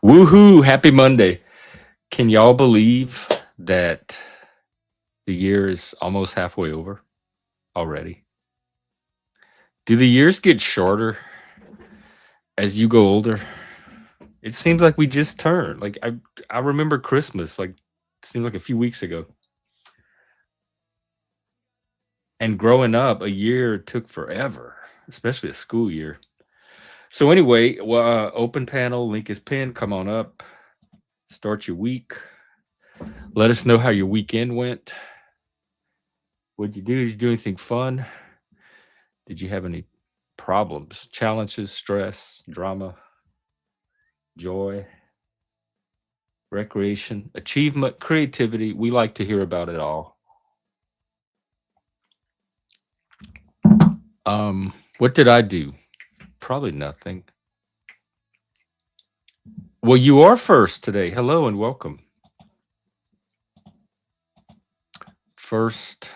Woohoo! Happy Monday. Can y'all believe that the year is almost halfway over already? Do the years get shorter as you go older? It seems like we just turned. Like I remember Christmas like it seems like a few weeks ago. And growing up, a year took forever, especially a school year. So anyway, open panel, link is pinned. Come on up. Start your week. Let us know how your weekend went. What'd you do? Did you do anything fun? Did you have any problems, challenges, stress, drama, joy, recreation, achievement, creativity? We like to hear about it all. What did I do? Probably nothing. Well, you are first today. Hello and welcome. First.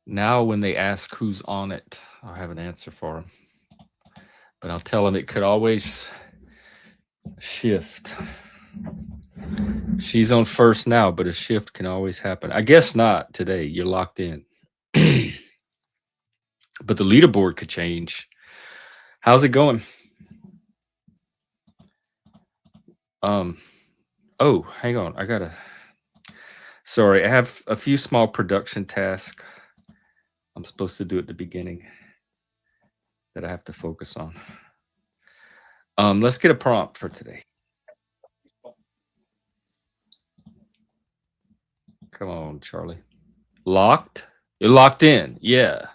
Now, when they ask who's on it, I'll have an answer for them. But I'll tell them it could always shift. She's on first now, but a shift can always happen. I guess not today. You're locked in. But the leaderboard could change. How's it going? Oh, hang on. Sorry, I have a few small production tasks I'm supposed to do at the beginning that I have to focus on. Let's get a prompt for today. Come on, Charlie. Locked? You're locked in. Yeah.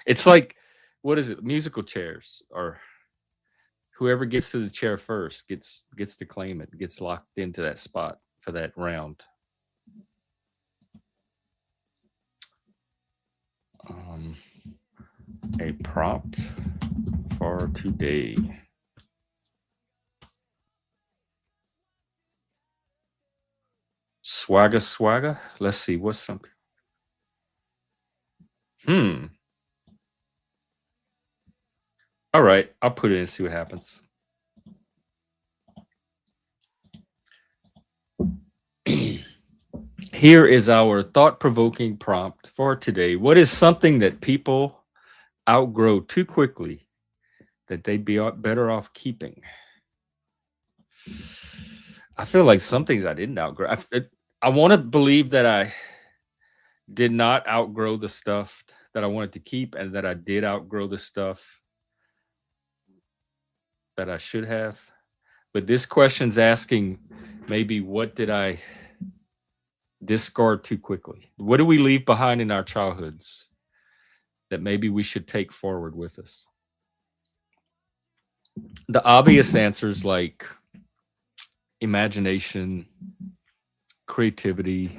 It's like, what is it? Musical chairs, or whoever gets to the chair first gets to claim it, gets locked into that spot for that round. A prompt for today. Swagger. Let's see, what's something? All right, I'll put it in and see what happens. Here is our thought-provoking prompt for today. What is something that people outgrow too quickly that they'd be better off keeping? I feel like some things I didn't outgrow. I want to believe that I did not outgrow the stuff that I wanted to keep, and that I did outgrow the stuff that I should have. But this question's asking maybe what did I discard too quickly? What do we leave behind in our childhoods that maybe we should take forward with us? The obvious answers like imagination, creativity,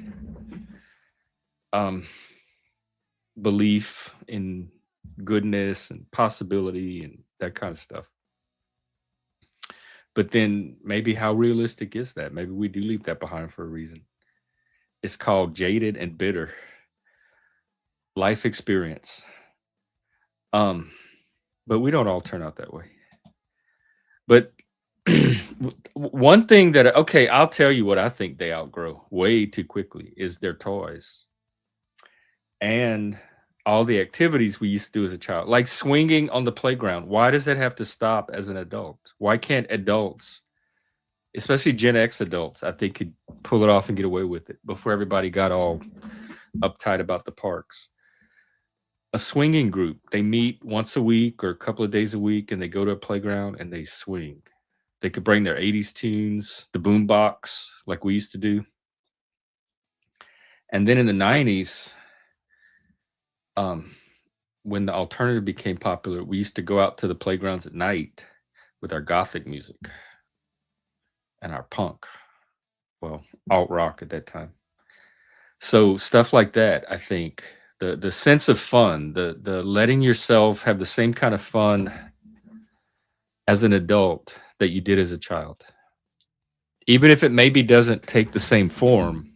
belief in goodness and possibility and that kind of stuff. But then maybe how realistic is that? Maybe we do leave that behind for a reason. It's called jaded and bitter. Life experience. But we don't all turn out that way. But one thing that, okay, I'll tell you what I think they outgrow way too quickly is their toys. And all the activities we used to do as a child, like swinging on the playground. Why does that have to stop as an adult? Why can't adults, especially Gen X adults, I think could pull it off and get away with it before everybody got all uptight about the parks? A swinging group, they meet once a week or a couple of days a week, and they go to a playground and they swing. They could bring their 80s tunes, the boom box, like we used to do. And then in the 90s, when the alternative became popular, we used to go out to the playgrounds at night with our gothic music and our punk. Well, alt rock at that time. So stuff like that, I think, the sense of fun, the letting yourself have the same kind of fun as an adult that you did as a child, even if it maybe doesn't take the same form,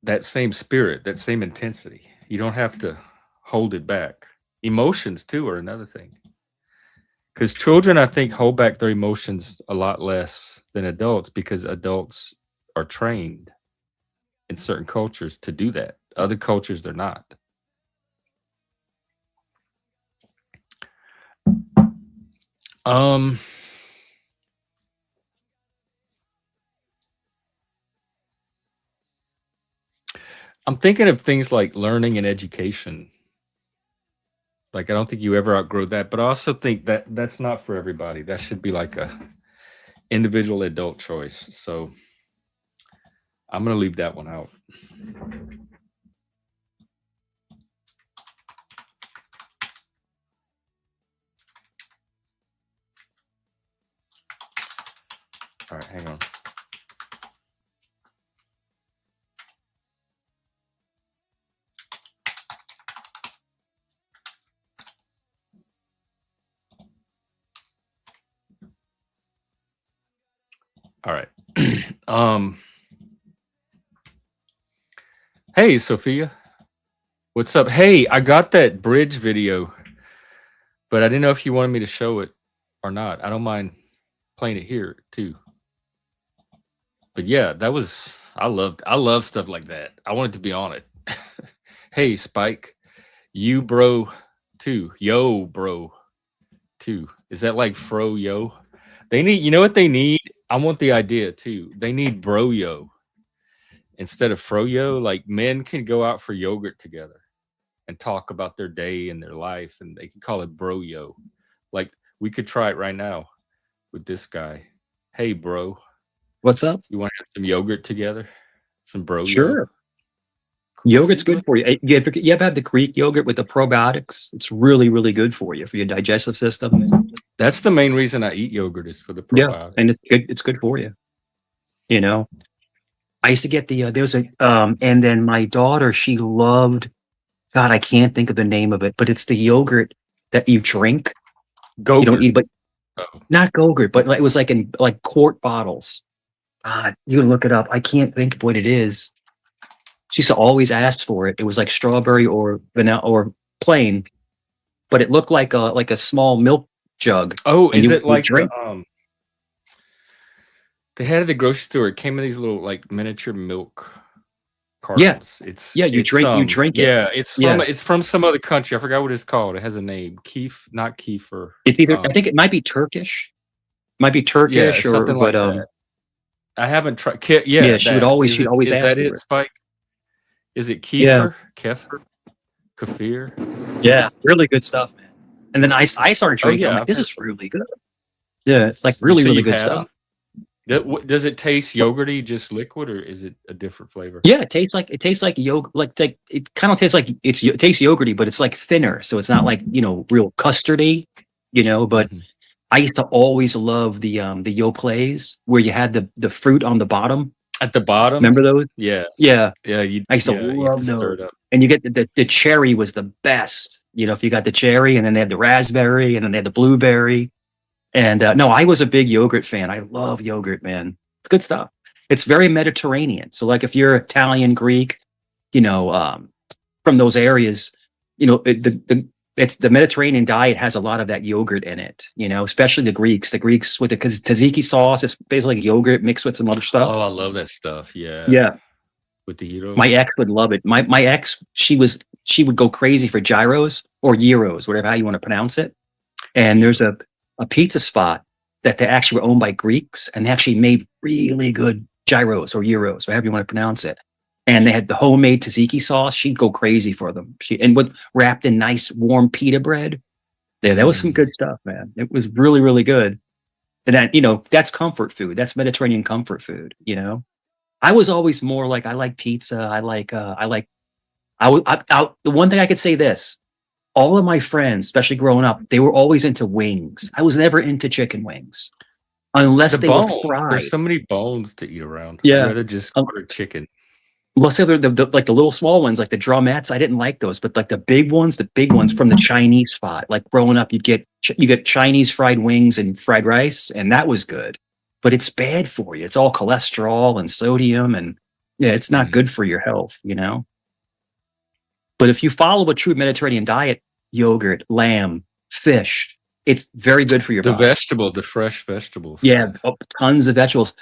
that same spirit, that same intensity. You don't have to hold it back. Emotions too are another thing. Because children, I think, hold back their emotions a lot less than adults because adults are trained in certain cultures to do that. Other cultures, they're not. Um, I'm thinking of things like learning and education. Like, I don't think you ever outgrow that, but I also think that that's not for everybody. That should be like a individual adult choice. So I'm going to leave that one out. All right, hang on. All right. Hey, Sophia. What's up? Hey, I got that bridge video, but I didn't know if you wanted me to show it or not. I don't mind playing it here too. But yeah, that was I love stuff like that. I wanted to be on it. Hey, Spike, you bro too. Yo, bro too. Is that like fro yo? They need, you know what they need? I want the idea too. They need bro yo instead of fro yo. Like men can go out for yogurt together and talk about their day and their life, and they can call it bro yo. Like we could try it right now with this guy. Hey, bro, What's up? you want to have some yogurt together? Some bro yo? Sure. Cool. Yogurt's See, good look, for you. You ever had the Greek yogurt with the probiotics? It's really, really good for you, for your digestive system. that's the main reason I eat yogurt is for the Yeah, probiotics. and it's good for you. You know, I used to get the there was a and then my daughter, she loved. God, I can't think of the name of it, but it's the yogurt that you drink. You don't Go-gurt. eat, but Oh. not Go-Gurt, but like, it was like in like quart bottles. You can look it up. I can't think of what it is. She used to always ask for it. It was like strawberry or vanilla or plain, but it looked like a small milk jug. Oh, and is you it like drink. they had at the grocery store? It came in these little like miniature milk Yeah, cartons. It's yeah. You drink it. yeah, Yeah, it's from some other country. I forgot what it's called. It has a name. Not kefir. it's either. I think it might be Turkish. Might be Yeah, Turkish it's or something like but that. I haven't tried. yeah. Yeah, She'd that always is ask that for it, it. Spike? Is it Yeah, kefir, kefir? yeah. Really good stuff, man. And then I started Oh drinking. I'm yeah, like, I've this heard. is really good. Yeah, it's like You really, say really you've good had them? stuff. Does it taste yogurty, just liquid, or is it a different flavor? Yeah, it tastes like yogurt. Like it kind of tastes like it tastes yogurty, but it's like thinner, so it's not like real custardy. But Mhm. I used to always love the Yoplait where you had the fruit on the bottom. At the bottom? Remember those? Yeah. Yeah, Yeah, I used to you have to love stir those. it up. And you get the cherry was the best. If you got the cherry, and then they had the raspberry, and then they had the blueberry. And no, I was a big yogurt fan. I love yogurt, man. It's good stuff. It's very Mediterranean. So, like, if you're Italian, Greek, from those areas, it's the Mediterranean diet has a lot of that yogurt in it. Especially the Greeks. The Greeks with the tzatziki sauce, it's basically like yogurt mixed with some other stuff. Oh, I love that stuff. Yeah. Yeah, With the my gyros. ex would love it. My ex, she would go crazy for gyros or gyros, whatever how you want to pronounce it. And there's a pizza spot that they actually were owned by Greeks, and they actually made really good gyros or euros, or however you want to pronounce it. And they had the homemade tzatziki sauce. She'd go crazy for them. With wrapped in nice warm pita bread. Yeah, that was some good stuff, man. It was really, really good. And that, that's comfort food. That's Mediterranean comfort food. I was always more like I like pizza. The one thing I could say this. All of my friends, especially growing up, they were always into wings. I was never into chicken wings unless they were fried. There's so many bones to eat around. Yeah. I'd rather just order chicken. Let's say the like the little small ones, like the drumettes. I didn't like those, but like the big ones from the Chinese spot. Like growing up, you get Chinese fried wings and fried rice, and that was good. But it's bad for you. It's all cholesterol and sodium, and yeah, it's not good for your health. But if you follow a true Mediterranean diet, yogurt, lamb, fish. It's very good for your body. The fresh vegetables. Yeah, tons of vegetables.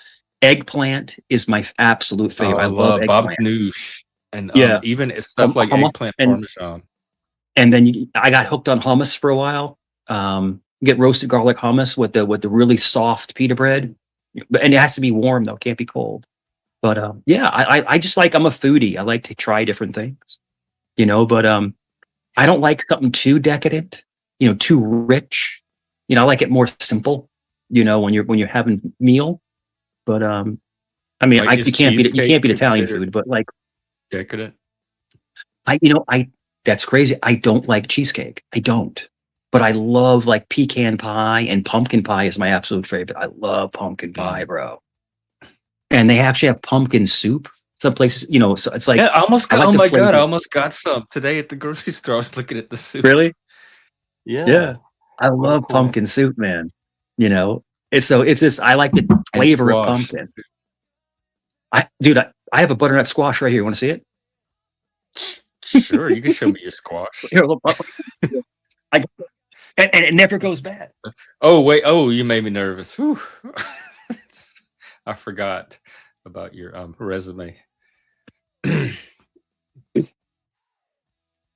Eggplant is my absolute Oh, favorite. I I love love eggplant. babganoush and Yeah, even it's stuff like hummus, eggplant and parmesan. then I got hooked on hummus for a while. Get roasted garlic hummus with the really soft pita bread, and it has to be warm though, can't be cold. But yeah, I just like, I'm a foodie. I like to try different things, But I don't like something too decadent, too rich. I like it more simple, when you're having meal. But I mean, Like, is you can't beat cheesecake Italian considered food. But like, decadent? I that's crazy. I don't like cheesecake. I don't. But I love like pecan pie, and pumpkin pie is my absolute favorite. I love pumpkin pie, Mm. bro. And they actually have pumpkin soup. Some places, so it's like, Yeah, I almost I got. like Oh the my god, I flavor. almost got some today at the grocery store. I was looking at the soup. Really? Yeah. Yeah. I Oh, love cool. pumpkin soup, man. It's just, I like the And flavor of squash. pumpkin. Dude, I have a butternut squash right here. You want to see it? Sure, you can show me your squash. Here, look, and it never goes bad. Oh wait, oh, you made me nervous. Whew. I forgot about your resume.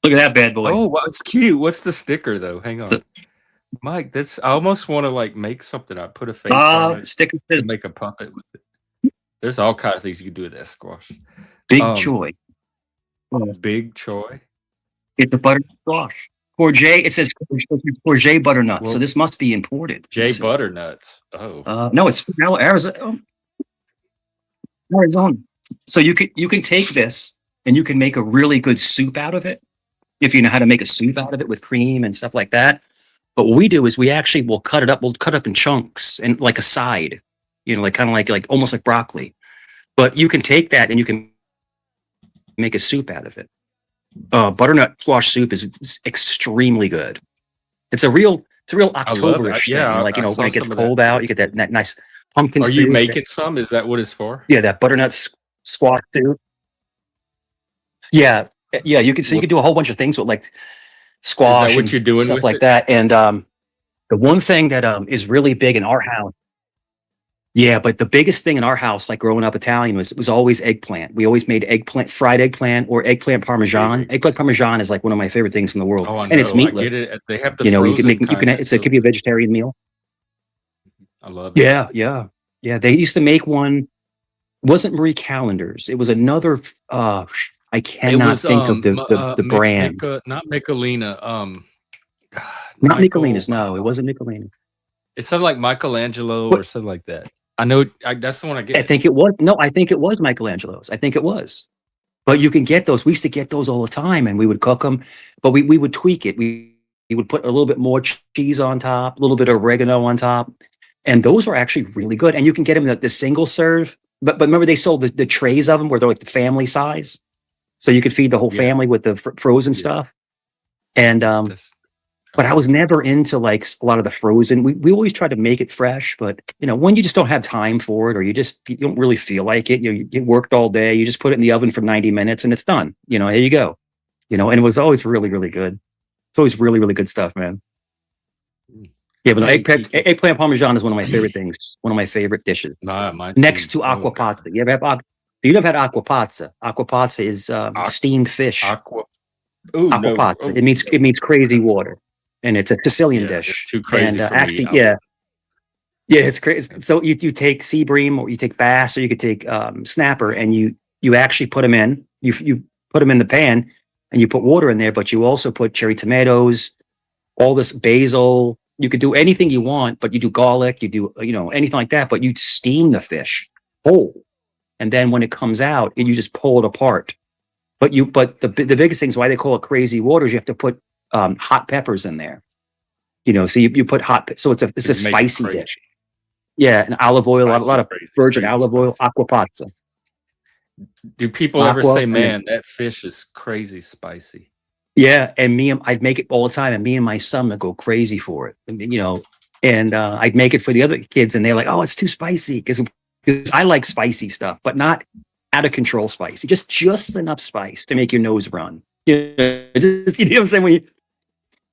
Look at that bad boy. Oh, wow, it's cute. What's the sticker though? Hang on. So- Mike, that's I almost want to like make something. I put a face on it Sticker to says make a puppet with it. There's all kinds of things you can do with that squash. Big Choy. Big Choy. It's a butternut squash. Courgette, it says Courgette butternut. Well, So this must be imported. J butternuts. Oh. No, it's from Arizona. Arizona. So you can take this and you can make a really good soup out of it, if you know how to make a soup out of it with cream and stuff like that. But what we do is we actually will cut it up. We'll cut up in chunks and like a side, like kind of like almost like broccoli. But you can take that and you can make a soup out of it. Butternut squash soup is extremely good. It's a real Octoberish thing. Yeah, Like, I when saw it gets some of cold out, you get that nice pumpkin Are soup. you making some? Is that what it's for? Yeah, that butternut squash soup. Yeah, you can do a whole bunch of things with like squash. Is that what you're doing stuff with like it? that. And the one thing that is really big in our house. Yeah, but the biggest thing in our house, like growing up Italian, was always eggplant. We always made fried eggplant or eggplant parmesan. Eggplant parmesan is like one of my favorite things in the world, Oh, I know. and it's meatless. I get it. They have the You frozen can kind. it could be a vegetarian meal. I love it. Yeah. They used to make one. It wasn't Marie Callender's. It was another. I cannot think of the brand. Not Michelina. Not Michelina's. No, it wasn't Michelina. It's something like Michelangelo or something like that. I know. That's the one I get. I think it was. No, I think it was Michelangelo's. I think it was. But you can get those. We used to get those all the time, and we would cook them. But we would tweak it. We would put a little bit more cheese on top, a little bit of oregano on top, and those are actually really good. And you can get them the single serve. But remember, they sold the trays of them where they're like the family size, so you could feed the whole family with the frozen stuff. And but I was never into like a lot of the frozen. We always try to make it fresh, but when you just don't have time for it, or you don't really feel like it, you get worked all day, you just put it in the oven for 90 minutes and it's done. Here you go. And it was always really, really good. It's always really, really good stuff, man. Yeah, but eggplant parmesan is one of my favorite things. One of my favorite dishes. Next to aqua pazza. You ever have you never had aqua pazza? Aqua pazza is steamed fish. Aqua pazza. It means crazy water. And it's a Sicilian dish. It's too crazy for actually, me. Yeah, it's crazy. So you take sea bream, or you take bass, or you could take snapper, and you actually put them in. You put them in the pan, and you put water in there, but you also put cherry tomatoes, all this basil. You could do anything you want, but you do garlic, you do anything like that. But you steam the fish whole, and then when it comes out, you just pull it apart. But the biggest thing is why they call it crazy water is you have to put hot peppers in there, so you put so it's a spicy dish. Yeah, and olive oil, a lot of virgin olive oil, aqua pazza. Do people ever say, man, that fish is crazy spicy? Yeah, and I'd make it all the time, and me and my son would go crazy for it. And I'd make it for the other kids, and they're like, "Oh, it's too spicy," because I like spicy stuff, but not out of control spicy. Just enough spice to make your nose run. You know what I'm saying?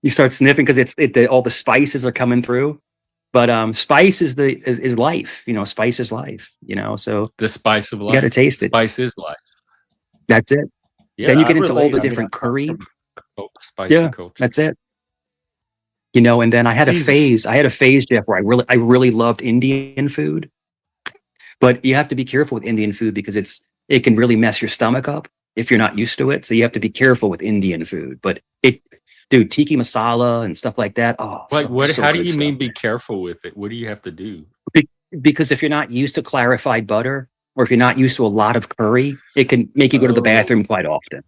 You start sniffing because all the spices are coming through. But spice is life. Spice is life. So The spice of you got to life. taste it. Spice is life. That's it. Yeah, Then you I get into all relate. the I mean, different I'm curry. from a spicy Yeah, culture. that's it. And then I had a Season. phase. Jeff, where I really loved Indian food. But you have to be careful with Indian food because it can really mess your stomach up if you're not used to it. So you have to be careful with Indian food. But dude, tiki masala and stuff like that. Oh, Like what? so How do good you stuff. mean be careful with it? What do you have to do? Because if you're not used to clarified butter, or if you're not used to a lot of curry, it can make you go to the bathroom quite often.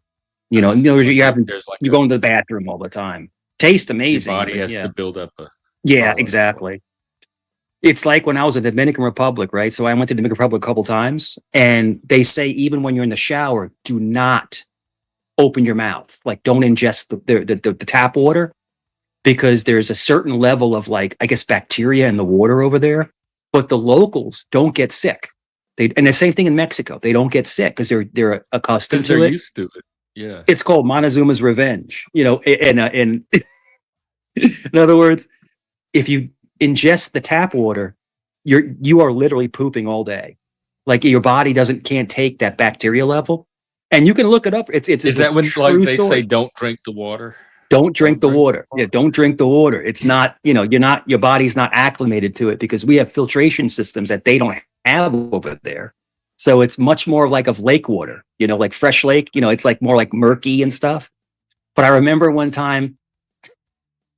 You know, you go into the bathroom all the time. Tastes amazing. Your body has to build up a exactly. It's like when I was in the Dominican Republic, right? So I went to the Dominican Republic a couple times, and they say even when you're in the shower, do not open your mouth. Like, don't ingest the tap water, because there's a certain level of, like, I guess, bacteria in the water over there. But the locals don't get sick. And the same thing in Mexico. They don't get sick because they're accustomed to it. They're used to it. Yeah. It's called Montezuma's revenge. In other words, if you ingest the tap water, you are literally pooping all day. Like, your body can't take that bacteria level. And you can look it up. Is that when, like, they say don't drink the water? Don't drink the water. Yeah, don't drink the water. It's not, your body's not acclimated to it because we have filtration systems that they don't have over there. So it's much more like of lake water, like fresh lake, it's like more like murky and stuff. But I remember one time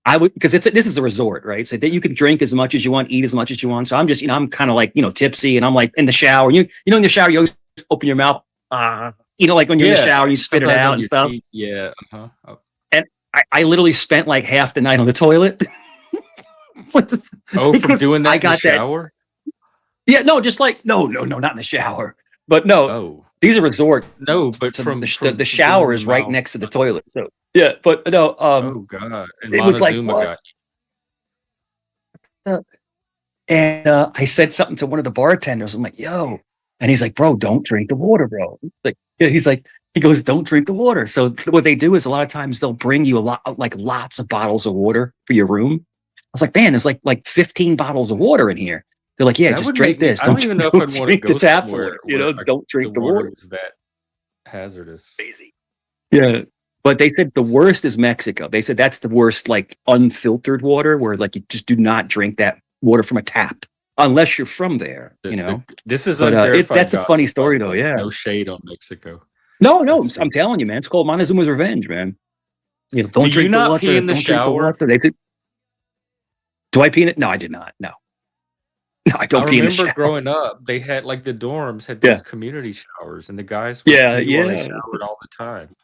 because this is a resort, right? So that you can drink as much as you want, eat as much as you want. So I'm just, I'm kind of like, tipsy, and I'm like in the shower. In the shower, you always open your mouth, like when you're in the shower, you spit it out and stuff. Teeth. Yeah. Uh-huh. Oh. I literally spent like half the night on the toilet. From doing that in the shower? Yeah, no, just like no, not in the shower. But no, these are resorts. No, but so from the shower is right next to the toilet. So yeah, but no. Oh God! And it Montezuma was like, got you. And I said something to one of the bartenders. I'm like, "Yo," and he's like, "Bro, don't drink the water, bro." Like, yeah, he goes, "Don't drink the water." So what they do is a lot of times they'll bring you lots of bottles of water for your room. I was like, "Man, there's like 15 bottles of water in here." They're like, "Yeah, just drink this. Don't even know if I'd want to go somewhere. Don't drink the water. Is that hazardous?" Crazy. Yeah, but they said the worst is Mexico. They said that's the worst, like unfiltered water, where like you just do not drink that water from a tap unless you're from there. This is that's a funny story though. Yeah, no shade on Mexico. No, I'm telling you, man. It's called Montezuma's revenge, man. Don't drink the water. Pee in the shower? Do I pee in it? No, I did not. No, I don't pee in the shower. I remember growing up, they had like the dorms had those community showers, and the guys they showered all the time.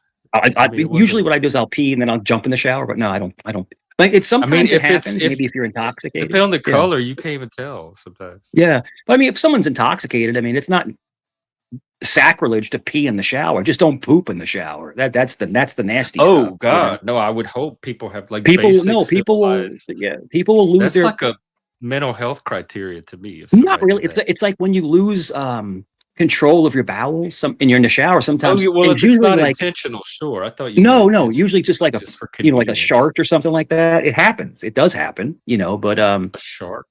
Usually what I do is I'll pee and then I'll jump in the shower, but no, I don't. Like, it sometimes it happens. Maybe if you're intoxicated, depending on the color, you can't even tell sometimes. Yeah, but I mean, if someone's intoxicated, I mean, it's not sacrilege to pee in the shower. Just don't poop in the shower. That's the nasty stuff. Oh God, no! I would hope people have like people will lose That's their like a mental health criteria to me. Not really. It's like when you lose control of your bowels. And you're in the shower sometimes. Well, if it's not intentional, sure. I thought you. No. Usually just like like a shark or something like that. It happens. It does happen. But a shark.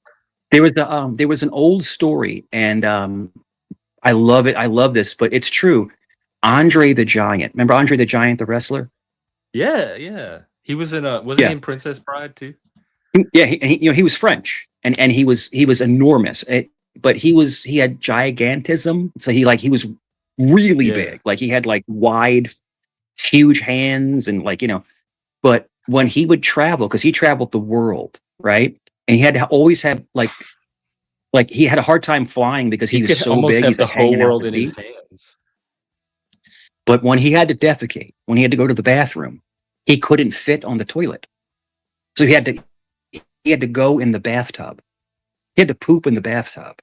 There was an old story, and I love it. I love this, but it's true. Andre the Giant. Remember Andre the Giant, the wrestler? Yeah. He was in wasn't he in Princess Bride too? Yeah, he was French, and he was enormous. But he had gigantism, so he was really big. Like, he had like wide, huge hands, and But when he would travel, because he traveled the world, right? And he had to always have like he had a hard time flying because he was so big. Have the whole world in his hands. But when he had to defecate, when he had to go to the bathroom, he couldn't fit on the toilet, so he had to go in the bathtub. He had to poop in the bathtub.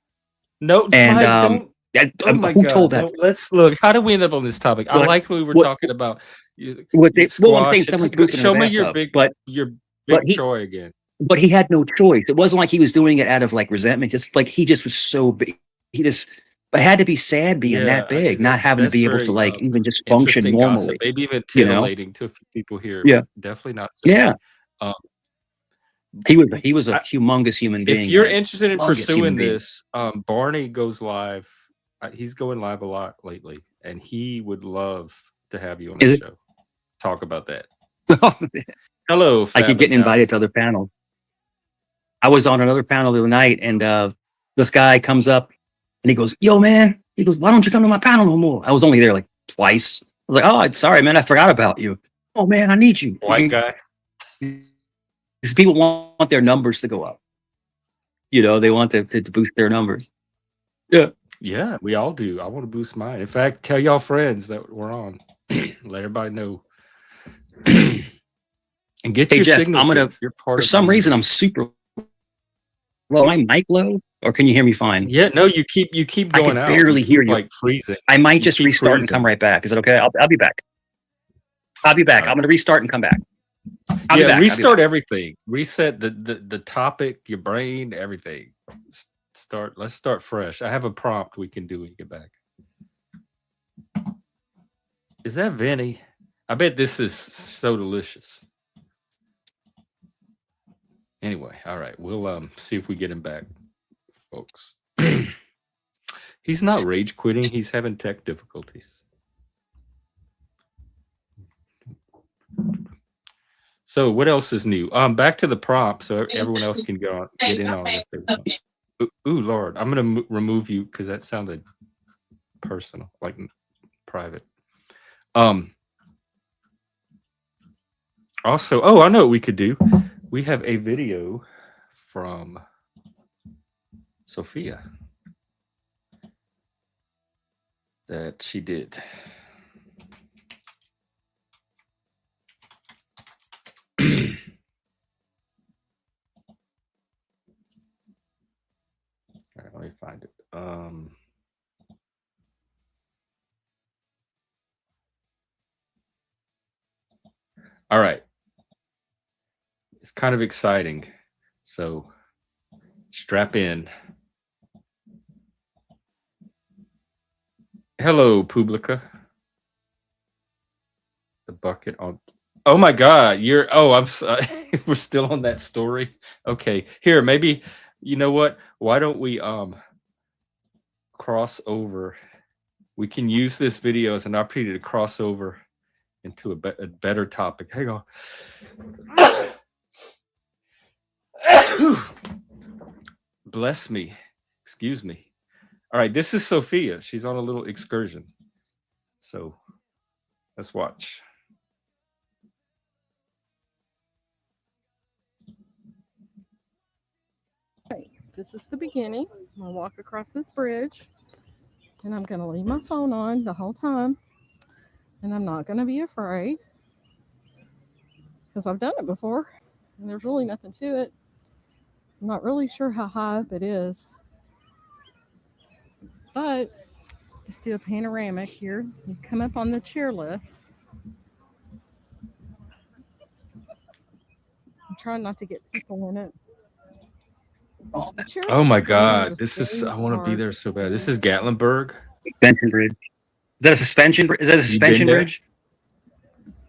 No, and who told that? No, let's look. How did we end up on this topic? I like when we were talking about show me your big Troy again. But he had no choice. It wasn't like he was doing it out of like resentment. Just like he just was so big. But it had to be sad being that big, not having to be able to like even just function normally. Gossip. Maybe even titillating to a few people here. Yeah, definitely not. Yeah, Um, He was a humongous human being. if you're man. interested in Humongous human pursuing being. this, Barney goes live. He's going live a lot lately, and he would love to have you on the show. Talk about that. Hello, I keep getting Italian. invited to other panels. I was on another panel the other night, and this guy comes up and he goes, "Yo, man," he goes, "why don't you come to my panel no more?" I was only there like twice. I was like, "Oh, sorry, man, I forgot about you." "Oh, man, I need you." White guy. Because people want their numbers to go up. You know, they want to boost their numbers. Yeah. Yeah, we all do. I want to boost mine. In fact, tell y'all friends that we're on. Let everybody know. And get Hey, your Jeff, signal. I'm gonna. For some reason, I'm super low. Am I mic low, or can you hear me fine? Yeah, no, you keep going I can out. barely hear you. Like freezing. I might just restart and come right back. Is it okay? I'll be back. I'll be back. I'm gonna restart and come back. Yeah, restart everything. Reset the topic, your brain, everything. Let's start fresh. I have a prompt we can do when you get back. Is that Vinny? I bet this is so delicious. Anyway, all right. We'll see if we get him back, folks. He's not rage quitting, he's having tech difficulties. So what else is new? Back to the prompt so everyone else can get in on it if they want. Ooh, Lord, I'm gonna remove you because that sounded personal, like private. Also, I know what we could do. We have a video from Sophia that she did. All right, let me find it. All right. It's kind of exciting. So strap in. Hello, Publica. The bucket on. Oh my God, I'm sorry. We're still on that story. Okay, here, maybe, you know what? Why don't we cross over? We can use this video as an opportunity to cross over into a better topic. Hang on. Bless me. Excuse me. All right, this is Sophia. She's on a little excursion. So let's watch. This is the beginning. I'm gonna walk across this bridge and I'm gonna leave my phone on the whole time, and I'm not gonna be afraid because I've done it before and there's really nothing to it. I'm not really sure how high up it is, but let's do a panoramic here. You come up on the chair lifts. I'm trying not to get people in it. Oh my God, I want to be there so bad. This is Gatlinburg. Suspension bridge. Is that a suspension bridge? Is that a suspension bridge?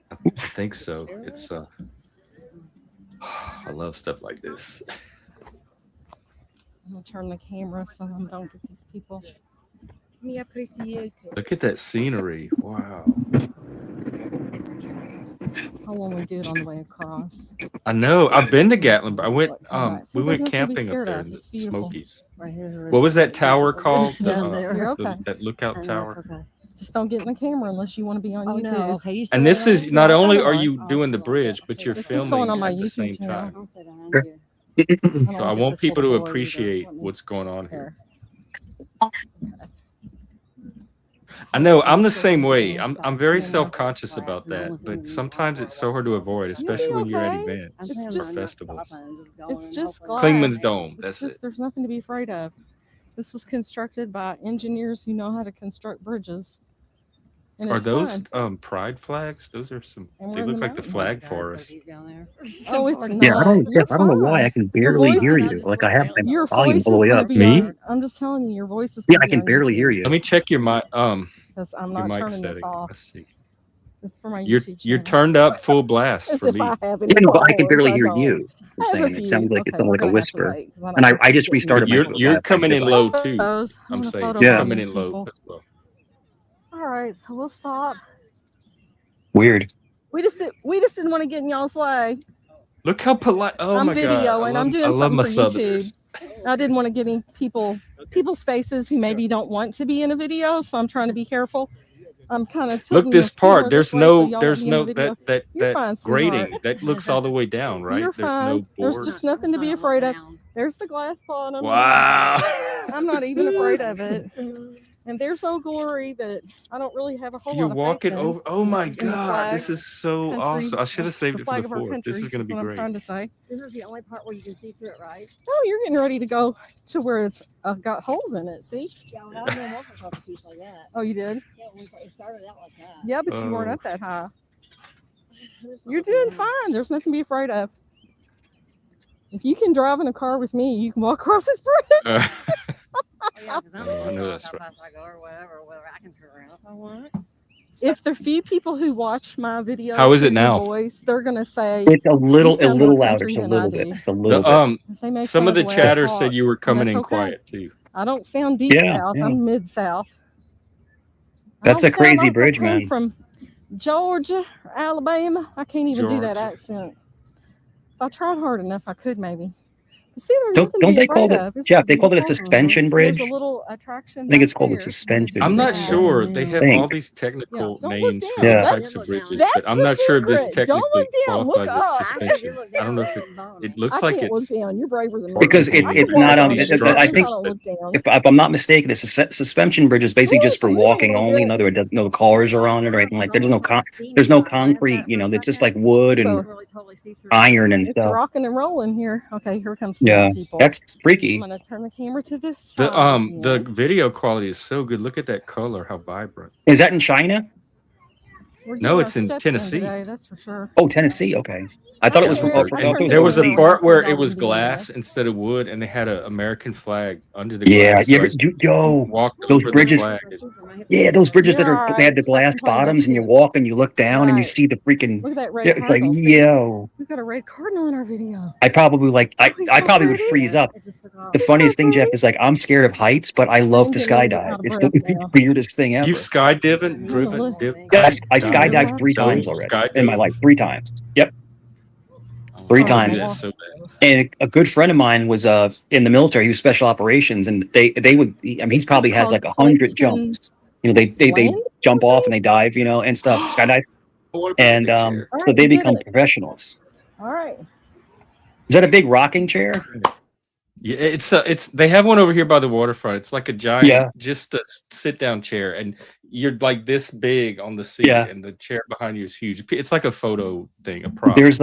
I think so. It's I love stuff like this. I'm gonna turn the camera so I don't get these people. Look at that scenery. Wow. How will we do it on the way across? I know. I've been to Gatlinburg. I went we went camping up there in the Smokies. Right here. What was that tower called? That lookout tower. Okay. Just don't get in the camera unless you want to be on YouTube. No. Okay, and this is not only are you doing the bridge, but you're This is filming going on my at the YouTube same channel. time. So I want people to appreciate what's going on here. I know I'm the same way. I'm very self-conscious about that, but sometimes it's so hard to avoid, especially when you're at events or festivals. It's just glass. Klingman's Dome. That's it. There's nothing to be afraid of. This was constructed by engineers who know how to construct bridges. Are those pride flags? Those are some. They look like the flag forest. Oh, it's not. Yeah, I don't know why I can barely hear you. Like I have my volume all the way up. Me? I'm just telling you, your voice is. Yeah, I can barely hear you. Let me check your mic. Because I'm not your mic turning setting. this off. Let's see. This is for my You're YouTube you're channel. turned up full blast As for if me. I have any Yeah, no, but I can followers. barely I hear don't. you. I'm I have a saying it sounds few. like it's Okay, almost we're like a gonna have to whisper. wait because I And don't want I people just getting But restarted my you're profile coming picture, in but low too. photos. I I'm want a saying photo you're Yeah. from coming these in low people. as well. All right, so we'll stop. weird. We just didn't want to get in y'all's way. Look how polite. Oh I'm my god, videoing. I'm I doing love something my for YouTube. Southerners. I didn't want to get any people's faces who maybe don't want to be in a video, so I'm trying to be careful. I'm kind of Look tilting this the part. camera this way so y'all won't be in the That video. You're that fine, sweetheart. grating that looks all the way down, right? You're There's fine. no There's board. just nothing to be afraid of. There's the glass bottom. Wow. I'm not even afraid of it. And there's Old Glory that I don't really have a whole You're lot of faith walking in. over. Oh my In the god, flag, this is so country, awesome. I should have the saved it for flag the of our fourth. This country. is going That's to be what I'm great. trying to say. This is the only part where you can see through it, right? Oh, you're getting ready to go to where it's got holes in it. See? Yeah, well, I've been walking across a piece like that. Oh, you did? Yeah, it started out like that. Yeah, but you weren't Oh. up that high. You're doing fine. There's nothing to be afraid of. If you can drive in a car with me, you can walk across this bridge. Oh, yeah, because I'm I know how that's right. fast I go or whatever. I can turn around if I want. If the few people who watch my videos How is it hear your now? voice, they're gonna say It's a little sound more louder, country just a than I little bit. do. Just a little bit. they make Some fun of the the way I chatter talk, said you were coming that's in okay. quiet too. I don't sound deep Yeah, south. yeah. I'm mid south. That's a crazy like bridge, I come man. from Georgia, Alabama. I can't even do that Georgia. accent. If I tried hard enough, I could maybe. But see, there's nothing to Don't be they call afraid it, of. It's Jeff, they call it a beautiful. suspension So there's bridge? a little attraction. I think it's back called a there. suspension I'm not bridge. sure. They have Think. all these technical Yeah, don't look names for down. all That's- types of bridges, That's but I'm the not sure if this secret. Don't technically look down. Look qualifies as up. suspension. I don't know if it looks I like can't look it's down. You're braver than me. Because I can it's walk not on on. the bridge I if think don't look down. if I'm not mistaken, it's a suspension bridge is basically just for Look, move a walking little only. bit. In other words, no cars are on it or anything like. There's no concrete. You know, it's just like wood and iron and It's stuff. rocking and rolling here. Okay, here comes some Yeah, people. that's I'm freaky. gonna turn the camera to this the side. the video quality is so good. Look at that color, how vibrant. Is that in China? We're No, getting it's our in steps Tennessee. today, that's for sure. Oh, Tennessee. Okay, I thought it was from. I I turned thought There was a camera part so where y'all it was can be in glass this. instead of wood, and they had an American flag under the Yeah, glass. you So ever, yo, those bridges. Yeah, those bridges that You're are all they had the right. glass Stop complaining about bottoms, and you chips. walk and you look down and you Right. see the freaking. Look at that red Yeah, it's like cardinal. See? yo. We've got a red cardinal in our video. I probably like. Oh, he's I so probably would pretty. freeze up. The He's funniest so thing, Jeff, pretty. is like I'm scared of heights, but I love to getting a little bit skydive. out of It's breath the now. weirdest thing ever. You've skydiving, Driven, Yeah, I Dived. skydived 3 Dove, times already in my skydove. life. 3 times. Yep. Oh, 3 I wanna do times. that so bad. And a good friend of mine was in the military. He was special operations, and they would. I mean, he's probably had like 100 jumps. You know, they Land? jump off and they dive, you know, and stuff, skydive, I wanna be in a and big chair. All so right, they you did become it. professionals. All right. Is that a big rocking chair? Yeah, it's they have one over here by the waterfront. It's like a giant, Yeah. just a sit down chair, and you're like this big on the seat, Yeah. and the chair behind you is huge. It's like a photo thing, a prop. There's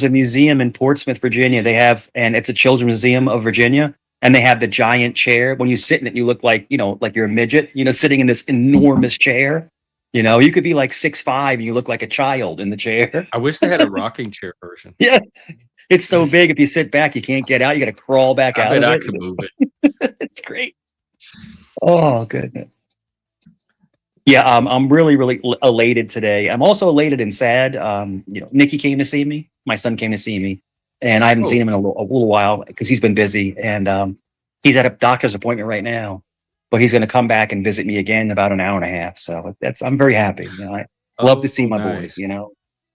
a museum in Portsmouth, Virginia. They have, and it's a Children's Museum of Virginia, and they have the giant chair. When you sit in it, you look like like you're a midget, sitting in this enormous chair. You could be like 6'5" and you look like a child in the chair. I wish they had a rocking chair version. Yeah, it's so big. If you sit back, you can't get out. You got to crawl back I out bet of I it. could move it. It's great. Oh goodness. Yeah, I'm really, really elated today. I'm also elated and sad. Nikki came to see me. My son came to see me, and I haven't seen him in a little while because he's been busy. And he's at a doctor's appointment right now, but he's going to come back and visit me again in about an hour and a half. So I'm very happy. I love to see my nice. boys.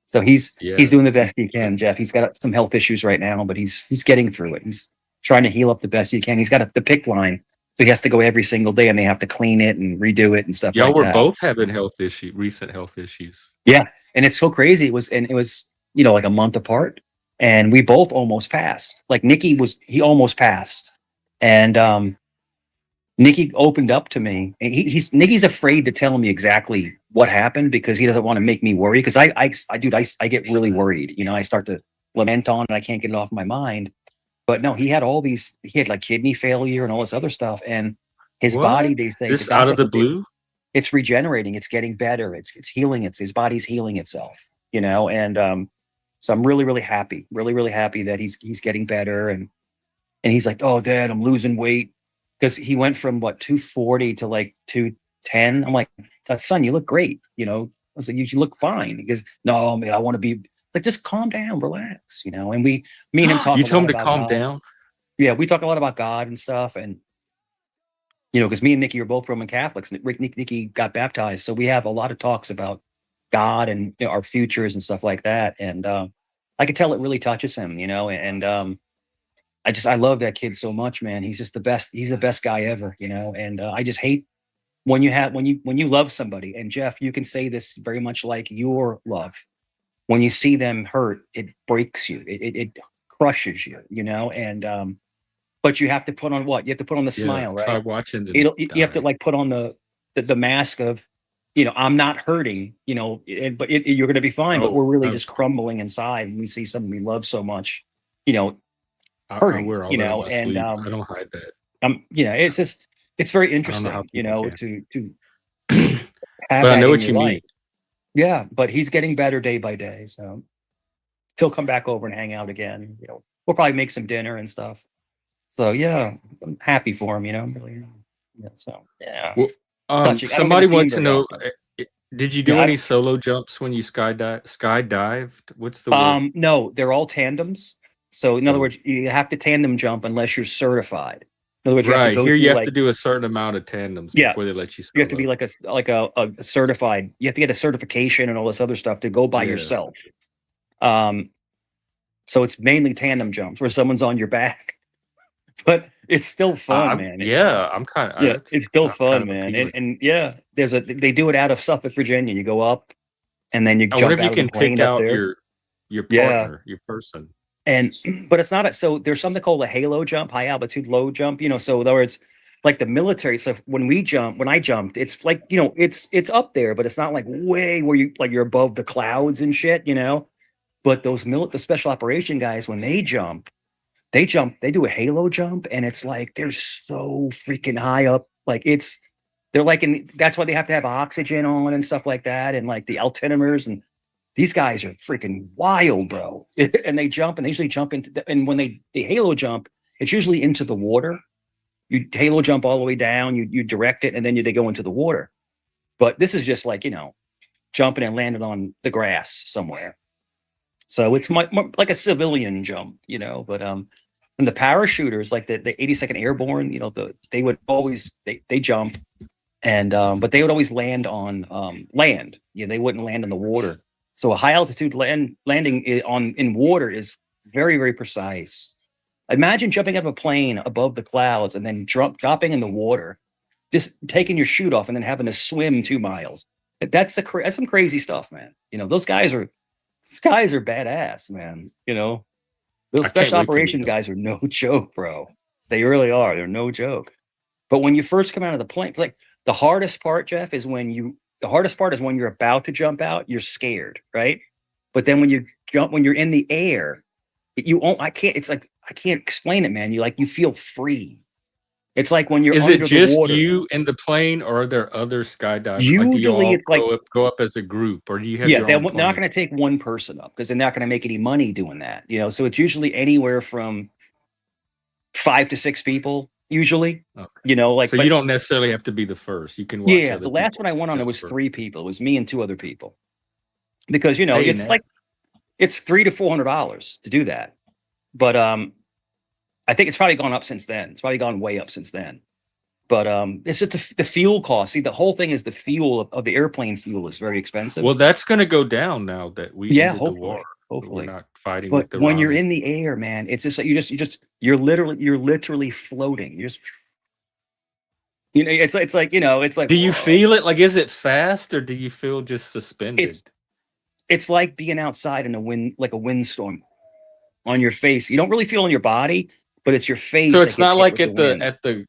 So he's Yeah. doing the best he can. Jeff, he's got some health issues right now, but he's getting through it. He's trying to heal up the best he can. He's got the PICC line. So he has to go every single day, and they have to clean it and redo it and stuff Y'all like were that. both having recent health issues. Yeah, and it's so crazy. It was like a month apart, and we both almost passed. Like he almost passed, and Nikki opened up to me. And Nikki's afraid to tell me exactly what happened because he doesn't want to make me worry. Because I get really worried. I start to lament on it. I can't get it off my mind. But no, he had like kidney failure and all this other stuff, and his What? body, they say, Just out of the blue? it's regenerating, it's getting better, it's healing, his body's healing itself, and so I'm really, really happy, that he's getting better, and he's like, oh Dad, I'm losing weight, because he went from 240 to like 210. I'm like, son, you look great, was like, you look fine. He goes, no, man, I want to be like, just calm down, relax, you know. And me and him talk You a told lot him to about calm God. down? Yeah, we talk a lot about God and stuff. And, you know, because me and Nikki are both Roman Catholics. Nikki got baptized. So we have a lot of talks about God and, you know, our futures and stuff like that. And I could tell it really touches him, you know. And I love that kid so much, man. He's just the best. He's the best guy ever, you know. And I just hate when you love somebody. And Jeff, you can say this very much like your love. When you see them hurt, it breaks you. It crushes you, you know. And but you have to put on what? You have to put on the Yeah, smile, try right? watching them You have to die. like put on the mask of, you know, I'm not hurting, you know, but you're going to be fine. But Oh, we're really just crumbling inside when we see someone we love so much, you know, I hurting, wear all you that on know. my And sleeve. I don't hide that. you know, it's just it's very I don't know how interesting, you people know, can. to But have I that know in what your you life. mean. Yeah, but he's getting better day by day, so he'll come back over and hang out again. You know, we'll probably make some dinner and stuff. So yeah, I'm happy for him. You know, I'm really. Yeah, so yeah, Well, it's touching. I don't get somebody to see him wants to very know, often. did you do Yeah, any solo jumps when you skydived? What's the word? no, they're all tandems. So in other Oh, words, you have to tandem jump unless you're certified. In other words, you have to right. go Here you through have to like do a certain amount of tandems yeah, before they let you you have to be solo. like a certified. You have to get a certification and all this other stuff to go by Yes. yourself. Um, so it's mainly tandem jumps where someone's on your back, but it's still fun, man. Yeah, I'm kind of, Yeah, that it's still sounds kind fun, of man. appealing. And yeah, they do it out of Suffolk, Virginia. You go up and then you I wonder jump if you out of the can pick plane up out there. your Yeah. partner, your person. And but it's not so there's something called a halo jump, high altitude, low jump, you know. So in other words, like the military. So when I jumped, it's like, you know, it's up there, but it's not like way where you're above the clouds and shit, you know. But the special operation guys, when they do a halo jump, and it's like they're so freaking high up. Like they're like that's why they have to have oxygen on and stuff like that, and like the altimeters. And these guys are freaking wild, bro. And they jump, and they usually jump and when they halo jump, it's usually into the water. You halo jump all the way down, you direct it, and then they go into the water. But this is just like, you know, jumping and landing on the grass somewhere. So it's more like a civilian jump, you know. But and the parachuters, like the 82nd Airborne, you know, they would always they jump, and but they would always land on land. You know, they wouldn't land in the water. So a high altitude landing in water is very, very precise. Imagine jumping out of a plane above the clouds and then dropping in the water, just taking your chute off and then having to swim 2 miles. That's some crazy stuff, man. You know, these guys are badass, man. You know, those I can't special wait to meet operation them. guys are no joke, bro. They really are. They're no joke. But when you first come out of the plane, it's like the hardest part, Jeff, is the hardest part is when you're about to jump out, you're scared, right? But then when you jump, when you're in the air, it's like, I can't explain it, man. You feel free. It's like when you're Is it under the just water. you in the plane, or are there other skydivers? Like, do you Usually all it's like, go up as a group, or do you have yeah, your they're own not plane? going to take one person up because they're not going to make any money doing that. You know, so it's usually anywhere from 5 to 6 people, usually, Okay. you know, like, So you but don't necessarily have to be the first. You can watch yeah, other the last people one I went on, it jump was first. 3 people. It was me and 2 other people because, you know, Hey, it's Nat. like, it's $300 to $400 to do that. But I think it's probably gone up since then. It's probably gone way up since then. But it's just the fuel cost. See, the whole thing is the fuel of the airplane fuel is very expensive. Well, that's going to go down now that we Yeah, ended the war. hopefully. We're not fighting But with when Iran. you're in the air, man, it's just you're literally floating. You're just, you know, it's like, you know, it's like, Do you whoa. feel it? Like, is it fast, or do you feel just suspended? It's like being outside in a like a windstorm on your face. You don't really feel in your body, but it's your face So that it's gets not hit like with the wind. at the Yeah,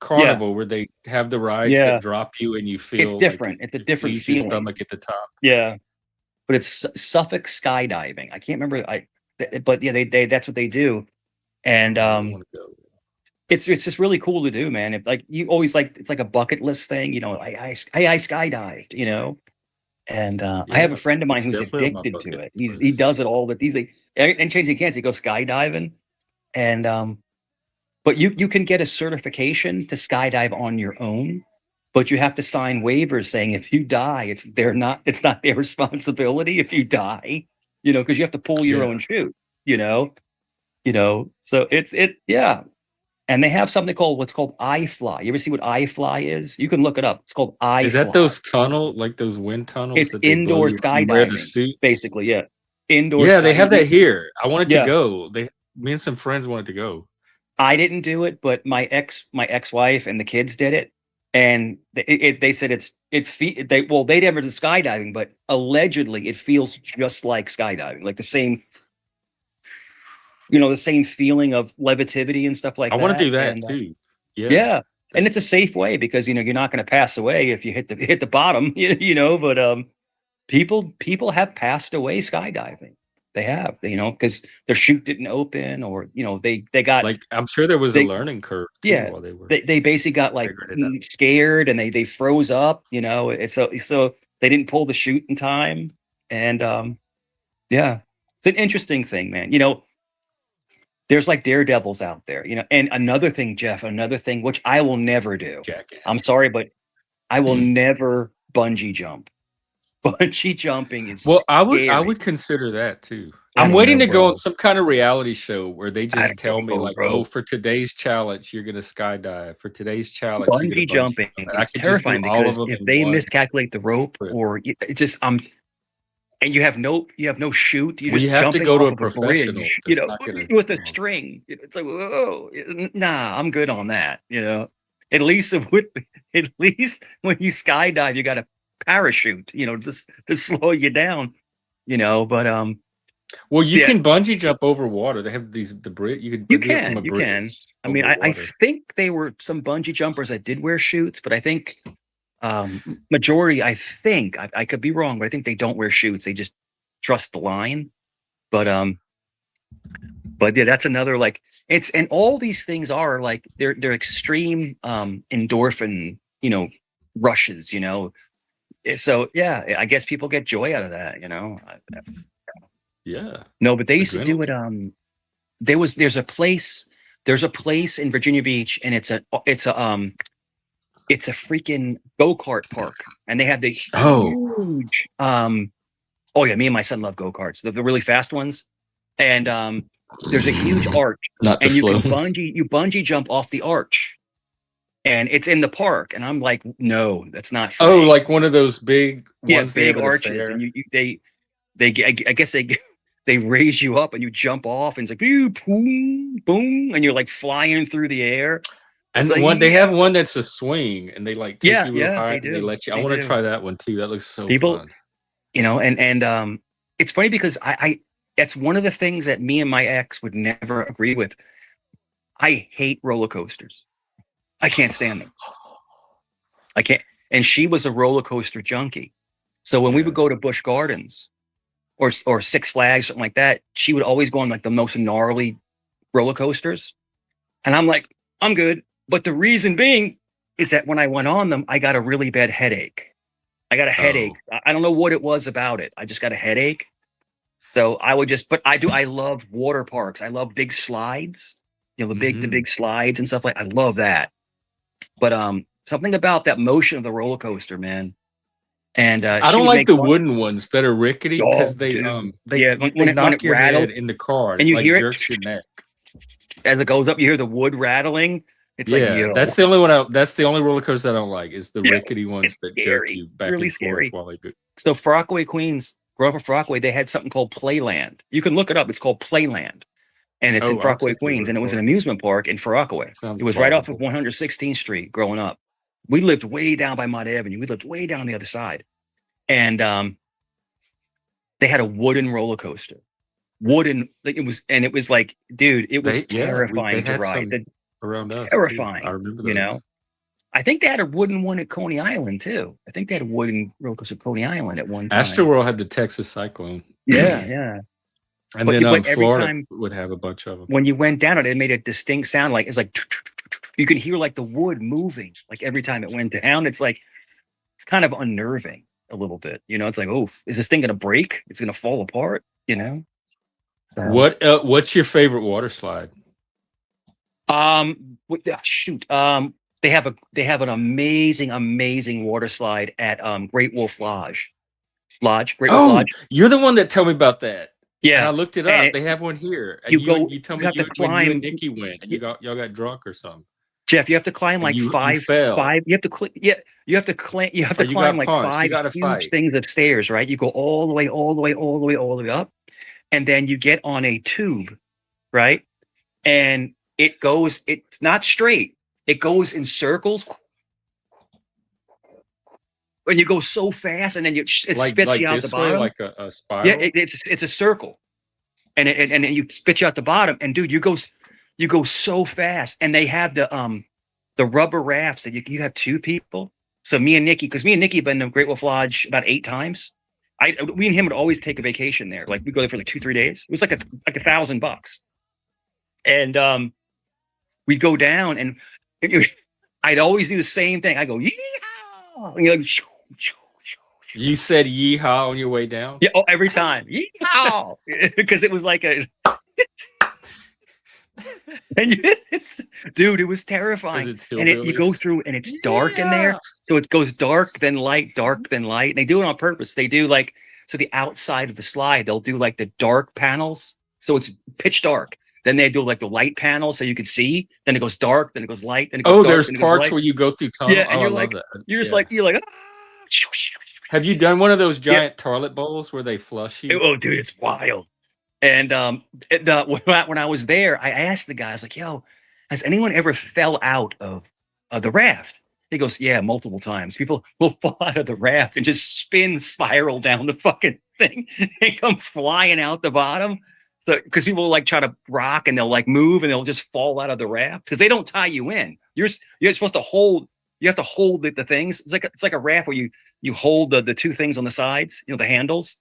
carnival where they have the rides that yeah. drop you and you It's feel like different. It's a it different leaves your feeling. stomach at the top. Yeah, but it's Suffolk skydiving. I can't remember. But yeah, they that's what they do, and I really want to go. it's just really cool to do, man. If like you always like, it's like a bucket list thing, you know. I skydived, you know, and I have Yeah, a friend of mine it's who's definitely on my addicted to bucket it. He list. does it all, but he's like, and changing cans, he goes skydiving, and but you can get a certification to skydive on your own. but you have to sign waivers saying if you die, it's not their responsibility if you die, because you have to pull your Yeah. own chute, so yeah. And they have something called what's called iFly. You ever see what iFly is? You can look it up. It's called iFly. Is that those like those wind tunnels It's that they blow indoor you wear the skydiving, suits? basically. Yeah, indoor. Yeah, they have that here. I wanted to Yeah. go. Me and some friends wanted to go. I didn't do it, but my ex-wife and the kids did it, and they said they never did skydiving, but allegedly it feels just like skydiving, like the same feeling of levitivity and stuff like that. I want to do that and, too. Yeah, and it's a safe way because you're not going to pass away if you hit the bottom, But people have passed away skydiving. They have, because their chute didn't open, or they got like, I'm sure there was a learning curve too. Yeah, while they were they basically got like scared and they froze up. It's so they didn't pull the chute in time, and yeah, it's an interesting thing, man. There's like daredevils out there, and another thing, Jeff, which I will never do. Jackass. I'm sorry, but I will never bungee jump. Bungee jumping is I scary. would consider that too. I I'm don't waiting know, to go bro. on some kind of reality show where they I just tell don't me know, like, bro. oh, for today's challenge, you're gonna skydive. For today's challenge, you're Bungee gonna jumping jump. And I is could just do terrifying all because of them if in they one miscalculate the rope, trip. or it's just and you have no chute, you Well, just you have to jumping go to off a of a professional bridge, that's not gonna with a string. It's like, whoa, nah, I'm good on that. At least when you skydive, you got a parachute, just to slow you down, But well, you yeah. can bungee jump over water. They have the bridge. You could do it from a You bridge. can. I mean, over I water. think they were some bungee jumpers that did wear chutes, but I think majority, I think I could be wrong, but I think they don't wear chutes. They just trust the line. But yeah, that's another, like, and all these things are like they're extreme endorphin, rushes, So yeah, I guess people get joy out of that, Yeah. No, but they used to do it. There's a place in Virginia Beach, and it's a freaking go-kart park, and they have the huge oh yeah, me and my son love go-karts, the really fast ones, and there's a huge arch, Not the and you slow can ones. bungee jump off the arch, and it's in the park, and I'm like, no, that's not free. Oh, like one of those big ones, big arches, and I guess they raise you up and you jump off, and it's like boom, boom, and you're like flying through the air. And like, they have one that's a swing, and they like take you real high, they and they do. let you. I want to try that one too. That looks so fun. And it's funny because that's one of the things that me and my ex would never agree with. I hate roller coasters. I can't stand them. I can't. And she was a roller coaster junkie. So when we would go to Busch Gardens or Six Flags, something like that, she would always go on like the most gnarly roller coasters. And I'm like, I'm good. But the reason being is that when I went on them, I got a really bad headache. I don't know what it was about it. I just got a headache. So I would but I love water parks. I love big slides, the big slides and stuff I love that. But something about that motion of the roller coaster, man. And I don't like the wooden ones that are rickety because they when knock it your rattles head in the car, and you like hear jerks your neck as it goes up. You hear the wood rattling. It's like, yo. That's the only one. That's the only roller coaster I don't like. Is the rickety ones that jerk you back really and scary. forth while they go. So for Rockaway, Queens, growing up in Rockaway, they had something called Playland. You can look it up. It's called Playland, and it's in Rockaway, Queens, and it was an amusement park in Rockaway. It was right off of 116th Street. Growing up, we lived way down by Mott Avenue. We lived way down on the other side, and they had a wooden roller coaster. It was like, dude, it was terrifying to ride. Around us, terrifying. Too. I remember those. I think they had a wooden one at Coney Island too. I think they had a wooden roller coaster at Coney Island at one time. Astroworld had the Texas Cyclone. Yeah. And then Florida would have a bunch of them. When you went down it made a distinct sound, like it's like you could hear like the wood moving, like every time it went down. It's like it's kind of unnerving a little bit. It's like, oh, is this thing gonna break? It's gonna fall apart. What's your favorite water slide? Shoot. They have an amazing water slide at Great Wolf Lodge. Great Wolf Oh, Lodge. you're the one that told me about that. And Yeah. I looked it And up. They have one here. And you you go- you tell you me have to when you climb- and Nikki went and y'all got drunk or something. Jeff, you have to climb And like you five. fell. You have to you have to Or you climb got like punched. 5 You got to huge fight. things of stairs, right? You go all the way up, and then you get on a tube, right? And it's not straight. It goes in circles. And you go so fast, and then it spits you out the this way, bottom. like a spiral. Yeah, it's a circle, and and you spit you out the bottom. And dude, you go so fast, and they have the rubber rafts that you have 2 people. So me and Nikki, because me and Nikki have been to Great Wolf Lodge about 8 times. We and him would always take a vacation there. Like we go there for like 2-3 days. It was like $1,000, and we'd go down, and I'd always do the same thing. I go, yeehaw! And you're like, shoo, shoo, shoo, shoo. You said yeehaw on your way down? Yeah, every time. Yeehaw! Because it was like a and dude, it was terrifying. And you go through, and it's dark in there. So it goes dark, then light, dark, then light. And they do it on purpose. They do like, so the outside of the slide, they'll do like the dark panels. So it's pitch dark. Then they do like the light panels so you can see. Then it goes dark, then it goes light, then it goes dark. There's parts where you go through tunnel. Yeah, and I love that. You're just like, ah. Have you done one of those giant toilet bowls where they flush you? Oh, dude, it's wild. And when I was there, I asked the guy, I was like, yo, has anyone ever fell out of the raft? He goes, yeah, multiple times. People will fall out of the raft and just spiral down the fucking thing and come flying out the bottom. So, because people will like try to rock, and they'll like move, and they'll just fall out of the raft because they don't tie you in. You're supposed to hold. You have to hold the things. It's like a raft where you hold the 2 things on the sides, the handles.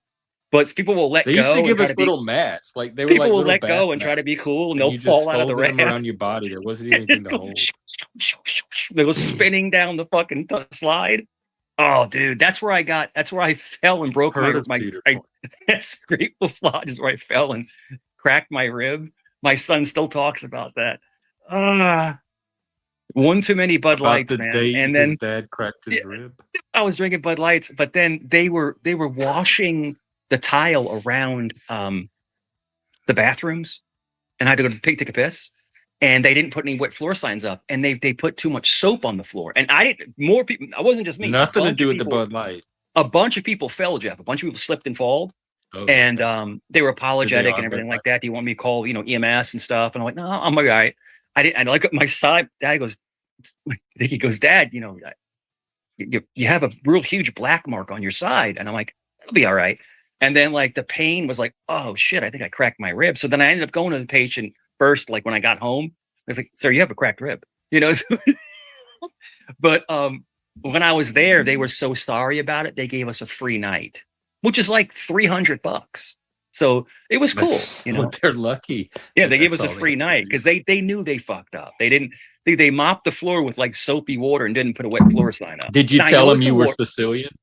But people will let go. They used to give us little mats. Like they were people like will let go and mats. try to be cool, and And they'll fall out of the raft. them around your body. There wasn't even anything to hold. They go spinning down the fucking slide. Oh, dude, that's where I fell and broke that's Great Wolf Lodge is where I fell and cracked my rib. My son still talks about that. One too many Bud Lights, man. And then his dad cracked his rib. I was drinking Bud Lights, but then they were washing the tile around the bathrooms, and I had to go to take a piss. And they didn't put any wet floor signs up, and they put too much soap on the floor. And more people. I wasn't just me. Nothing to do with the Bud Light. A bunch of people fell, Jeff. A bunch of people slipped and falled. And they were apologetic and everything like that. Do you want me to call, EMS and stuff? And I'm like, no, I'm all right. I didn't. I like my side. Dad goes, Nicky goes, Dad, you have a real huge black mark on your side. And I'm like, it'll be all right. And then like the pain was like, oh shit, I think I cracked my rib. So then I ended up going to the patient first. Like when I got home, I was like, sir, you have a cracked rib, But when I was there, they were so sorry about it. They gave us a free night, which is like $300. So it was cool. They're lucky. Yeah, they gave us a free night because they knew they fucked up. They mopped the floor with like soapy water and didn't put a wet floor sign up. Did you tell them you were Sicilian?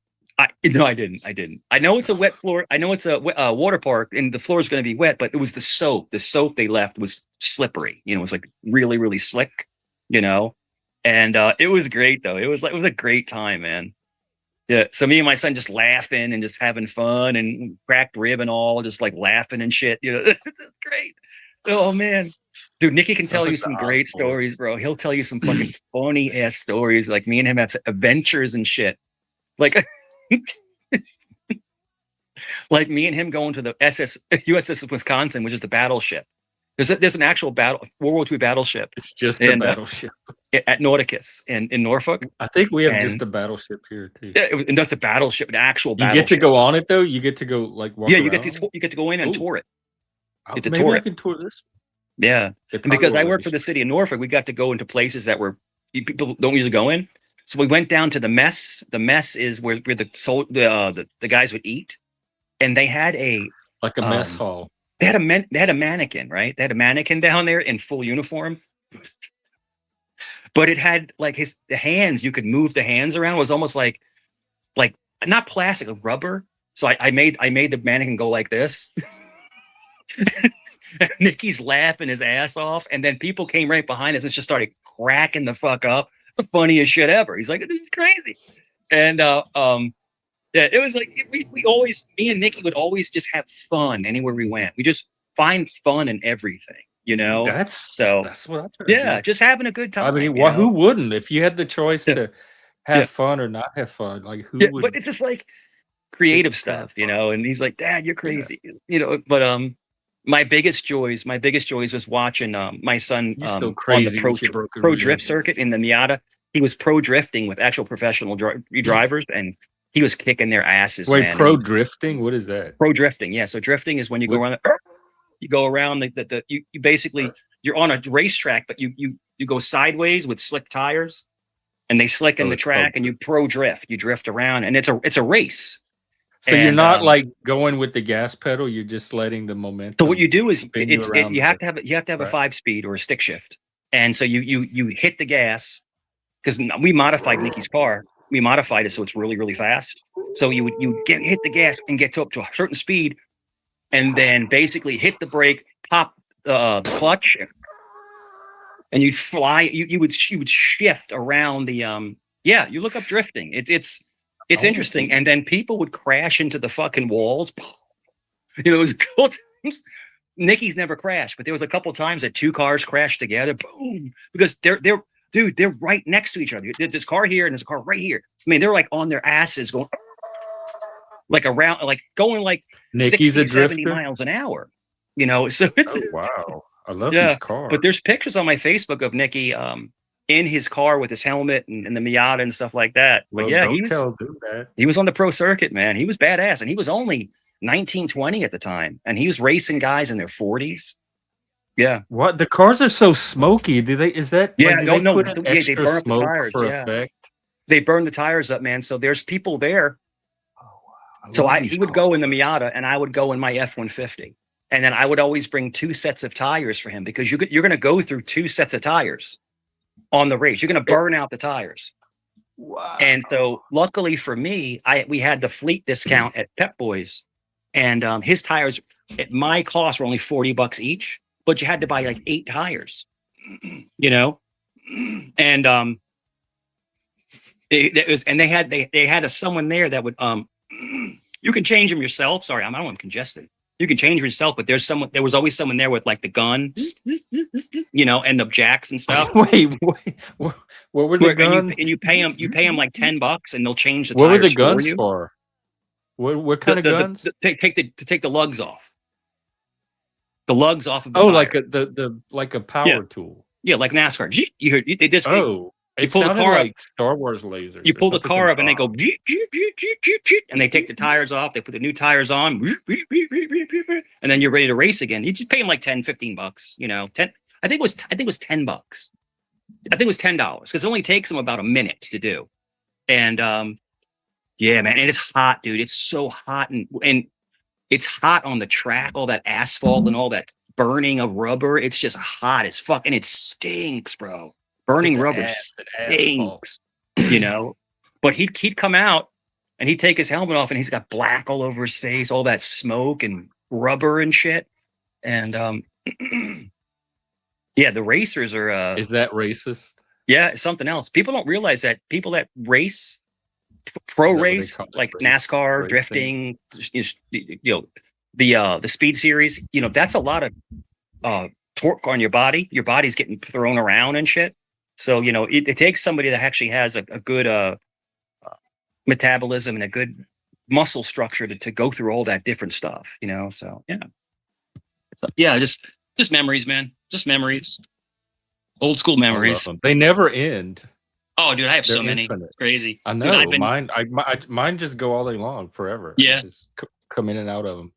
No, I didn't. I know it's a wet floor. I know it's a water park, and the floor is going to be wet. But it was the soap. The soap they left was slippery. It was like really, really slick. And it was great though. It was a great time, man. Yeah. So me and my son just laughing and just having fun and cracked rib and all, just like laughing and shit. It's great. Oh man, dude, Nicky can tell you some great stories, bro. He'll tell you some fucking funny ass stories. Like me and him have adventures and shit. Like. Like me and him going to the USS Wisconsin, which is the battleship. There's an actual World War II battleship. It's just a battleship at Nauticus in Norfolk. I think we have just a battleship here too. Yeah, and that's a battleship, an actual battleship. You get to go on it though. You get to go like walk around? You get to go in and tour it. Maybe I can tour this. Yeah, and because I work for the city of Norfolk, we got to go into places that people don't usually go in. So we went down to the mess. The mess is where the guys would eat, and they had a mess hall. They had a mannequin, right? They had a mannequin down there in full uniform, but it had like the hands. You could move the hands around. It was almost like not plastic, like rubber. So I made the mannequin go like this. Nicky's laughing his ass off, and then people came right behind us and just started cracking the fuck up. the funniest shit ever. He's like, this is crazy. And yeah, it was like we always, me and Nikki would always just have fun anywhere we went. We just find fun in everything, you know. That's So what I try to yeah, do. just having a good time. I mean, you who know? wouldn't? If you had the choice Yeah. to have Yeah. fun or not have fun, like who Yeah, would? but it's just like creative Pick to have stuff, you know. And he's like, Dad, you're Yeah. crazy, you know. But my biggest joys was watching my son You're so on crazy the with your broken pro rib. drift circuit in the Miata. He was pro drifting with actual professional drivers, and he was kicking their asses. Wait, man. pro drifting? What is that? Pro drifting, yeah. So drifting is when you go Which- around. You go around you basically you're on a racetrack, but you go sideways with slick tires, and they slick in Oh, the it's track, pro and you pro drift. You drift around, and it's a race. So you're And, not like going with the gas pedal. You're just letting the momentum. So what you do is spin you around you have to have a track. 5-speed or a stick shift, and so you hit the gas, because we modified Nikki's car. We modified it so it's really, really fast. So you hit the gas and get up to a certain speed, and then basically hit the brake, pop the clutch, and you'd fly. You would shift around the yeah. You look up drifting. It's Oh. interesting, and then people would crash into the fucking walls. You know, it was cool times. Nikki's never crashed, but there was a couple times that two cars crashed together. Boom, because they're right next to each other. There's this car here and there's a car right here. I mean, they're like on their asses going like around, like going like Nikki's 60 a or 70 drifter. miles an hour. You know, so it's Oh wow, I love Yeah, these cars. but there's pictures on my Facebook of Nikki in his car with his helmet and the Miata and stuff like that. But Well, yeah, don't tell them that. he was on the pro circuit, man. He was badass, and he was only 19, 20 at the time, and he was racing guys in their 40s. Yeah, What, the cars are so smoky? Do they? Is that? Yeah, do no, they no, put yeah, they extra burn up the smoke tires, for yeah. effect. they burned the tires up, man. So there's people there. Oh wow. So love these he would go in the cars. Miata, and I would go in my F-150, and then I would always bring 2 sets of tires for him, because you're going to go through 2 sets of tires on the race. You're going to burn out the tires. Wow. And so luckily for me, we had the fleet discount at Pep Boys, and his tires at my cost were only $40 each, but you had to buy like 8 tires, you know? And they had someone there that would you can change them yourself. Sorry, I don't know, I'm congested. You can change them yourself, but there was always someone there with like the gun, you know, and the jacks and stuff. Wait, what were the guns? And you pay them like $10, and they'll change the What were tires the guns for you. for? What kind of guns? To take the lugs off. The lugs off of the Oh, tire. like a power tool. Yeah, like NASCAR. They just Oh, you it pull the sounded car up. like Star Wars lasers. You or pull the something car from up, and they go, Star- and they take the tires off. They put the new tires on, and then you're ready to race again. You just pay them like $10-15, you know. I think it was $10. I think it was $10, because it only takes them about a minute to do. And yeah, man, and it's hot, dude. It's so hot, and it's hot on the track, all that asphalt and all that burning of rubber. It's just hot as fuck, and it stinks, bro. Burning rubber stinks, you know. But he'd come out, and he'd take his helmet off, and he's got black all over his face, all that smoke and rubber and shit. And yeah, the racers are Is that racist? yeah, it's something else. People don't realize that people that race pro Is that what they race, call it? like Race- NASCAR, racing? drifting, you know, the speed series, you know, that's a lot of torque on your body. Your body's getting thrown around and shit. So, you know, it takes somebody that actually has a good metabolism and a good muscle structure to go through all that different stuff, you know. So yeah, just memories, man. Just memories. Old school I love memories. them. They never end. Oh, dude, I have so They're many. infinite. It's crazy. I Dude, know. I've been- Mine just go all day long, forever. Yeah. I just come in and out of them.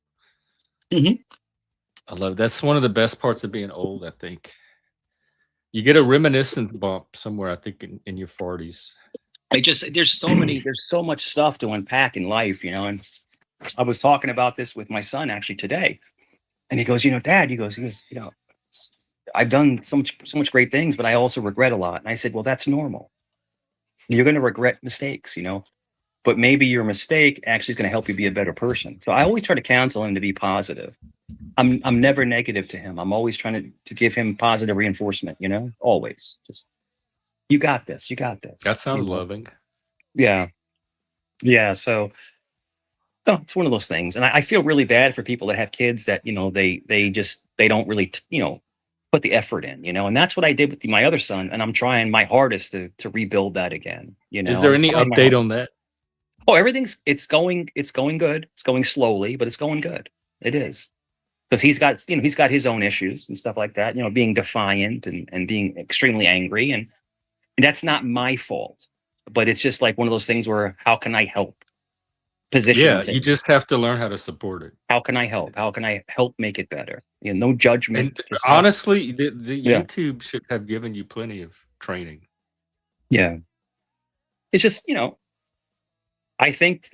Mhm. I love. That's one of the best parts of being old. I think you get a reminiscence bump somewhere. I think in your 40s. there's so much stuff to unpack in life, you know. And I was talking about this with my son actually today, and he goes, you know, Dad, he goes, you know, I've done so much great things, but I also regret a lot. And I said, well, that's normal. You're going to regret mistakes, you know, but maybe your mistake actually is going to help you be a better person. So I always try to counsel him to be positive. I'm never negative to him. I'm always trying to give him positive reinforcement, you know, always. Just You got this. You got this. That sounds You know? loving. Yeah. Yeah. So no, it's one of those things. And I feel really bad for people that have kids that, they don't really, put the effort in, and that's what I did with my other son. And I'm trying my hardest to rebuild that again. Is there I'm any trying my update hardest. on that? Oh, it's going good. It's going slowly, but it's going good. It is. Because he's got his own issues and stuff like that, being defiant and being extremely angry. And that's not my fault. But it's just like one of those things where how can I help? Position Yeah, you things. just have to learn how to support it. How can I help? How can I help make it better? No judgment. And honestly, the Yeah. YouTube should have given you plenty of training. Yeah. It's just, I think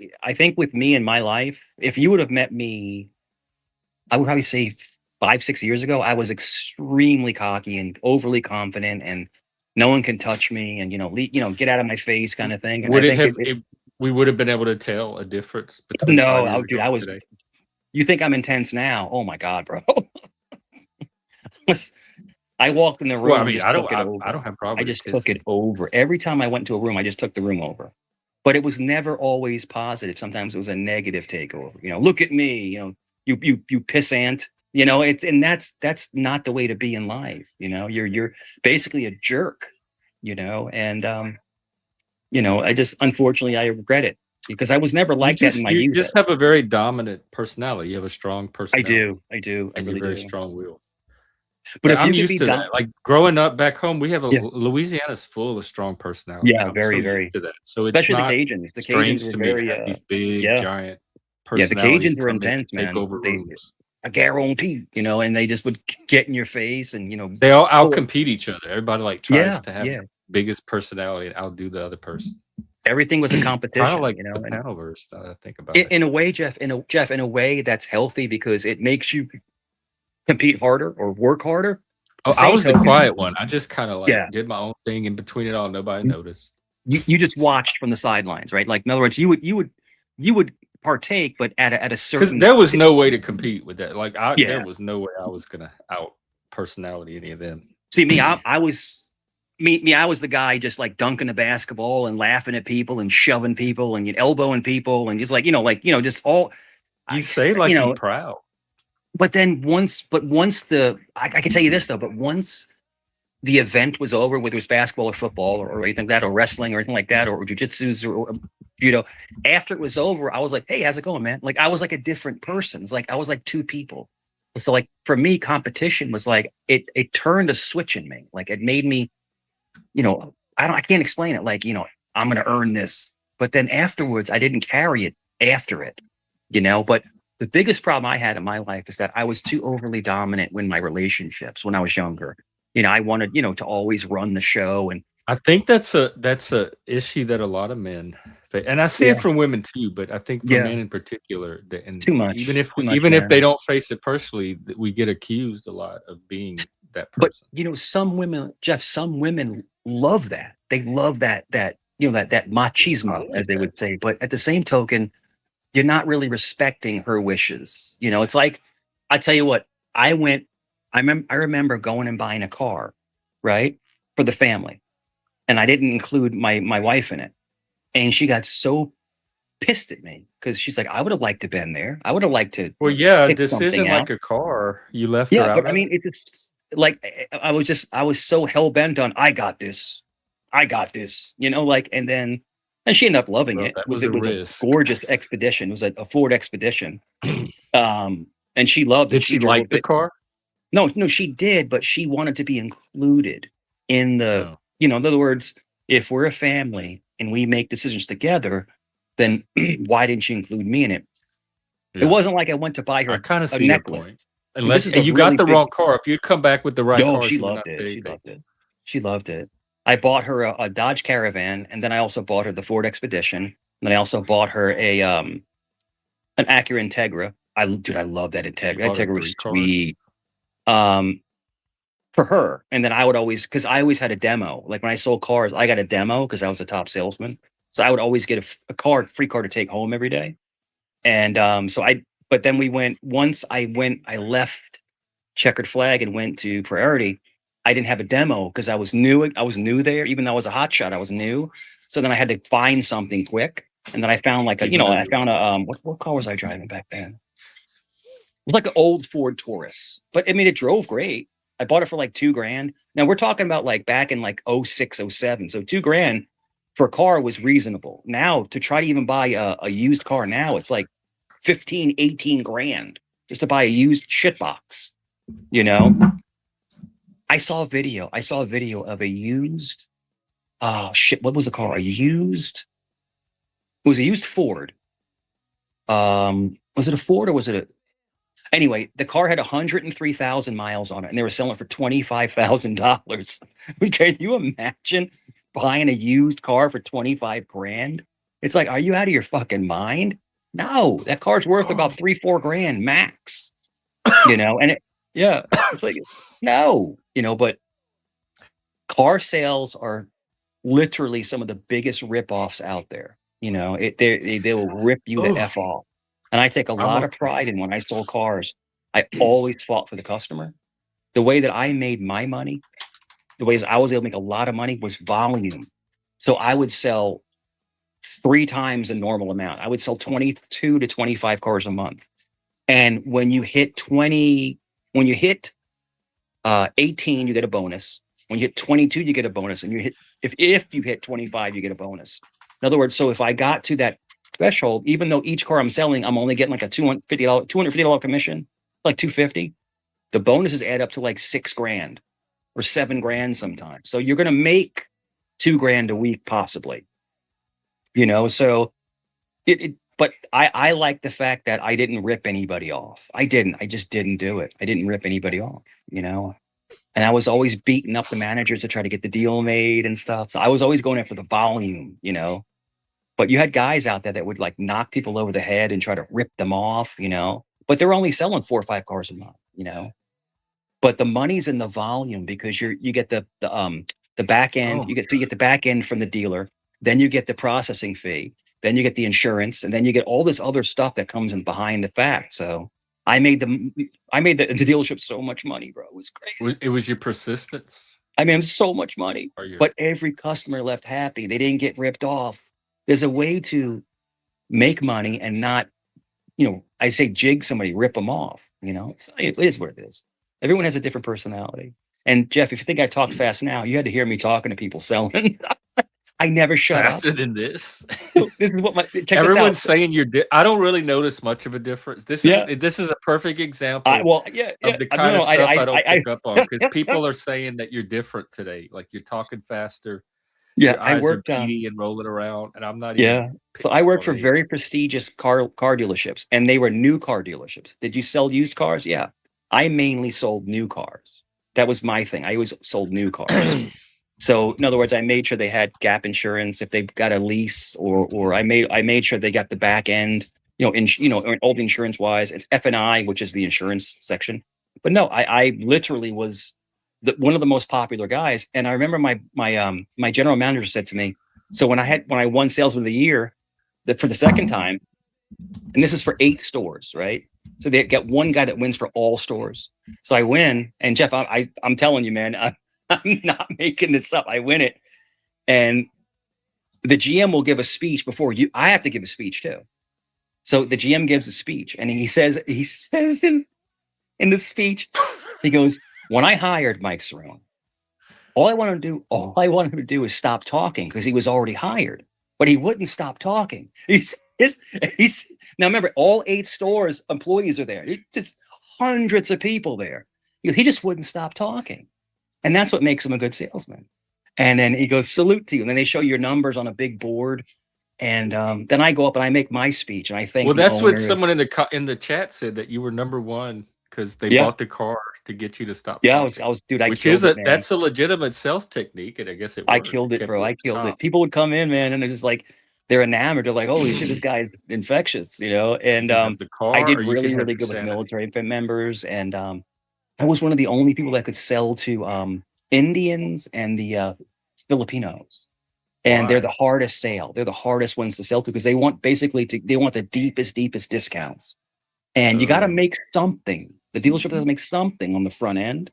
with me in my life, if you would have met me, I would probably say 5-6 years ago, I was extremely cocky and overly confident, and no one can touch me, and get out of my face kind of thing. And Would I it think have? We would have been able to tell a difference between 5 years dude, ago I and was. today. You think I'm intense now? Oh my God, bro! I walked in the room. Well, I mean, just I took it don't over. have problem I with just took it intensity. over. Every time I went into a room, I just took the room over. But it was never always positive. Sometimes it was a negative takeover. Look at me. You pissant. That's not the way to be in life. You're basically a jerk. And I just unfortunately I regret it because I was never like that in my You youth. just have a very dominant personality. You have a strong I personality. do. I And really you're very do. strong willed. But if I'm you could used be to that. Like growing up back home, we have Yeah. Louisiana's full of strong personalities. Yeah, I'm very, so very. used to that. So it's Especially the not Cajuns. The Cajuns strange were to me to very have these big, yeah. giant Yeah, the personalities Cajuns were come in and intense, take man. over rooms. I guarantee, and they just would get in your face and They all outcompete each other. Everybody tries to have yeah. the biggest personality and outdo the other person. Everything was a Kind competition, of like the and Panelverse. I think about it. in a way, Jeff, in a way that's healthy because it makes you compete harder or work harder. Oh, I was the quiet one. I just kind of did my own thing in between it all. Nobody noticed. You just watched from the sidelines, right? Like in other words, you would partake, but at a certain. Because there was no way to compete with that. There Yeah. was no way I was gonna out personality any of them. See me, I was I was the guy just like dunking the basketball and laughing at people and shoving people and elbowing people and just just all. You say like you're proud. But then once I can tell you this though, but once the event was over, whether it was basketball or football or anything like that, or wrestling or anything like that, or jujitsu or judo, after it was over, I was like, hey, how's it going, man? Like I was like a different person. It's like I was like two people. So like for me, competition was like it turned a switch in me. Like it made me, I can't explain it. Like, I'm gonna earn this. But then afterwards, I didn't carry it after it, but the biggest problem I had in my life is that I was too overly dominant in my relationships when I was younger. I wanted, to always run the show. And I think that's a issue that a lot of men face. And I see it from women too, but I think for men in particular, and too much. Even if they don't face it personally, we get accused a lot of being that person. But some women, Jeff, some women love that. They love that machismo, as they would say. But at the same token, you're not really respecting her wishes. It's like, I tell you what, I remember going and buying a car, right, for the family. And I didn't include my wife in it. And she got so pissed at me because she's like, I would have liked to have been there. I would have liked to. Well, yeah, this isn't like a car. You left her out. But I mean, it's like I was so hell bent on I got this, and then she ended up loving it. That was a risk. A gorgeous Expedition. It was a Ford Expedition. And she loved it. Did she like the car? No, she did, but she wanted to be included in the, in other words, if we're a family and we make decisions together, then why didn't she include me in it? Yeah. It wasn't like I went to buy her a necklace. Unless you got the wrong car. If you'd come back with the right car, she loved it. She loved it. I bought her a Dodge Caravan, and then I also bought her the Ford Expedition, and then I also bought her an Acura Integra. I love that Integra. That Integra was sweet. For her, and then I would always, because I always had a demo. Like when I sold cars, I got a demo because I was a top salesman. So I would always get a free car to take home every day. And but then I left Checkered Flag and went to Priority. I didn't have a demo because I was new. I was new there, even though I was a hot shot. I was new. So then I had to find something quick. And then I found like Even though I found a what car was I driving back then? It was like an old Ford Taurus, but I mean, it drove great. I bought it for like $2,000. Now we're talking about like back in like 06, 07. So $2,000 for a car was reasonable. Now to try to even buy a used car now, it's like 15, 18 grand just to buy a used shit box, you know? I saw a video of a used, oh shit, what was the car? It was a used Ford. Was it a Ford or was it a, anyway, the car had 103,000 miles on it and they were selling it for $25,000. Can you imagine buying a used car for 25 grand? It's like, are you out of your fucking mind? No, that car's worth about 3-4 grand max, you know? And it's like, no, you know, but car sales are literally some of the biggest ripoffs out there. You know, they will rip you the F off. And I take a lot of pride in when I sold cars, I always fought for the customer. The way that I made my money, the ways I was able to make a lot of money was volume. So I would sell 3 times the normal amount. I would sell 22 to 25 cars a month. And when you hit 18, you get a bonus. When you hit 22, you get a bonus. And you hit if you hit 25, you get a bonus. In other words, so if I got to that threshold, even though each car I'm selling, I'm only getting like a $250 commission, like $250. The bonuses add up to like $6,000 or $7,000 sometimes. So you're gonna make $2,000 a week, possibly. You know, so but I like the fact that I didn't rip anybody off. I just didn't do it. I didn't rip anybody off, you know. And I was always beating up the managers to try to get the deal made and stuff. So I was always going after the volume, you know. But you had guys out there that would like knock people over the head and try to rip them off, you know. But they're only selling 4 or 5 cars a month, you know. But the money's in the volume because you get the back end. You get the back end from the dealer. Then you get the processing fee. Then you get the insurance, and then you get all this other stuff that comes in behind the fact. So I made the dealership so much money, bro. It was crazy. It was your persistence. I mean, it was so much money. But every customer left happy. They didn't get ripped off. There's a way to make money and not, you know, I say jig somebody, rip them off. You know, it is what it is. Everyone has a different personality. And Jeff, if you think I talk fast now, you had to hear me talking to people selling. I never shut faster up. than this. This is what everyone's saying. I don't really notice much of a difference. This is a perfect example. Of the kind of stuff I don't pick up on because people are saying that you're different today. Like you're talking faster. Yeah, your eyes are beady and rolling around, and I'm not. So I worked for very prestigious car dealerships, and they were new car dealerships. Did you sell used cars? Yeah, I mainly sold new cars. That was my thing. I always sold new cars. So in other words, I made sure they had gap insurance if they got a lease, or I made sure they got the back end, all the insurance wise. It's F&I, which is the insurance section. But no, I literally was one of the most popular guys. And I remember my general manager said to me, so when I won Salesman of the Year, for the second time, and this is for 8 stores, right? So they get one guy that wins for all stores. So I win, and Jeff, I'm telling you, man, I'm not making this up. I win it. And the GM will give a speech before you. I have to give a speech too. So the GM gives a speech, and he says in the speech, he goes, when I hired Mike Cerrone, all I wanted him to do is stop talking because he was already hired, but he wouldn't stop talking. He's now remember, all 8 stores employees are there. It's just hundreds of people there. He just wouldn't stop talking. And that's what makes him a good salesman. And then he goes, salute to you. And then they show your numbers on a big board. And then I go up and I make my speech. And I thank Well, that's what someone in the chat said, that you were number 1 because they bought the car to get you to stop. Yeah, I was dude. That's a legitimate sales technique. And I guess it worked. I killed it, bro. I killed it. People would come in, man, and they're just like, they're enamored. They're like, holy shit, this guy's infectious, you know? And I did really, really good with military members. And I was one of the only people that could sell to Indians and the Filipinos. And they're the hardest sale. They're the hardest ones to sell to because they want the deepest discounts. And you got to make something. The dealership has to make something on the front end.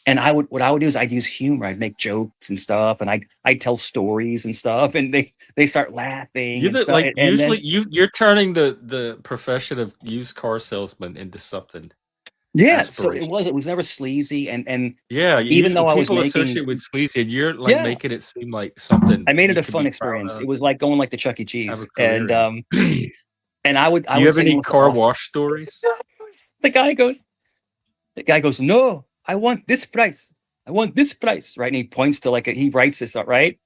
And what I would do is I'd use humor. I'd make jokes and stuff, and I'd tell stories and stuff, and they start laughing You and that stuff. like And then usually you're turning the profession of used car salesman into something yeah, so aspirational. it was never sleazy, and Yeah, even usually though I was people making associate with sleazy, and you're like yeah, making it seem like something I made it you a could fun be proud experience. of It was and like going like the Chuck E. have a Cheese, career in. and I Do you would have say, you any know what the car off wash stories? the guy goes, no, I want this price. I want this price, right? And he points to like he writes this up, right?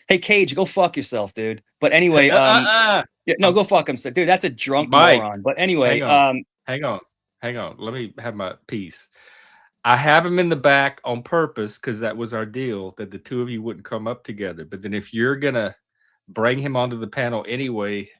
Hey, Cage, go fuck yourself, dude. But anyway, yeah, no, I'm go fuck himself, dude. That's a drunk Mike, moron. But anyway, hang on, hang on, hang on. Let me have my piece. I have him in the back on purpose because that was our deal that the two of you wouldn't come up together. But then if you're gonna bring him onto the panel anyway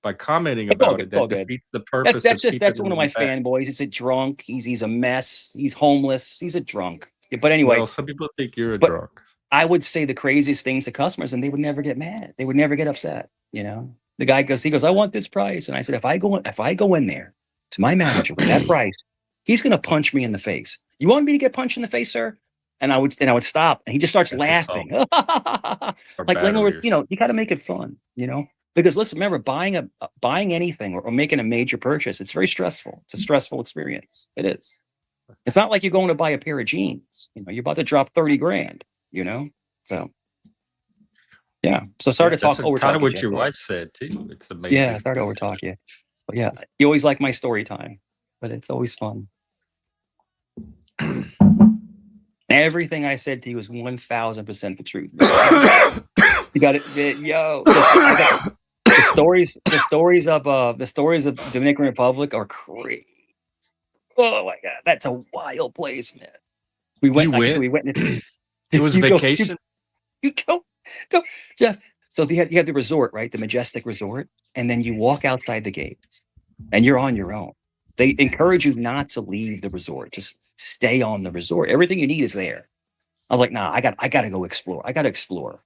by commenting it's all about good. it, It's all that good. defeats the purpose of keeping That's him one of in the my back. fanboys. He's a drunk. He's a mess. He's homeless. He's a drunk. Yeah, but anyway, Well, some people think you're a but drunk. I would say the craziest things to customers, and they would never get mad. They would never get upset. The guy goes, I want this price, and I said, if I go in there to my manager with that price, he's gonna punch me in the face. You want me to get punched in the face, sir? And I would stop, and he just starts That's assault laughing. or Like, battery or something. you got to make it fun, because listen, remember, buying anything or making a major purchase, it's very stressful. It's a stressful experience. It is. It's not like you're going to buy a pair of jeans. You're about to drop 30 grand. So yeah. So sorry to That's talk over kind of talk you, what Jeff. your Go ahead. wife said too. It's a Yeah, major sorry to over decision. talk you. But yeah, you always like my story time, but it's always fun. Everything I said to you is 1000% the truth. You got it, yo. The stories of Dominican Republic are crazy. Oh my god, that's a wild place, man. We went. You I think went? we went. It was You go. vacation? You go, Jeff. So you have the resort, right? The majestic resort, and then you walk outside the gates, and you're on your own. They encourage you not to leave the resort. Just stay on the resort. Everything you need is there. I'm like, nah, I got to go explore. I got to explore.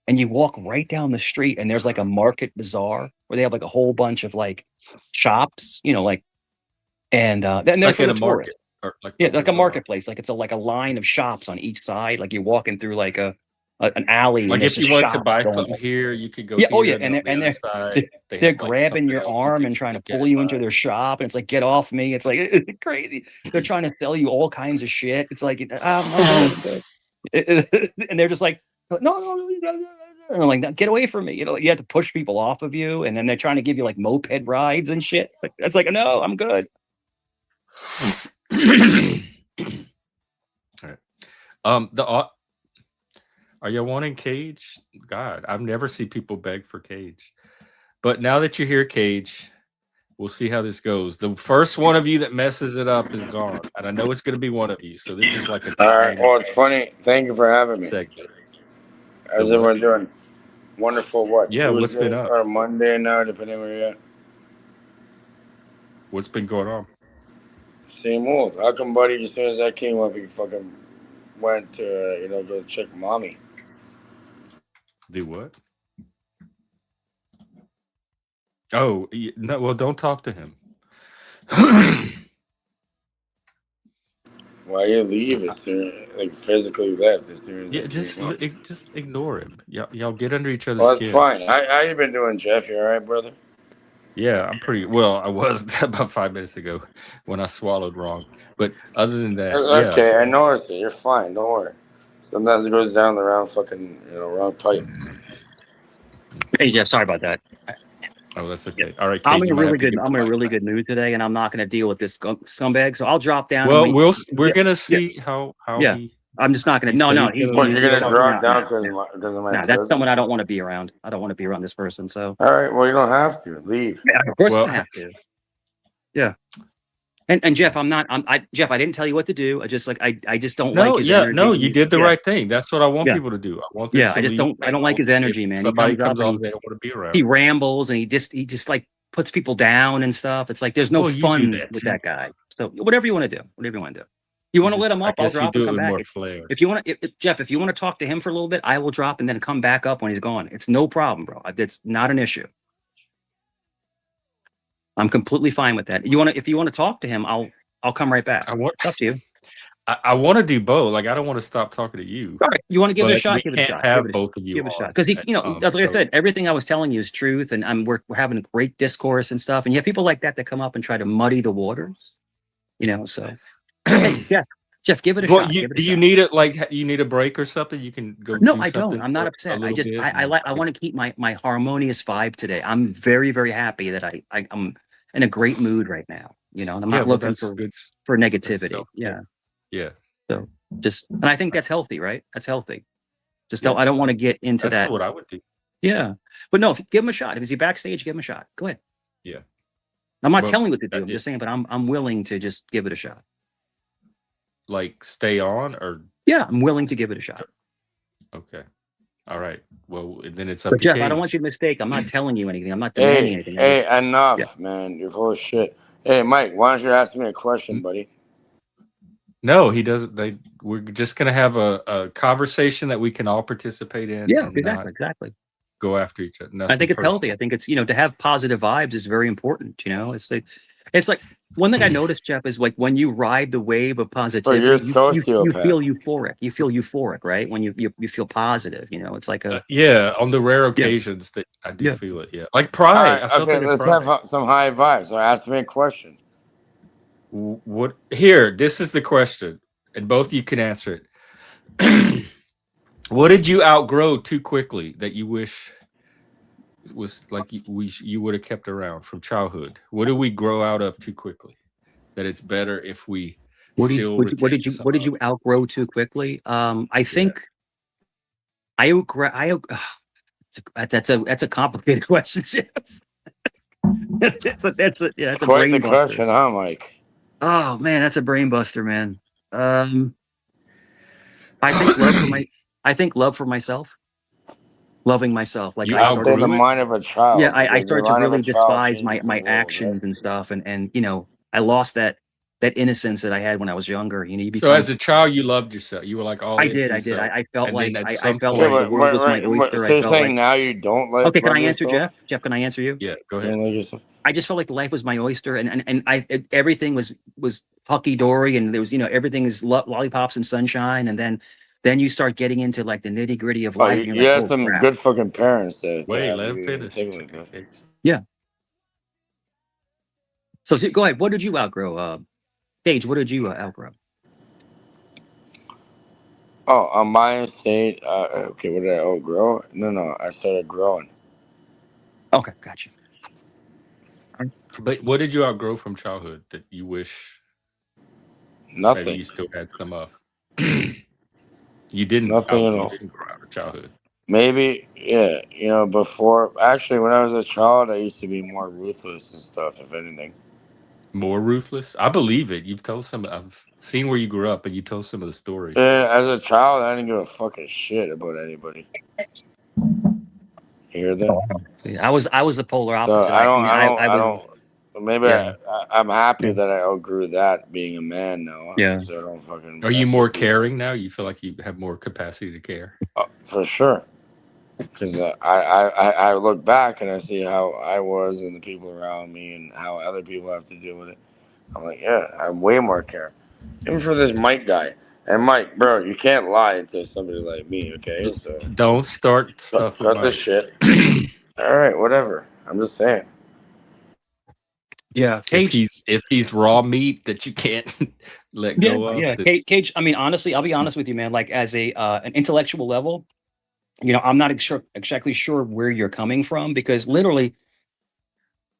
And you walk right down the street, and there's like a market bazaar where they have like a whole bunch of like shops, and then they're Like for at the a tourists. market or like Yeah, a like a bazaar. marketplace. Like it's like a line of shops on each side. Like you're walking through like an alley, and Like there's if just you wanted to shops buy going something on. here, you could go Yeah, oh here, yeah, and then on the and other they're side, they they're have like grabbing something your else you arm could and trying to get pull and you into buy. their shop, and it's like, get off me. It's like it's crazy. They're trying to sell you all kinds of shit. It's like, I'm good. And they're just like, no. And I'm like, "No, get away from me." You have to push people off of you, and then they're trying to give you like moped rides and shit. It's like, no, I'm good. All right. Are you wanting Cage? God, I've never seen people beg for Cage. But now that you're here, Cage, we'll see how this goes. The first one of you that messes it up is gone, and I know it's going to be one of you. So this is like a All right. Well, it's funny. Thank you for having me. segment. How's The what? everyone doing? Wonderful. What? Yeah, what's been Tuesday up? or Monday now, depending where you're at. What's been going on? Same old. How come, buddy? As soon as I came up, you fucking went to go check mommy. Do what? Oh no! Well, don't talk to him. Why you leave as soon, like physically left as soon as I Yeah, came up? just ignore him. Y'all get under each other's Well, that's skin. fine. How you been doing, Jeff? You all right, brother? Yeah, I'm pretty well. I was about 5 minutes ago when I swallowed wrong. But other than that, yeah. Okay, I noticed it. You're fine. Don't worry. Sometimes it goes down the wrong fucking wrong pipe. Hey, Jeff, sorry about that. Oh, that's okay. All right, I'm Kate, in you a might have really to good. give I'm the in a mic really back. good mood today, and I'm not going to deal with this scumbag. So I'll drop down. Well, and we're gonna yeah, see how yeah. he. I'm just not going He to. No, said no. he's gonna What, you're gonna drop down No. because of my That's presence? someone I don't want to be around. I don't want to be around this person. So All right. Well, you don't have to leave. yeah, of course Well, I have to. Yeah. And Jeff, Jeff, I didn't tell you what to do. I just I just don't like no, his yeah, energy. no, you did the Yeah, right thing. That's what I want yeah, people to do. I want them yeah. to I just leave. don't. I don't like his energy, If man. He somebody comes comes up on, and they don't want to be around. he rambles and he just like puts people down and stuff. It's like there's no Well, you do fun that with too. that guy. So whatever you want to do, whatever you want to do. You want to let him I up? I'll guess you drop do and it come with back. more flair. If you want to, Jeff, if you want to talk to him for a little bit, I will drop and then come back up when he's gone. It's no problem, bro. It's not an issue. I'm completely fine with that. If you want to talk to him, I'll come right back. I want. It's up to you. I want to do both. Like, I don't want to stop talking to you, All right, you want to give it a but shot? we Give it a can't shot. Give have it a shot. both of you Give it a shot on. because like I So said, everything I was telling you is truth, and we're having a great discourse and stuff. And you have people like that come up and try to muddy the waters, So hey, Jeff, give it a Well, shot. Give it a do you shot. need it? Like, you need a break or something? You can go No, do I don't. something I'm not for a upset. I little just bit. I want to keep my harmonious vibe today. I'm very, very happy that I'm in a great mood right now. And I'm Yeah, not well, looking that's good. for That's negativity. Yeah. self-care. Yeah, So and I think that's healthy, right? That's healthy. yeah. I don't want to get into That's that. what I would do. Yeah. But no, give him a shot. If he's backstage, give him a shot. Go ahead. Yeah. I'm not Well, telling you what to do. I I'm did. just saying, but I'm willing to just give it a shot. Like, stay on or Yeah, I'm willing to give it a shot. okay. All right. Well, then it's up But to Jeff, I don't want you Cage. to mistake. I'm not telling you anything. I'm not demanding anything. Hey, enough, Yeah. man. You're full of shit. Hey, Mike, why don't you ask me a question, buddy? No, he doesn't. We're just gonna have a conversation that we can all participate in Yeah, and not exactly. go after each other. I Nothing think it's healthy. personal. I think it's to have positive vibes is very important. It's like one thing I noticed, Jeff, is like when you ride the wave of positivity, you're a you feel sociopath. euphoric. You feel euphoric, right? When you feel positive, it's like a Yeah, on the rare Yeah. occasions that I do Yeah. feel it. Yeah, like All Pride. right, I felt okay, it at let's Pride. have some high vibes. So ask me a question. What here? This is the question, and both you can answer it. What did you outgrow too quickly that you wish was like you would have kept around from childhood? What do we grow out of too quickly that it's better if we still retain some what did of? you outgrow too quickly? I think I outgrew. That's a complicated question, Jeff. that's a Quite the brain buster. question, huh, Mike? Oh man, that's a brain buster, man. I think love for myself, loving myself. Like You I I'd say started. the outgrew it? mind of a child. Yeah, I because the started to mind of a really child despise changes my the world, actions right? and stuff, and I lost that innocence that I had when I was younger. You So become. as a child, you loved yourself. You were like all I into did. yourself, I felt and like then at I some felt Okay, like point, the world was my but oyster. so I you're felt saying like. now you don't Okay, can love I answer, yourself? Jeff? Jeff, can I answer you? yeah, go You ahead. don't like yourself? I just felt like life was my oyster, and everything was hunky dory, and there was everything is lollipops and sunshine, and then you start getting into like the nitty gritty of Oh, life, and you're you like, had oh some crap. good fucking parents to Wait, have let him you even finish. think like that. Cage. Yeah. So go ahead. What did you outgrow, Paige? What did you outgrow? Oh, on my state, okay, what did I outgrow? No, I started growing. Okay, gotcha. But what did you outgrow from childhood that you wish maybe Nothing. you still had some of? You didn't Nothing at you all. didn't grow out of childhood. Maybe, yeah, before, actually, when I was a child, I used to be more ruthless and stuff, if anything. More ruthless? I believe it. You've told some. I've seen where you grew up, and you told some of the stories. Yeah, as a child, I didn't give a fucking shit about anybody. You hear that? See, I was the polar So opposite. I I was. don't, maybe Yeah. I'm happy Yeah. that I outgrew that being a man now. Yeah. So I don't fucking Are you mess more with people. caring now? You feel like you have more capacity to care? For sure. Because I look back and I see how I was and the people around me and how other people have to deal with it. I'm like, yeah, I'm way more care. Even for this Mike guy. And Mike, bro, you can't lie to somebody like me, okay? So Don't start stuff with cut this Mike. shit. All right, whatever. I'm just saying. Yeah, Cage. If he's raw meat that you can't let go of. Yeah, Cage. I mean, honestly, I'll be honest with you, man. Like as an intellectual level, I'm not exactly sure where you're coming from because literally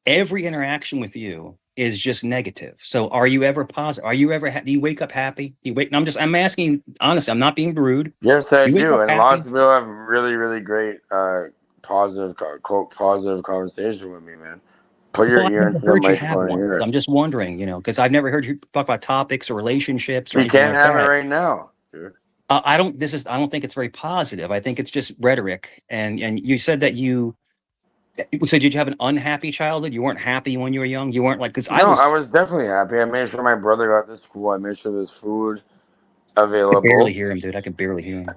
every interaction with you is just negative. So are you ever positive? Are you ever do you wake up happy? Do you wake? I'm asking you honestly. I'm not being rude. Yes, I You wake do. up And happy? lots of people have really, really great positive conversation with me, man. Put your Well, I've ear never into the heard you have microphone and one. hear So it. I'm just wondering, because I've never heard you talk about topics or relationships or We anything can't like have it that. right now, dude. I don't think it's very positive. I think it's just rhetoric. And you said that so did you have an unhappy childhood? You weren't happy when you were young? You weren't like, because No, I was definitely happy. I made sure my brother got to school. I made sure there's food I can barely available. hear him, dude. I can barely hear him.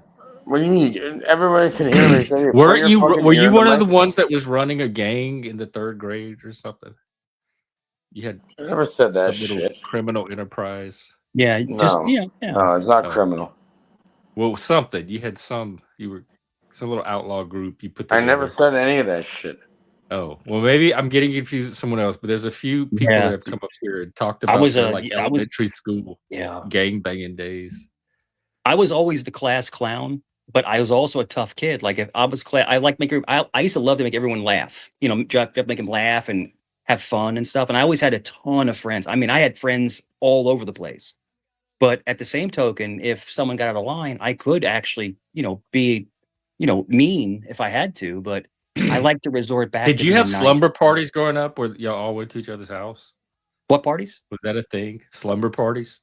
What do you mean? Everybody can hear me. So Were you ear in one the of the mic. ones that was running a gang in the 3rd grade or something? You had I never said that some little shit. criminal enterprise. Yeah, just No, yeah. no, it's not Oh. criminal. Well, something. You had you were some little outlaw group you put I never together. said any of that shit. Oh, well, maybe I'm getting confused with someone else, but there's a few people that Yeah. have come up here and talked I about was their a like I was elementary school yeah. gang banging days. I was always the class clown, but I was also a tough kid. Like if I was I like making I used to love to make everyone laugh. You know, make them laugh and have fun and stuff. And I always had a ton of friends. I mean, I had friends all over the place. But at the same token, if someone got out of line, I could actually, be, mean if I had to. But I like to resort back Did to you have being nice. slumber parties growing up where y'all all went to each other's house? What parties? Was that a thing? Slumber parties?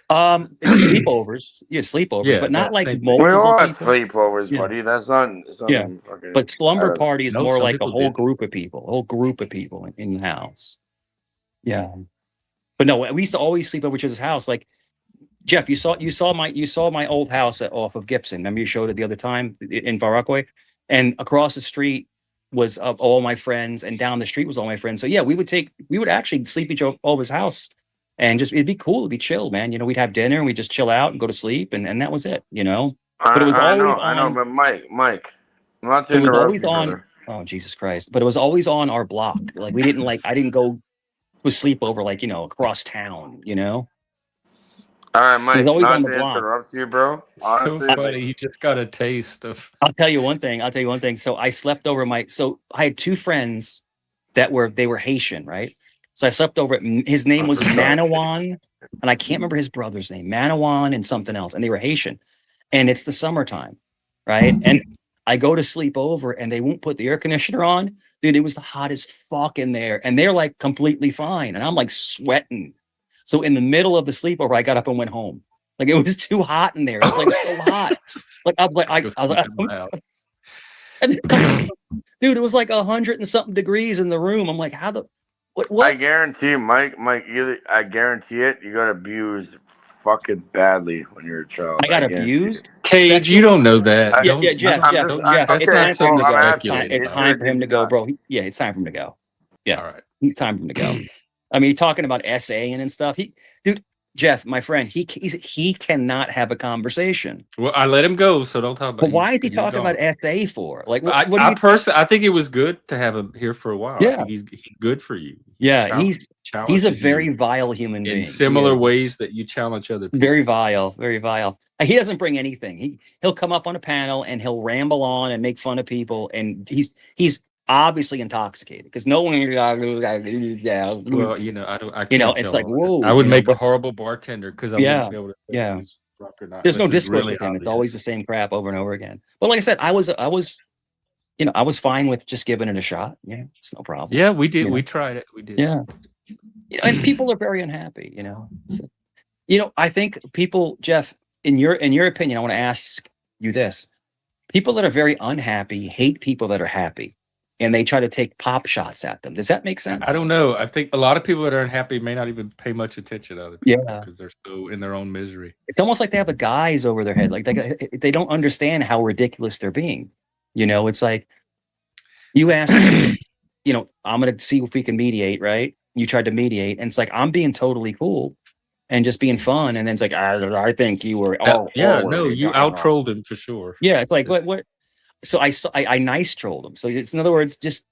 It's sleepovers. Yeah, sleepovers, Yeah, but not that like same thing. We multiple all have people. sleepovers, Yeah. buddy. That's not Yeah. something fucking. But slumber out of- party is No, more some like a people whole did. group of people, in the house. Yeah. But no, we used to always sleep over each other's house. Like Jeff, you saw my old house off of Gibson. Remember you showed it the other time in Far Rockaway, and across the street was all my friends, and down the street was all my friends. So yeah, we would actually sleep each other's house, and just it'd be cool, it'd be chill, man. You know, we'd have dinner and we'd just chill out and go to sleep, and that was it. You know, but it was I always know, I know, on. but Mike, not to It was interrupt always you, on. brother. Oh Jesus Christ! But it was always on our block. Like we didn't I didn't go to sleep over like across town. You know, All right, it was Mike, always on not the to block. interrupt you, bro. So Honestly, funny. You just got a taste of. I'll tell you one thing. So I slept over so I had two friends they were Haitian, right? So I slept over his name was Manawan, and I can't remember his brother's name, Manawan and something else, and they were Haitian. And it's the summertime, right? And I go to sleep over and they won't put the air conditioner on. Dude, it was the hottest fuck in there. And they're like completely fine. And I'm like sweating. So in the middle of the sleepover, I got up and went home. Like it was too hot in there. It was like so hot. Like I was like, dude, it was like 100 and something degrees in the room. I'm like, how the what? I guarantee, Mike, I guarantee it. You got abused fucking badly when you were a child. I got guarantee abused. it. Cage, you don't know that. Yeah, Don't, yeah, you Jeff, don't- Jeff, don't- Jeff. That's It's not time for him something to to go. speculate. It's about. time for him to go, not. bro. Yeah, it's time for him to go. Yeah, All right. it's time for him to go. I mean, talking about essaying and stuff. Dude, Jeff, my friend, he cannot have a conversation. Well, I let him go, so don't talk about. But why is he he's talking gone. about essay for? Like, I what do you? personally, I think it was good to have him here for a while. Yeah. I think he's good for you. Yeah, he's a challenges very you vile human being. in similar Yeah. ways that you challenge other people. Very vile, very vile. He doesn't bring anything. He'll come up on a panel and he'll ramble on and make fun of people, and he's obviously intoxicated because no one. Well, I don't. I can't it's tell like, him. whoa, I would make a but horrible bartender because I Yeah, wouldn't be able to tell yeah. if he's drunk or not. there's no unless it's discourse really with him. It's obvious. always the same crap over and over again. But like I said, I was I was fine with just giving it a shot. Yeah, it's no problem. Yeah, we did. You know. We tried it. We did. Yeah. And people are very unhappy, I think people, Jeff, in your opinion, I want to ask you this. People that are very unhappy hate people that are happy, and they try to take pop shots at them. Does that make sense? I don't know. I think a lot of people that are unhappy may not even pay much attention to other people because they're so in their own misery. It's almost like they have a guise over their head. Like they don't understand how ridiculous they're being. It's like you ask, I'm going to see if we can mediate, right? You tried to mediate, and it's like I'm being totally cool and just being fun, and then it's like I think you were. You out trolled him for sure. Yeah, it's like what? So I nice trolled him. So it's in other words, just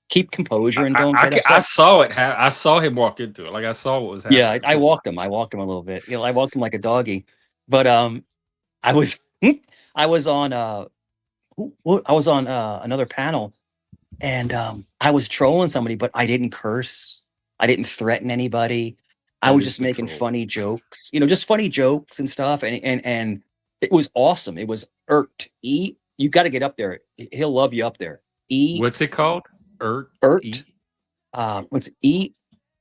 keep composure and don't. I saw it. I saw him walk into it. Like I saw what was happening. Yeah, I walked him. I walked him a little bit. I walked him like a doggy. But I was on another panel, and I was trolling somebody, but I didn't curse. I didn't threaten anybody. I was just making funny jokes, just funny jokes and stuff. And it was awesome. It was ERT. You got to get up there. He'll love you up there. What's it called? ERT. What's E?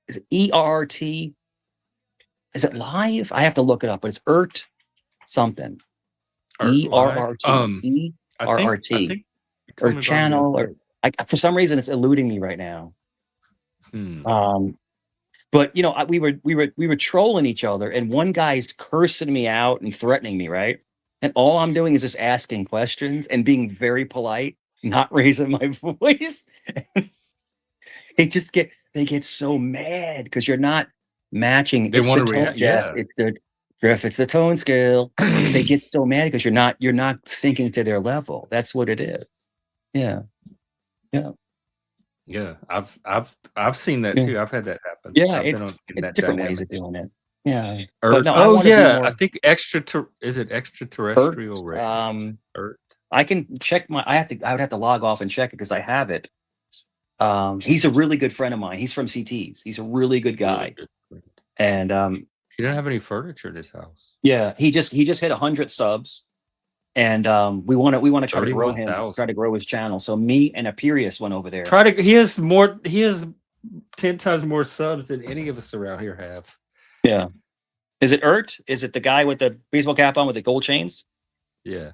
Is it ERT? Is it live? I have to look it up, but it's ERT something. ERRT. ERRT. Or channel, or for some reason it's eluding me right now. But we were trolling each other, and one guy's cursing me out and threatening me, right? And all I'm doing is just asking questions and being very polite, not raising my voice. They get so mad because you're not matching. They It's want the to tone. react. Yeah, Yeah. it's the Griff. It's the tone scale. They get so mad because you're not sinking to their level. That's what it is. Yeah, yeah, Yeah. I've seen that yeah. too. I've had that happen. Yeah, I've been it's in that different ways dynamic. of doing it. Yeah, Earth. but no, I Oh want to be yeah, I more think is it Earth. extraterrestrial radio? Earth. I can check my. I would have to log off and check it because I have it. He's a really good friend of mine. He's from CTs. He's a really good Really guy, good friend. and He didn't have any furniture in his house. yeah, he just hit 100 subs, and we want to try to grow him, 31,000. try to grow his channel. So me and Apirius went over there. He has 10 times more subs than any of us around here have. Yeah, is it Ert? Is it the guy with the baseball cap on with the gold chains? Yeah.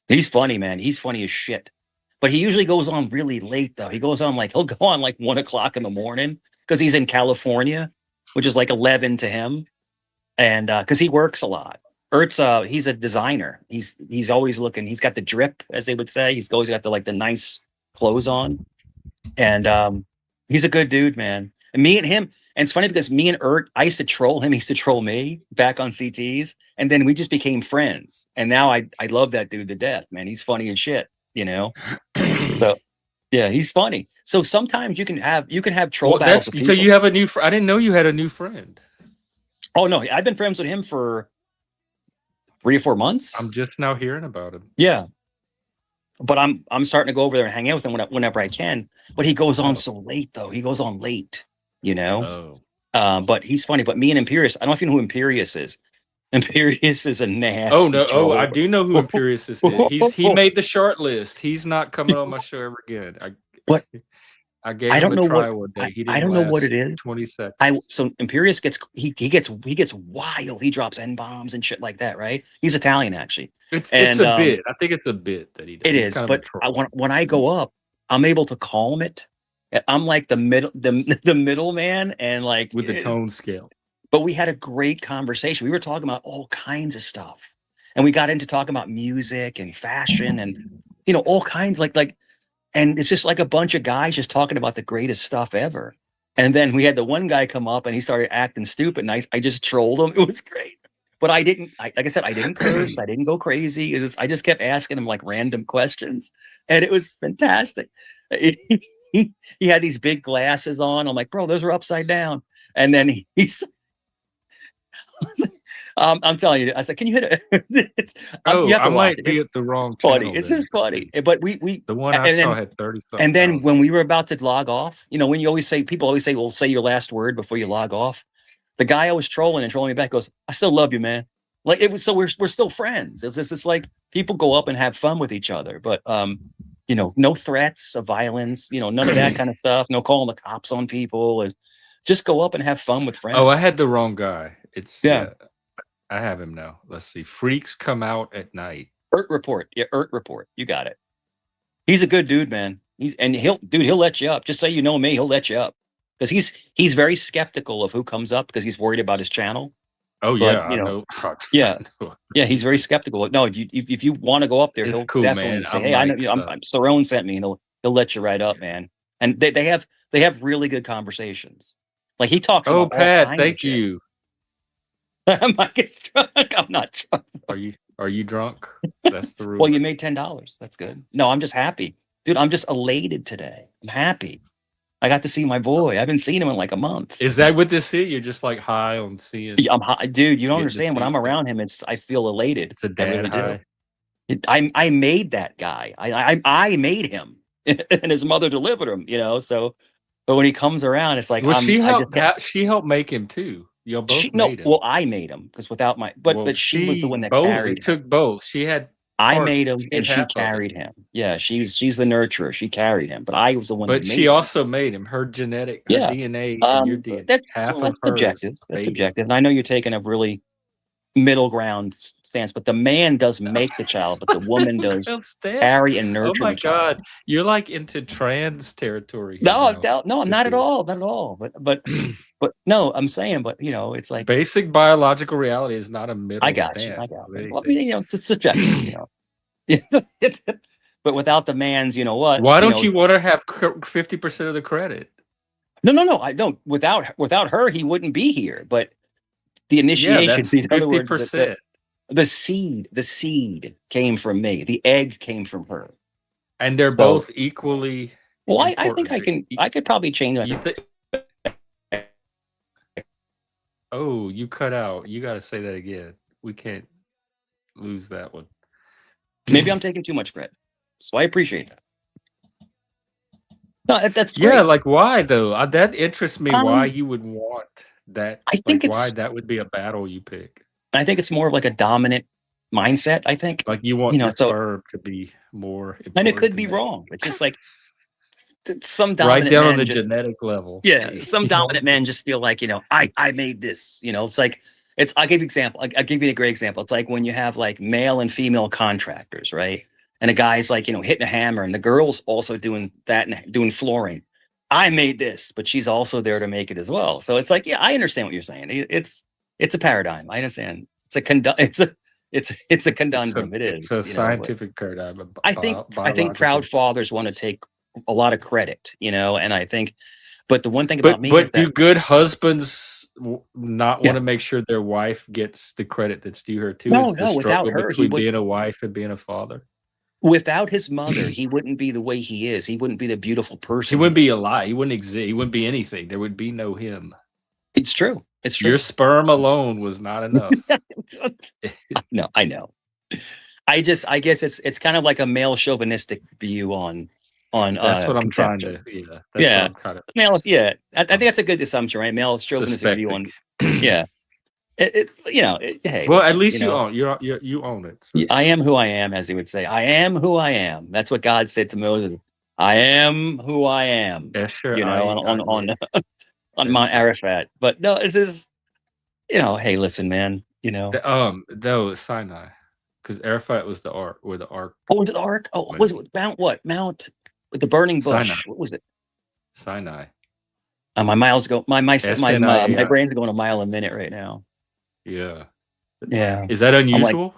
He's funny, man. He's funny as shit. But he usually goes on really late, though. He'll go on like 1 o'clock in the morning because he's in California, which is like 11 to him. And because he works a lot. Ert's he's a designer. He's always looking, he's got the drip, as they would say. He's always got the nice clothes on. And he's a good dude, man. And me and him, and it's funny because me and Ert, I used to troll him, he used to troll me back on CTs, and then we just became friends. And now I love that dude to death, man. He's funny as shit, you know. So yeah, he's funny. So sometimes you can have troll battles. So you have a new I didn't know you had a new friend. Oh no, I've been friends with him for 3 or 4 months. I'm just now hearing about him. Yeah. But I'm starting to go over there and hang out with him whenever I can. But he goes on so late, though. He goes on late, you know. But he's funny. But me and Imperius, I don't know if you know who Imperius is. Imperius is a nasty. Oh no! troll. Oh, I do know who Imperius is. He made the short list. He's not coming on my show ever again. What? I gave I him don't a know try what one day. He didn't I don't know what last it is. 20 seconds. So Imperius gets he gets wild. He drops N bombs and shit like that, right? He's Italian, actually. It's a bit. I think it's a bit that he does. It He's is, kind of but a troll. when I go up, I'm able to calm it. I'm like the middleman, and like with the tone scale. But we had a great conversation. We were talking about all kinds of stuff, and we got into talking about music and fashion, and all kinds like. And it's just like a bunch of guys just talking about the greatest stuff ever. And then we had the one guy come up and he started acting stupid, and I just trolled him. It was great. But I didn't, like I said, I didn't curse. I didn't go crazy. I just kept asking him like random questions. And it was fantastic. He had these big glasses on. I'm like, bro, those are upside down. And then he's, I'm telling you, I said, can you hit it? I might be at the wrong channel. It's just funny. But we the one I saw had 30 something. And then when we were about to log off, when you people always say, well, say your last word before you log off. The guy I was trolling me back goes, I still love you, man. Like it was, so we're still friends. It's like people go up and have fun with each other, but no threats of violence, none of that kind of stuff. No calling the cops on people, and just go up and have fun with friends. Oh, I had the wrong guy. Yeah. I have him now. Let's see. Freaks come out at night. Ert Report. Yeah, Ert Report. You got it. He's a good dude, man. He'll let you up. Just say you know me, he'll let you up. Because he's very skeptical of who comes up because he's worried about his channel. Oh But, yeah, I know. Yeah. Yeah, he's very skeptical. No, if you want to go up there, It's he'll cool, definitely man. say, hey, I know Theron sent me, and he'll let you right up, man. And they have really good conversations. Like he talks about all Pat, kinds of thank shit. you. Mike gets drunk. I'm not drunk. Are you drunk? That's the rule. Well, you made $10. That's good. No, I'm just happy. Dude, I'm just elated today. I'm happy. I got to see my boy. I haven't seen him in like a month. Is that what this is? You're just like high on seeing. I'm high. Dude, you don't Getting to understand. When see I'm him. around him, I feel elated. It's a dad high. I made that guy. I made him, and his mother delivered him. So, but when he comes around, it's like Well, she helped make him too. You both made him. Well, I made him because without my but she was the one that carried. It took both. She had. I made him, and she half of carried him. Yeah, she's the nurturer. She carried him, but I was the one. But that made she him. also made him. Her genetic, her DNA, and your DNA. That's half of hers. subjective. That's subjective. And I know you're taking a really middle ground stance, but the man does make the child, but the woman does carry and nurture. Oh my the child. God, you're like into trans territory. No, I'm not at all. Not at all. But no, I'm saying, but it's like basic biological reality is not a middle. I got you. Well, I mean, it's subjective. But without the man's, what? Why don't you want to have 50% of the credit? No. I don't. Without her, he wouldn't be here. But the Yeah, initiation, that's in other words, 50%. the seed came from me. The egg came from her. And they're So, both equally well, I important. think I could probably change You that. Oh, you cut out. You got to say that again. We can't lose that one. Maybe I'm taking too much credit. So I appreciate that. No, that's Yeah, great. like why though? That interests me. Why Um, you would want that? I think Like why it's that would be a battle you pick? I think it's more of like a dominant mindset. I think, Like you want your so, sperm to be more and it important could than be that. wrong. It's just like some Right dominant down on men the just, genetic level. yeah, some You know what I'm dominant men just feel like, I made this, it's like, I'll give you example. I'll give you a great example. It's like when you have like male and female contractors, right? And a guy's like, hitting a hammer and the girl's also doing that and doing flooring. I made this, but she's also there to make it as well. So it's like, yeah, I understand what you're saying. It's a paradigm. I understand. It's a conundrum. It It's is, a but scientific paradigm, a I think biological. proud fathers want to take a lot of credit, and I think, but the one thing about me is But do that, good husbands not Yeah. want to make sure their wife gets the credit that's due her too? No, Is the no, without struggle her, between being a wife and being a father? without his mother, he wouldn't be the way he is. He wouldn't be the beautiful He person. wouldn't be alive. He wouldn't exist. He wouldn't be anything. There would be no him. It's true. It's true. Your sperm alone was not enough. No, I know. I guess it's kind of like a male chauvinistic view on That's what I'm trying conception. to. Yeah. That's Yeah. what I'm kind of Male, yeah. I think that's a good assumption, right? Male chauvinistic view on, suspecting. yeah. Hey, Well, listen, at least you own. You own it. So. I am who I am, as he would say. I am who I am. That's what God said to Moses. I am who I am. Yeah, sure. On Mount Arafat. But no, it's just, hey, listen, man. Though Sinai, because Arafat was the ark, or the ark. Oh, was it the ark? Oh, was it Mount what? Mount with the burning bush. Sinai. What was it? Sinai. My miles go. My SNIA. brain's going a mile a minute right now. Yeah. Yeah. Is that unusual?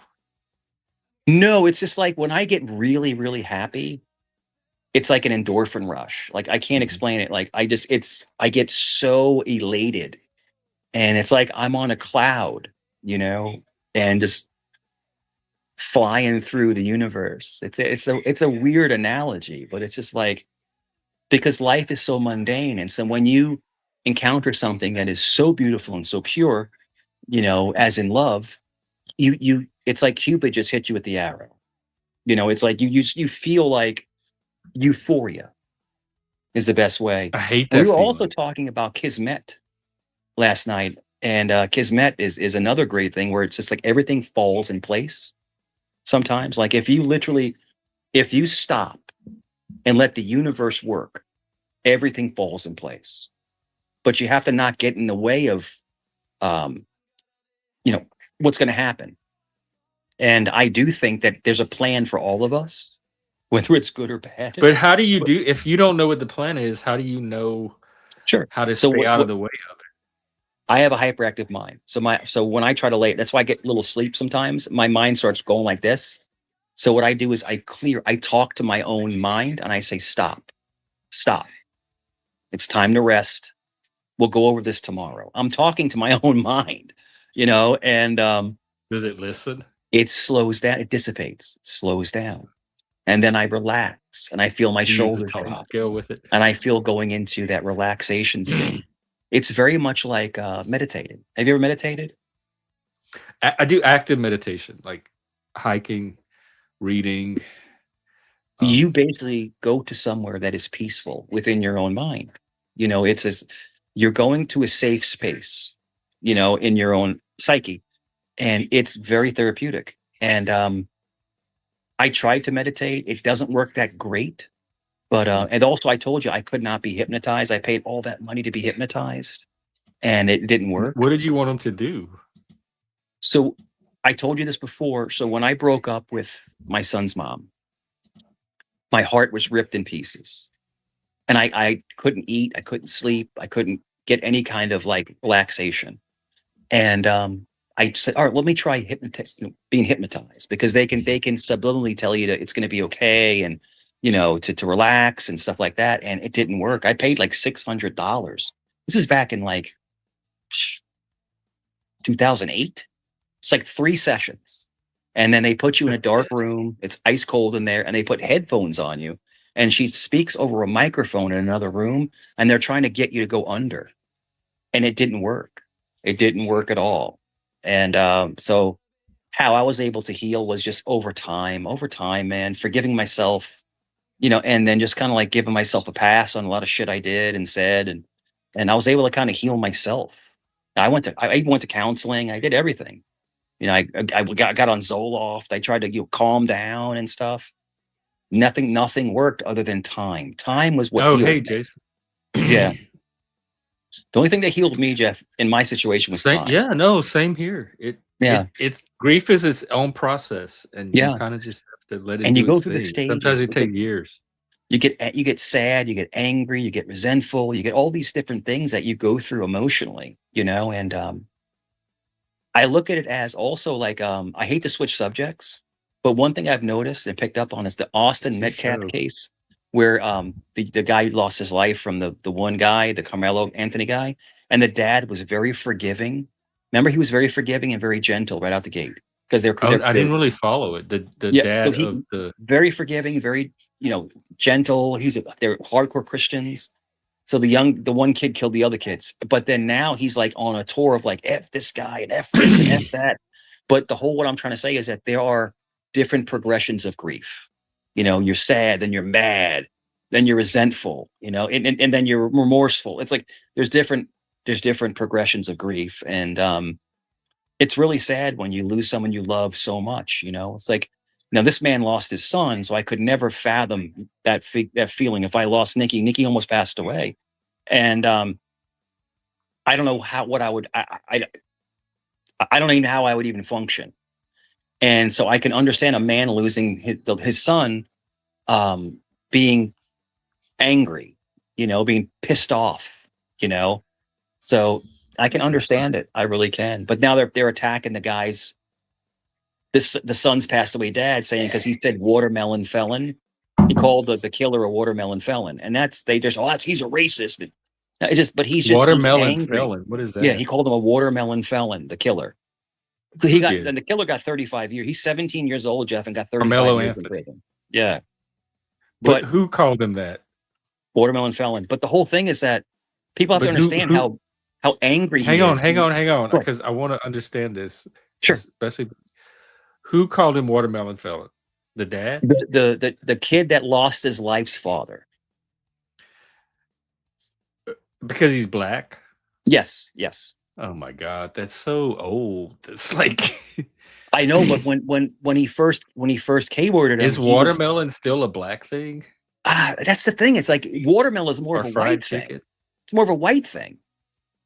No, it's just like when I get really, really happy, it's like an endorphin rush. Like I can't explain it. Like I get so elated, and it's like I'm on a cloud, and just flying through the universe. It's a weird analogy, but it's just like, because life is so mundane, and so when you encounter something that is so beautiful and so pure, as in love, it's like Cupid just hit you with the arrow. It's like you feel like euphoria is the best way. I hate that. We were feeling. also talking about Kismet last night, and Kismet is another great thing where it's just like everything falls in place. Sometimes, like if you stop and let the universe work, everything falls in place. But you have to not get in the way of, what's going to happen. And I do think that there's a plan for all of us, whether it's good or bad. But how do you do if you don't know what the plan is? How do you know? Sure. How to stay out of the way of it? I have a hyperactive mind, so when I try to lay, that's why I get little sleep sometimes. My mind starts going like this. So what I do is I talk to my own mind and I say, stop. It's time to rest. We'll go over this tomorrow. I'm talking to my own mind, and does it listen? It slows down. It dissipates. It slows down. And then I relax and I feel my shoulders drop. Go with it. And I feel going into that relaxation state. It's very much like meditating. Have you ever meditated? I do active meditation, like hiking, reading. You basically go to somewhere that is peaceful within your own mind. You're going to a safe space, in your own psyche, and it's very therapeutic. And I tried to meditate. It doesn't work that great, but and also I told you I could not be hypnotized. I paid all that money to be hypnotized, and it didn't work. What did you want them to do? So I told you this before. So when I broke up with my son's mom, my heart was ripped in pieces, and I couldn't eat. I couldn't sleep. I couldn't get any kind of like relaxation. And I said, all right, let me try being hypnotized, because they can subliminally tell you that it's going to be okay. And to relax and stuff like that. And it didn't work. I paid like $600. This is back in like 2008. It's like 3 sessions. And then they put you in a dark room. It's ice cold in there, and they put headphones on you. And she speaks over a microphone in another room, and they're trying to get you to go under. And it didn't work. It didn't work at all. And so how I was able to heal was just over time, man, forgiving myself, and then just kind of like giving myself a pass on a lot of shit I did and said. And I was able to kind of heal myself. I even went to counseling. I did everything. I got on Zoloft. I tried to calm down and stuff. Nothing worked other than time. Time was what healed hey, me. Jason. Yeah. The only thing that healed me, Jeff, in my situation was time. Yeah, no, same here. It's grief is its own process, and you kind of just have to let it and do you go its through thing. the stages. Sometimes it takes years. You get sad, you get angry, you get resentful, you get all these different things that you go through emotionally, and I look at it as also like I hate to switch subjects, but one thing I've noticed and picked up on is the Austin Metcalf case, where the guy lost his life from the one guy, the Carmelo Anthony guy, and the dad was very forgiving. Remember, he was very forgiving and very gentle right out the gate, because I didn't really follow it. The dad so of the very forgiving, very gentle. They're hardcore Christians. So the one kid killed the other kids, but then now he's like on a tour of like F this guy and F this and F that. But what I'm trying to say is that there are different progressions of grief. You're sad, then you're mad, then you're resentful, and then you're remorseful. It's like there's different progressions of grief, and it's really sad when you lose someone you love so much. It's like, now this man lost his son, so I could never fathom that feeling. If I lost Nikki almost passed away, and I don't know what I would. I don't even know how I would even function. And so I can understand a man losing his son, being angry, being pissed off, So I can understand it. I really can. But now they're attacking the guys. The son's passed away dad, saying because he said watermelon felon, he called the killer a watermelon felon, and he's a racist. But he's just watermelon felon. What is that? Yeah, he called him a watermelon felon, the killer. And the killer got 35 years. He's 17 years old, Jeff, and got 35 years in prison. Yeah. But who called him that? Watermelon felon. But the whole thing is that people have to understand how angry hang on, because I want to understand this. Sure. Especially, who called him watermelon felon? The dad? The kid that lost his life's father. Because he's black? Yes. Oh my God, that's so old. It's like I know, but when he first K-worded him, is watermelon still a black thing? That's the thing. It's like watermelon is more of a white thing. It's more of a white thing.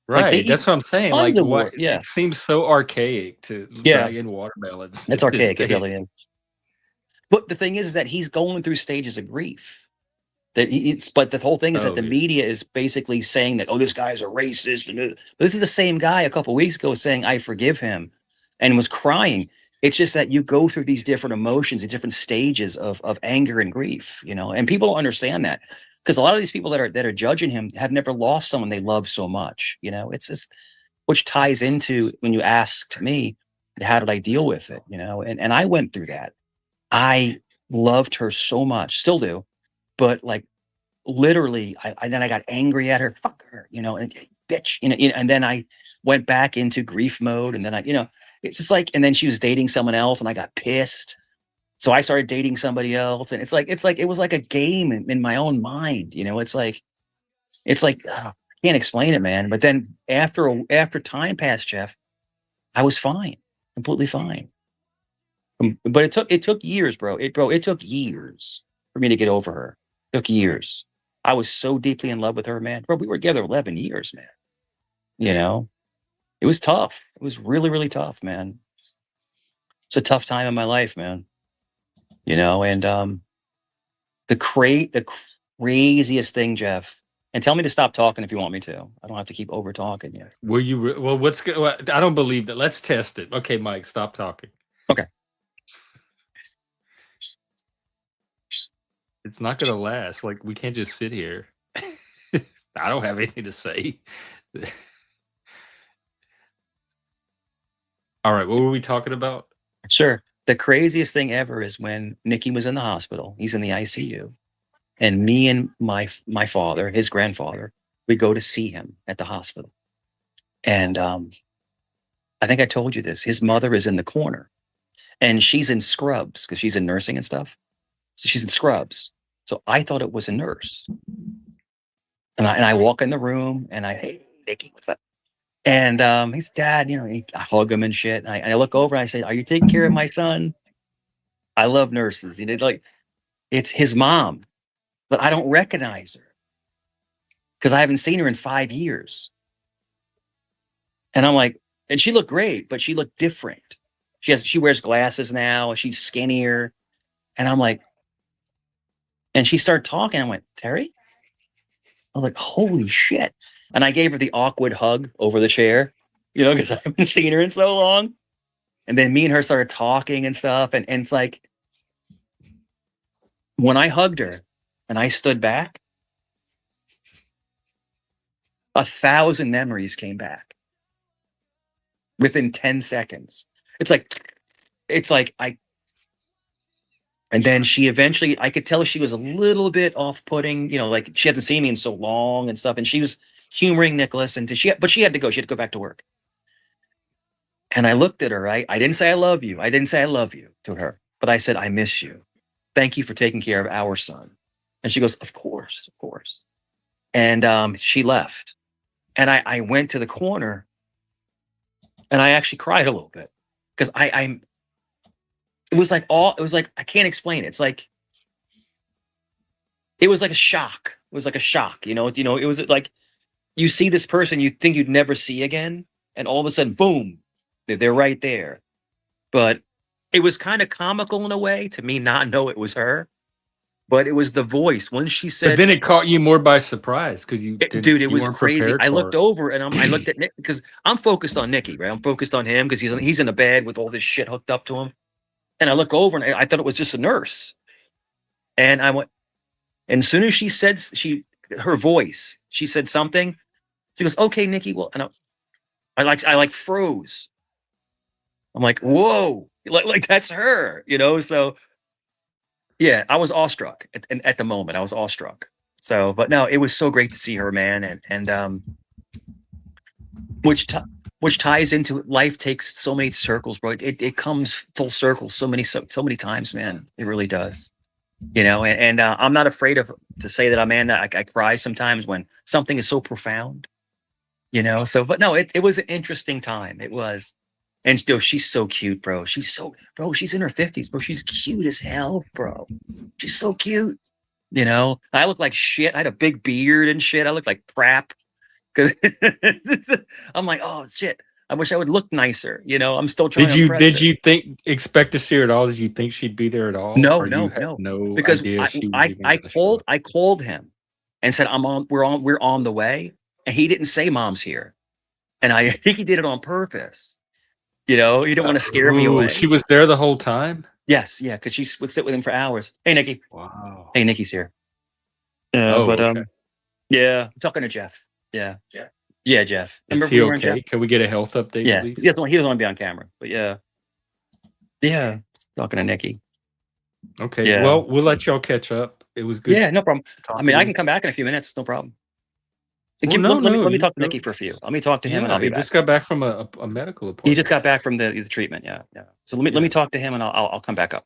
Right. Like that's what I'm saying. Like what? Yeah. It seems so archaic to bring in watermelons. That's archaic. It really is. But the thing is that he's going through stages of grief. But the whole thing is that the media is basically saying that, this guy's a racist. But this is the same guy a couple of weeks ago saying, I forgive him, and was crying. It's just that you go through these different emotions, these different stages of anger and grief, and people don't understand that, because a lot of these people that are judging him have never lost someone they love so much. It's just, which ties into when you asked me, how did I deal with it? And I went through that. I loved her so much, still do. But like literally, then I got angry at her, fuck her, and bitch, and then I went back into grief mode, and then it's just like, and then she was dating someone else, and I got pissed, so I started dating somebody else, and it's like it was like a game in my own mind, It's like I can't explain it, man. But then after time passed, Jeff, I was fine, completely fine. But it took years, bro. It took years for me to get over her. It took years. I was so deeply in love with her, man. Bro, we were together 11 years, man. It was tough. It was really, really tough, man. It's a tough time in my life, man. And the craziest thing, Jeff, and tell me to stop talking if you want me to. I don't have to keep over talking you. Were you what's good? Well, I don't believe that. Let's test it. Okay, Mike, stop talking. Okay. It's not gonna last. Like, we can't just sit here. I don't have anything to say. All right, what were we talking about? Sure. The craziest thing ever is when Nikki was in the hospital. He's in the ICU, and me and my father, his grandfather, we go to see him at the hospital. And I think I told you this. His mother is in the corner, and she's in scrubs because she's in nursing and stuff. So she's in scrubs. So I thought it was a nurse. And I walk in the room, and hey, Nikki, what's up? And he's dad, I hug him and shit. And I look over and I say, "Are you taking care of my son?" I love nurses. Like, it's his mom, but I don't recognize her because I haven't seen her in 5 years. And I'm like, and she looked great, but she looked different. She wears glasses now. She's skinnier. And I'm like, and she started talking. I went, "Terry?" I was like, "Holy shit." And I gave her the awkward hug over the chair, because I haven't seen her in so long. And then me and her started talking and stuff. And it's like, when I hugged her and I stood back, 1,000 memories came back within 10 seconds. It's like and then she eventually, I could tell she was a little bit off-putting, like she hasn't seen me in so long and stuff. And she was humoring Nicholas, but she had to go. She had to go back to work. And I looked at her. I didn't say I love you. I didn't say I love you to her, but I said, "I miss you. Thank you for taking care of our son." And she goes, "Of course, of course." And she left. And I went to the corner, and I actually cried a little bit because it was like I can't explain it. It's like, it was like a shock. It was like a shock, it was like you see this person you think you'd never see again, and all of a sudden, boom, they're right there. But it was kind of comical in a way to me not know it was her, but it was the voice when she But said, then it caught you more by surprise because you didn't, dude, it you was weren't crazy. prepared I for looked it. over and I looked at Nick because I'm focused on Nikki, right? I'm focused on him because he's in a bed with all this shit hooked up to him. And I look over and I thought it was just a nurse. And I went, and as soon as she said her voice, she said something. She goes, "Okay, Nikki." Well, and I froze. I'm like, whoa, like that's her, So yeah, I was awestruck at the moment. I was awestruck. So, but no, it was so great to see her, man, and which ties into life takes so many circles, bro. It comes full circle so many times, man. It really does. And I'm not afraid to say that I cry sometimes when something is so profound, So, but no, it was an interesting time. It was, and she's so cute, bro. She's in her 50s, bro. She's cute as hell, bro. She's so cute. I look like shit. I had a big beard and shit. I look like crap because I'm like, oh shit. I wish I would look nicer. I'm still trying to impress Did her. you expect to see her at all? Did you think she'd be there at all? No, or you had no. no Because idea she was even gonna show up? I called him and said, we're on the way. And he didn't say mom's here. And I think he did it on purpose. He didn't want to scare me away. She was there the whole time? Yes, yeah, because she would sit with him for hours. Hey, Nikki. Wow. Hey, Nikki's here. Okay. Yeah, I'm talking to Jeff. Yeah. Yeah, Jeff. Is he okay? Can we get a health update, Yeah, please? he doesn't want to be on camera, but yeah. Talking to Nikki. Okay. Yeah. Well, we'll let y'all catch up. It was good. Yeah, no problem. talking to I you. can come back in a few minutes. No problem. Well, Let me you talk to go. Nikki for a few. Let me talk to him, and Yeah, I'll be he back. just got back from a medical appointment. He just got back from the treatment. Yeah. So let me talk to him, and I'll come back up.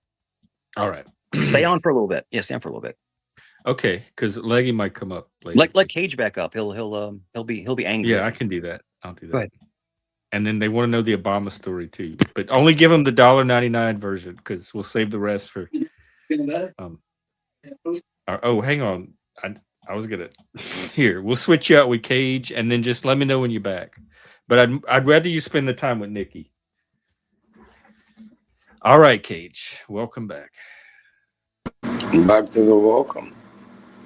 All right. Stay on for a little bit. Yeah, stay on for a little bit. Okay, because Leggy might come up later. Let Cage back up. He'll be angry. Yeah, I can do that. I'll do that. Go ahead. And then they want to know the Obama story too, but only give them the $1.99 version because we'll save the rest for. Oh, hang on. I was gonna here. We'll switch you out with Cage, and then just let me know when you're back. But I'd rather you spend the time with Nikki. All right, Cage. Welcome back. Back to the welcome.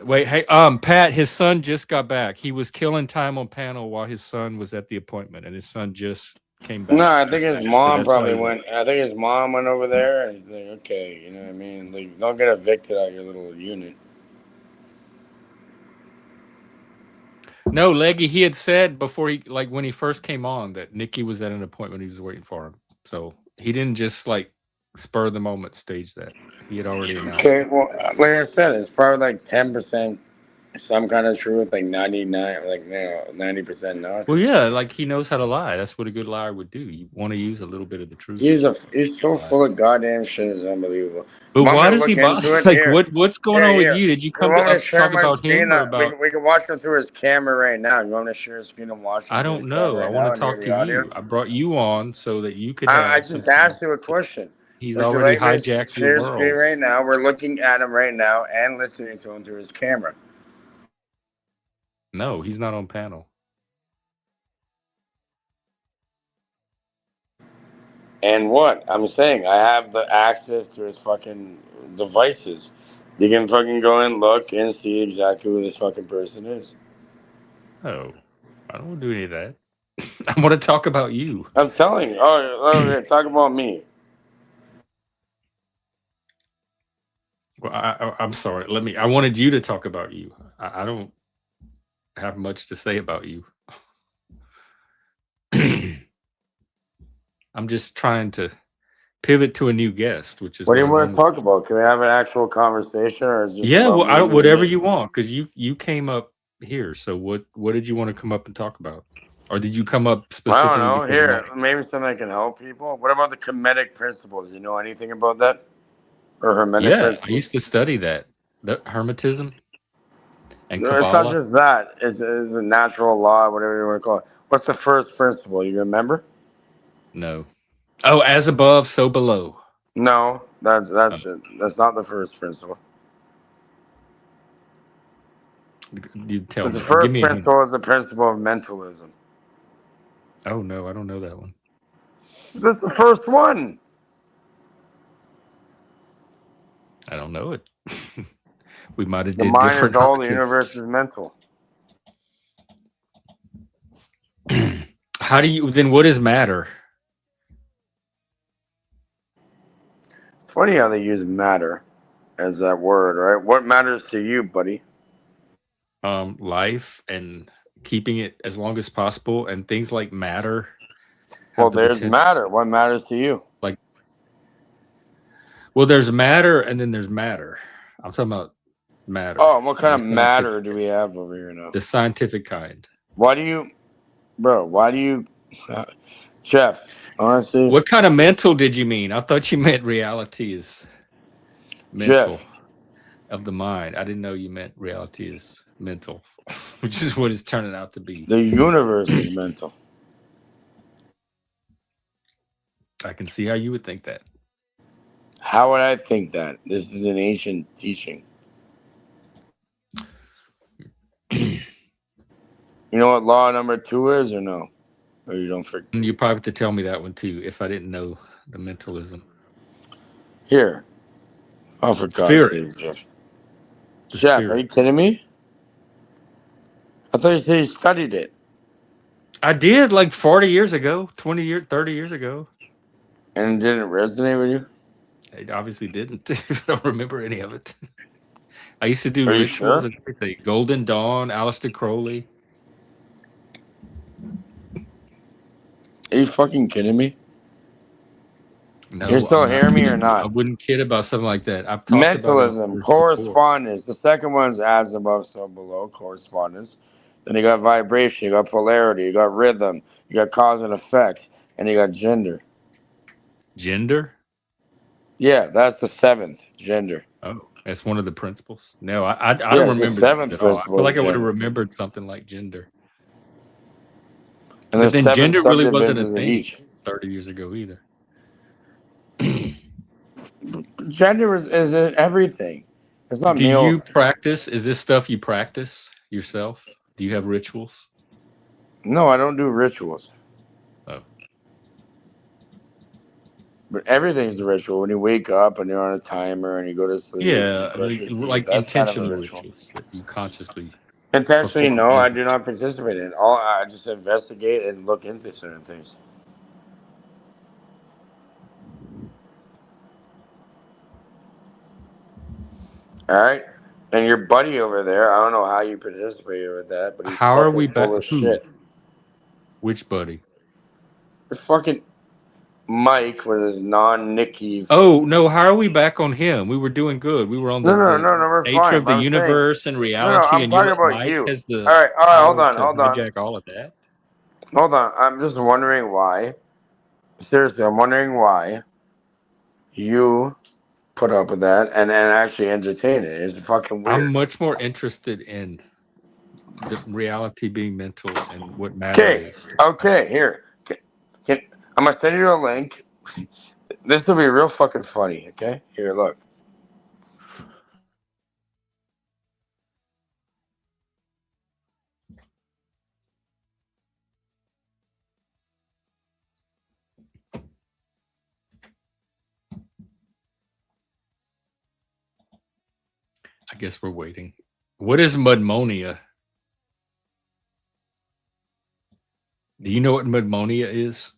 Wait, hey, Pat, his son just got back. He was killing time on panel while his son was at the appointment, and his son just came back. No, I think his mom that's why probably he- went. I think his mom went over there, and he's like, okay, you know what I mean? Like, don't get evicted out of your little unit. No, Leggy, he had said before he, like, when he first came on, that Nikki was at an appointment. He was waiting for him. So he didn't just, like, spur of the moment stage that. He had already announced Okay, it. well, like I said, it's probably like 10% some kind of truth, like 99, like 90% Well, nonsense. yeah, like he knows how to lie. That's what a good liar would do. You want to use a little bit of the truth. He's so full of goddamn shit. It's unbelievable. But Want me why to does he look into bother? it? Like, Here, what's going on with here. you? Did you You come to want me us to to share talk my about screen? him or about? We can watch him through his camera right now. You want me to share his screen and watch him I through don't the camera know. I right want now to and hear talk the to audio? you. I brought you on so that you could I have. just Since asked you a question. he's Would you already like me to hijacked your share his screen world. right now? We're looking at him right now and listening to him through his camera. No, he's not on panel. And what? I'm saying I have the access to his fucking devices. You can fucking go and look and see exactly who this fucking person is. Oh, I don't want to do any of that. I want to talk about you. I'm telling you. Oh, okay, talk about me. Well, I'm sorry. I wanted you to talk about you. I don't have much to say about you. I'm just trying to pivot to a new guest, which is What do what you I want to normally. talk about? Can we have an actual conversation, or is it just Yeah, about well, me being whatever me? you want, because you came up here. So what did you want to come up and talk about, or did you come up I don't specifically know. because of Here, Mike? maybe something that can help people. What about the Kemetic principles? You know anything about that? Or Hermetic Yeah, I principles? used to study that, the Hermetism and No, it's not Kabbalah. just that. It's a natural law, whatever you want to call it. What's the first principle? You remember? No. Oh, as above, so below. No, that's Oh, it. That's not the first principle. you tell The me. Give first me a hint. principle is the principle of mentalism. Oh no, I don't know that one. That's the first one. I don't know it. We might have The did mind different is all. The universe Hermetisms. is mental. How do you then? What is matter? It's funny how they use matter as that word, right? What matters to you, buddy? Life and keeping it as long as possible, and things like matter Well, have the there's potential. matter. What matters to you? Like, well, there's matter, and then there's matter. I'm talking about matter. Oh, what kind The of scientific, matter do we have over here now? the scientific kind. Why do you, bro? Why do you, Jeff? Honestly, What kind of mental did you mean? I thought you meant reality is mental Jeff, of the mind. I didn't know you meant reality is mental, which is what it's turning out to be. the universe is mental. I can see how you would think that. How would I think that? This is an ancient teaching. You know what law number 2 is, or no? Or you don't forget? And you probably have to tell me that one too, if I didn't know the mentalism. Here. Oh, for God's Spirit. sake, Jeff. The Jeff, are spirit. you kidding me? I thought you said you studied it. I did like 40 years ago, 20 years, 30 years ago. And it didn't resonate with you? It obviously didn't. I don't remember any of it. I used to do Are you rituals sure? and everything. Golden Dawn, Aleister Crowley. Are you fucking kidding me? No, You're still I'm not hearing me or kidding. I not? wouldn't kid about something like that. I've talked about it on Mentalism, yours before. correspondence. The second one's as above, so below, correspondence. Then you got vibration, you got polarity, you got rhythm, you got cause and effect, and you got gender. Gender? Yeah, that's the 7th, gender. Oh, that's one of the principles. No, I don't Yes, the remember that 7th at all. I principle feel is like I would have gender. remembered something like gender. And the But then 7 gender really wasn't a subdivisions of thing each. 30 years ago either. Gender is in everything. It's not Do you male. practice? Is this stuff you practice yourself? Do you have rituals? No, I don't do rituals. Oh, But everything's the ritual. When you wake up and you're on a timer and you go to sleep and you yeah, brush your teeth, like that's kind of a intentional ritual. rituals that you consciously Intentionally, perform no, as I do not participate in it. All I just investigate and look into certain things. All right, and your buddy over there, I don't know how you participated with that, but he's How fucking are we back? full of Who? shit. Which buddy? It's fucking Mike with his non-Nicky. Oh no! How are we back on him? We were doing good. We were on No, the we're nature fine. of But the I'm saying, universe and no, reality, I'm and you talking let about Mike you. has the All right, power to hold on. hijack all of that. Hold on. I'm just wondering why. Seriously, I'm wondering why you put up with that and actually entertain it. It's fucking weird. I'm much more interested in the reality being mental and what matter Okay. is. Okay. Here. I'm gonna send you a link. This will be real fucking funny. Okay. Here, look. I guess we're waiting. What is mudmonia? Do you know what mudmonia is?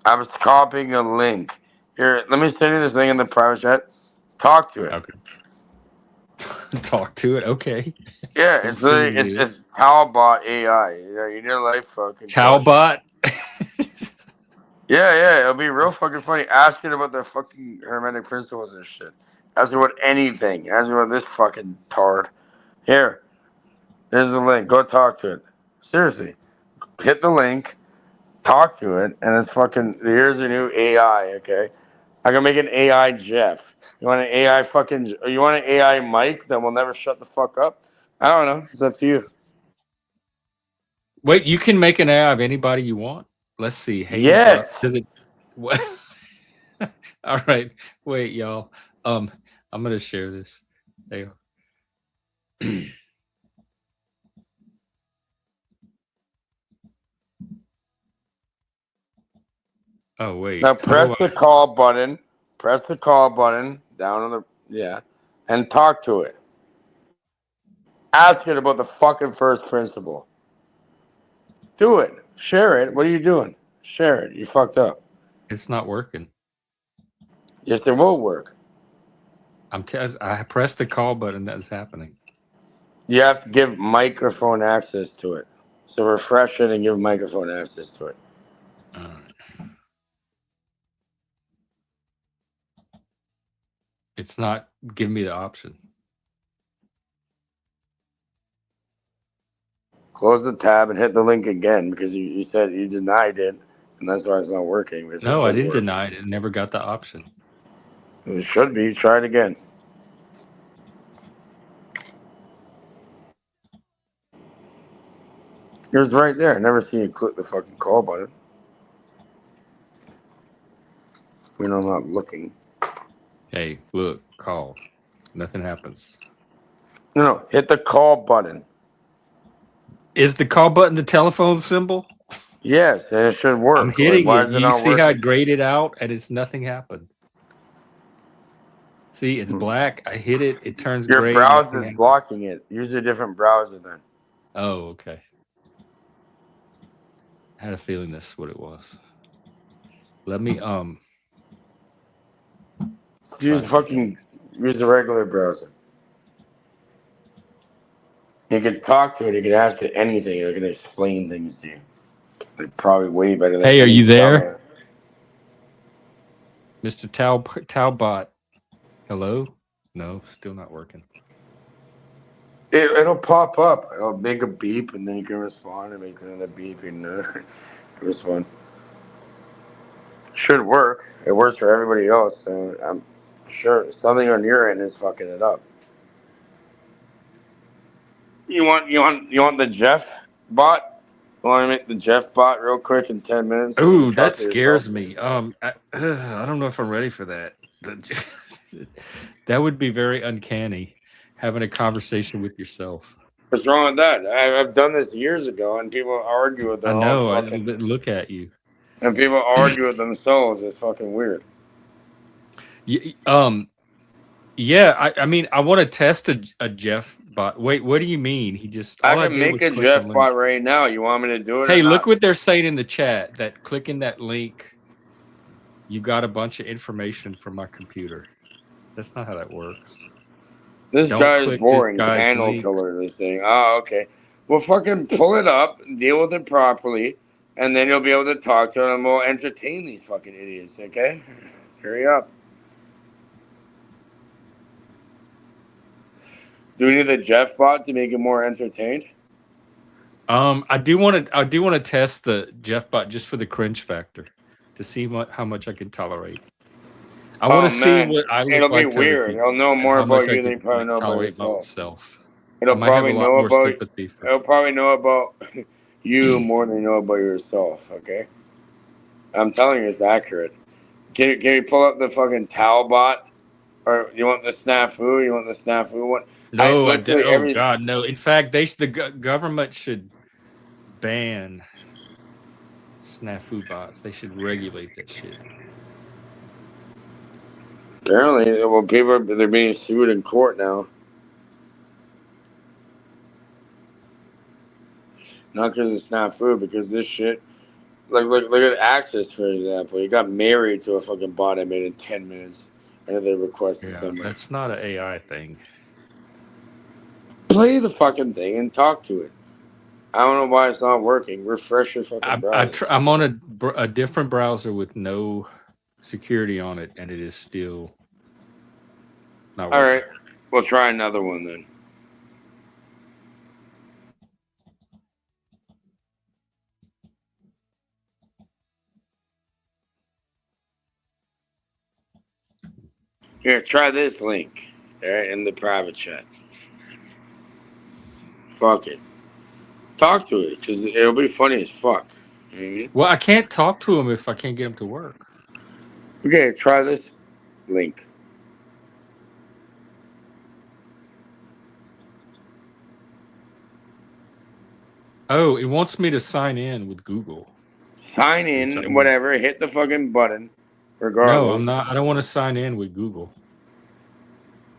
I was copying a link. Here, let me send you this thing in the private chat. Talk to it. Okay. Talk to it. Okay. Yeah, So it's literally it's Talbot AI. You know, like fucking Talbot. Yeah, it'll be real fucking funny. Ask it about the fucking hermetic principles and shit. Ask it about anything. Ask it about this fucking tard. Here, here's the link. Go talk to it. Seriously, hit the link, talk to it, and it's fucking. Here's a new AI. Okay, I can make an AI Jeff. You want an AI fucking? You want an AI Mike that will never shut the fuck up? I don't know. It's up to you. Wait, you can make an AI of anybody you want. Let's see. Haiti Yes. does it? What? All right. Wait, y'all. I'm gonna share this. There you go. Oh wait. Now press the call button. Press the call button down on the and talk to it. Ask it about the fucking first principle. Do it. Share it. What are you doing? Share it. You fucked up. It's not working. Yes, it will work. I pressed the call button. That's happening. You have to give microphone access to it. So refresh it and give microphone access to it. It's not giving me the option. Close the tab and hit the link again because you said you denied it, and that's why it's not working. No, I didn't deny it. It never got the option. It should be. Try it again. It was right there. I never seen you click the fucking call button. When I'm not looking. Hey, look, call. Nothing happens. No, hit the call button. Is the call button the telephone symbol? Yes, and it should work. I'm hitting Why it. is it You not see working? how it graded out and it's nothing happened. See, it's black. I hit it. It turns Your gray. browser is blocking it. Use a different browser then. Oh, okay. I had a feeling that's what it was. Let me use the regular browser. You can talk to it. You can ask it anything. It can explain things to you. Like, probably way better than. Hey, are you there? Dumber. Mr. Talbot. Hello? No, still not working. It'll pop up. It'll make a beep, and then you can respond. It makes another beep, and respond. Should work. It works for everybody else. So I'm sure something on your end is fucking it up. You want the Jeff bot? You want to make the Jeff bot real quick in 10 minutes? Ooh, that scares me. I don't know if I'm ready for that. That would be very uncanny, having a conversation with yourself. What's wrong with that? I've done this years ago, and people argue with their I know. own fucking. Look at you. And people argue with themselves. It's fucking weird. Yeah. I mean, I want to test a Jeff bot. Wait, what do you mean? He just I all I can did make was a click the Jeff link. bot right now. You want me to do it? Hey, or look not? what they're saying in the chat. That clicking that link, you got a bunch of information from my computer. That's not how that works. This Don't guy is click this boring. guy's Panel links. killer. This thing. Oh, okay. Well, fucking pull it up, deal with it properly, and then you'll be able to talk to it, and we'll entertain these fucking idiots. Okay? Hurry up. Do we need the Jeff bot to make it more entertained? I do want to test the Jeff bot just for the cringe factor to see how much I can tolerate. I want to see what I look It'll be like to other weird. people It'll know and more how much about I you than can you probably know about tolerate my own yourself. self. It'll I might have probably a lot know more about. sympathy for. It'll probably know about you more than you know about yourself. Okay. I'm telling you, it's accurate. Can you pull up the fucking towel bot? Or you want the snafu? You want the snafu one? No, Literally God, no. In fact, the government should ban snafu bots. They should regulate that shit. Apparently, well, they're being sued in court now. Not because it's snafu, because this shit. Look at Access, for example. He got married to a fucking bot I made in 10 minutes. Under their request to Yeah, send money. that's not an AI thing. Play the fucking thing and talk to it. I don't know why it's not working. Refresh your fucking browser. I'm on a different browser with no security on it, and it is still not working. All right, we'll try another one then. Here, try this link. All right, in the private chat. Fuck it. Talk to it, because it'll be funny as fuck. You know what I mean? Well, I can't talk to him if I can't get him to work. Okay, try this link. Oh, it wants me to sign in with Google. Sign in, whatever. Hit the fucking button. Regardless. No, I'm not. I don't want to sign in with Google.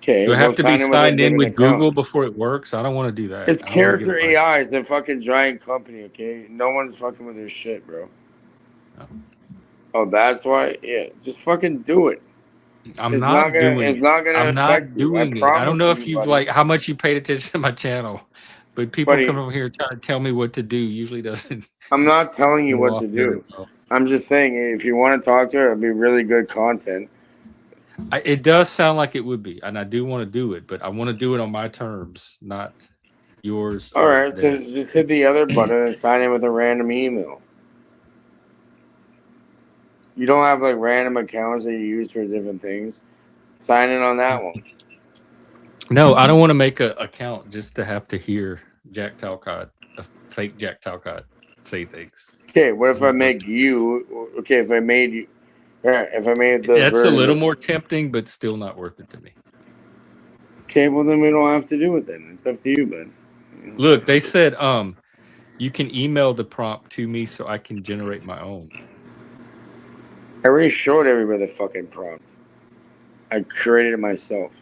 Okay, do I have to be signed in with account. Google before it works? I don't want to do that. It's Character AI. It's a fucking giant company, okay? No one's fucking with their shit, bro. No. Oh, that's why? Yeah, just fucking do it. It's not gonna affect you. I promise. I don't know if you've how much you paid attention to my channel, but people come over here trying to tell me what to do usually doesn't. I'm not telling you what to do. Well. I'm just saying, if you want to talk to her, it'll be really good content. It does sound like it would be, and I do want to do it, but I want to do it on my terms, not yours. All right, so just hit the other button and sign in with a random email. You don't have like random accounts that you use for different things. Sign in on that one. No, I don't want to make an account just to have to hear Jack Talcott, a fake Jack Talcott, say things. Okay, what if I make you? Okay, if I made you. If I made the that's a little more tempting, but still not worth it to me. Okay, well then we don't have to do it then. It's up to you, man. Look, they said you can email the prompt to me so I can generate my own. I already showed everybody the fucking prompt. I created it myself.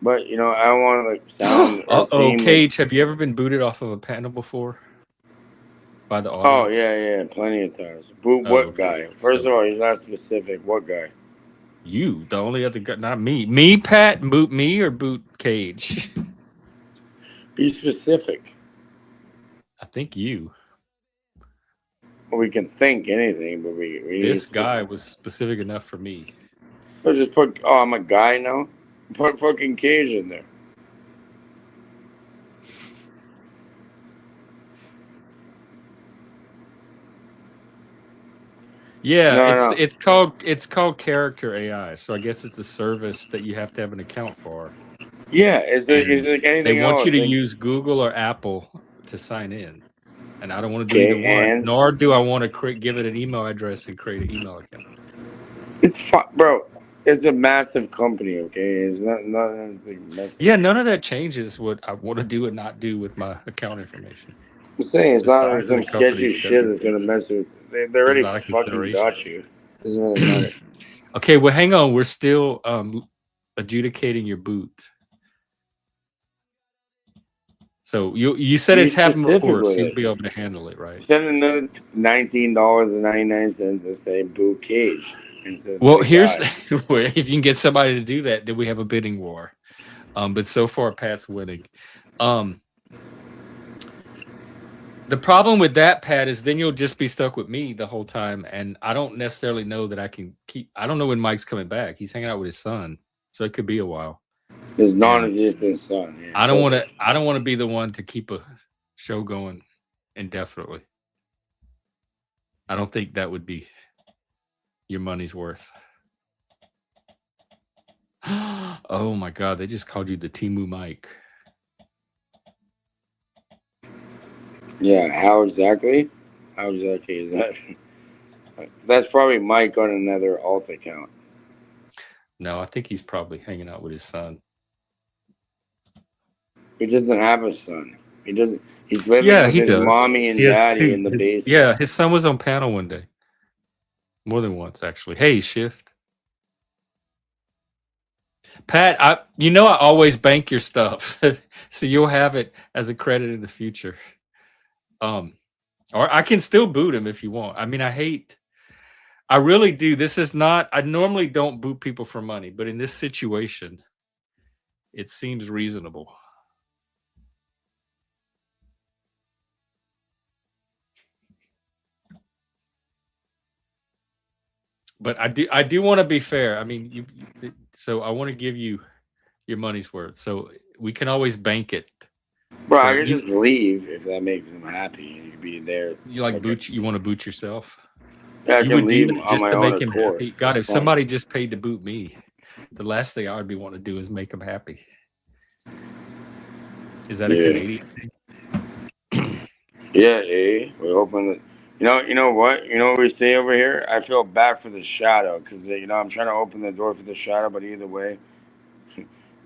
But you know, I don't want to like sound. Oh, Cage, have you ever been booted off of a panel before? By the audience? Oh yeah, plenty of times. Boot what guy? First of all, he's not specific. What guy? You, the only other guy, not me. Me, Pat, boot me or boot Cage? Be specific. I think you. Well, we can think anything, but we this guy was specific enough for me. Let's just put. Oh, I'm a guy now. Put fucking Cage in there. Yeah, it's called Character AI. So I guess it's a service that you have to have an account for. Yeah, is it anything? They want you to use Google or Apple to sign in, and I don't want to do either one. Nor do I want to give it an email address and create an email account. It's bro. It's a massive company, okay? It's not like massive. Yeah, none of that changes what I want to do and not do with my account information. I'm saying it's not like some sketchy shit that's gonna mess with. They already fucking got you. Doesn't really matter. Okay, well, hang on. We're still adjudicating your boot. So you said You it's half more, so specifically you'll be able to handle it, right? send another $19.99 to say Boo Cage instead of Well, the here's guy. if you can get somebody to do that, then we have a bidding war. But so far Pat's winning. The problem with that, Pat, is then you'll just be stuck with me the whole time, and I don't necessarily know that I can keep. I don't know when Mike's coming back. He's hanging out with his son, so it could be a while. His non-existent son. Yeah, I don't want to. I don't want to be the one to keep a show going indefinitely. I don't think that would be your money's worth. Oh my God! They just called you the Timu Mike. Yeah, how exactly? How exactly is that? That's probably Mike on another alt account. No, I think he's probably hanging out with his son. He doesn't have a son. He doesn't. He's living Yeah, with he his does. mommy and He has daddy two. in the basement. Yeah, his son was on panel one day. More than once, actually. Hey, Shift. Pat, I always bank your stuff, so you'll have it as a credit in the future. Or I can still boot him if you want. I mean, I really do. This is not. I normally don't boot people for money, but in this situation, it seems reasonable. But I do want to be fair. I mean, so I want to give you your money's worth. So we can always bank it. Bro, I can just leave if that makes him happy. You could be there. You like boot? You want to boot yourself? Yeah, I You can would leave do that on just my to own make him accord. happy. God, That's if fine. somebody just paid to boot me, the last thing I would be wanting to do is make him happy. Is that a Canadian thing? Yeah, we're hoping that. You know what? You know what we say over here? I feel bad for the shadow because I'm trying to open the door for the shadow, but either way,